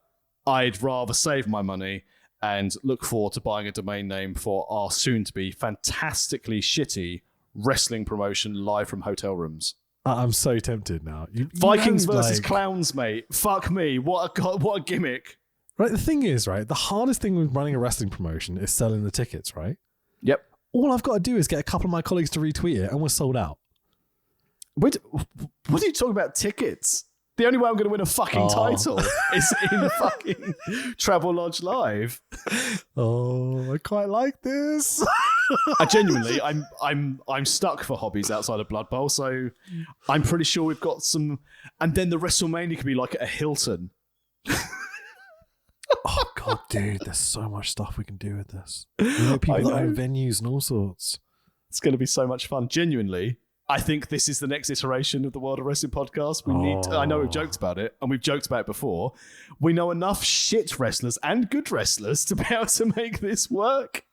I'd rather save my money and look forward to buying a domain name for our soon-to-be fantastically shitty wrestling promotion live from hotel rooms. I'm so tempted now. Vikings versus clowns, mate. Fuck me. What a gimmick. Right, the thing is, right, the hardest thing with running a wrestling promotion is selling the tickets, right? Yep. All I've got to do is get a couple of my colleagues to retweet it and we're sold out. What are you talking about, tickets? The only way I'm going to win a fucking title is in fucking Travelodge Live. Oh, I quite like this. I genuinely, I'm stuck for hobbies outside of Blood Bowl, so I'm pretty sure we've got some. And then the WrestleMania could be like at a Hilton. Oh god, dude, there's so much stuff we can do with this. You know, people that own venues and all sorts. It's going to be so much fun. Genuinely, I think this is the next iteration of the World of Wrestling podcast. I know we've joked about it, and we've joked about it before. We know enough shit wrestlers and good wrestlers to be able to make this work.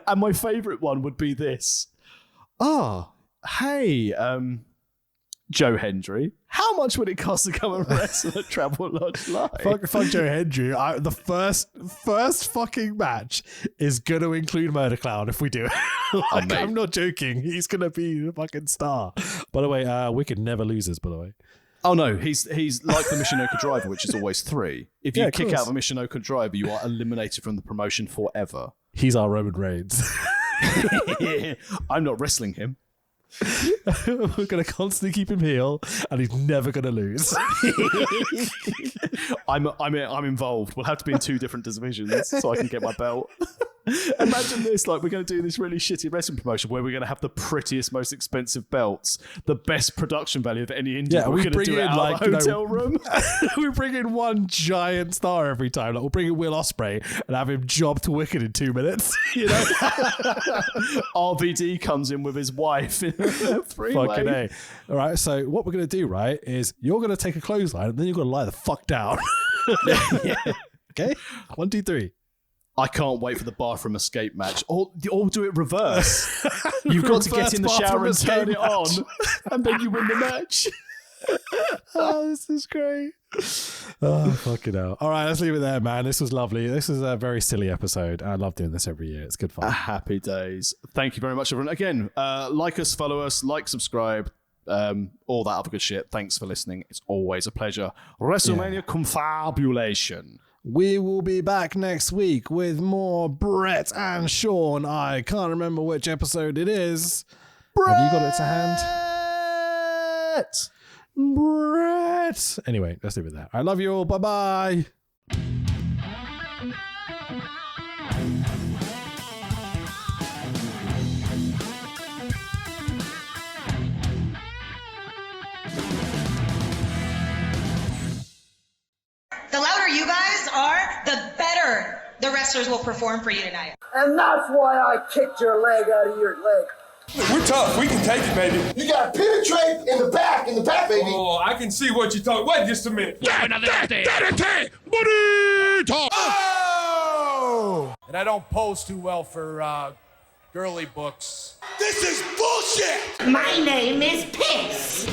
And my favourite one would be this. Hey, Joe Hendry, how much would it cost to come and wrestle at Travel Lodge Live? Fuck Joe Hendry. The first fucking match is going to include Murder Clown if we do it. I'm not joking. He's going to be the fucking star. By the way, Wicked never loses, by the way. Oh, no. He's like the Michinoku Driver, which is always 3. If you kick out the Michinoku Driver, you are eliminated from the promotion forever. He's our Roman Reigns. I'm not wrestling him. We're going to constantly keep him heel, and he's never going to lose. I'm involved. We'll have to be in 2 different divisions so I can get my belt. Imagine this, like we're going to do this really shitty wrestling promotion where we're going to have the prettiest, most expensive belts, the best production value of any indie. Yeah, we're going to do it out of a hotel room. We bring in one giant star every time. Like we'll bring in Will Ospreay and have him job to Wicked in 2 minutes. You know, RVD comes in with his wife in a 3-way. Fucking A. All right, so what we're going to do, right, is you're going to take a clothesline and then you're going to lie the fuck down. Yeah. Okay? 1, 2, 3. I can't wait for the bathroom escape match. Or do it reverse. You've got to get in the shower and turn it on, and then you win the match. Oh, this is great. Oh, fucking hell. All right, let's leave it there, man. This was lovely. This is a very silly episode. I love doing this every year. It's good fun. Happy days. Thank you very much, everyone. Again, like us, follow us, subscribe, all that other good shit. Thanks for listening. It's always a pleasure. Wrestlemania Confabulation. We will be back next week with more Brett and Sean. I can't remember which episode it is. Brett! Have you got it to hand? Brett! Anyway, let's leave it there. I love you all. Bye-bye. The louder you guys are, the better the wrestlers will perform for you tonight. And that's why I kicked your leg out of your leg. We're tough. We can take it, baby. You gotta penetrate in the back, baby. Oh, I can see what you're talking. Wait just a minute. Oh! And I don't pose too well for girly books. This is bullshit! My name is Piss.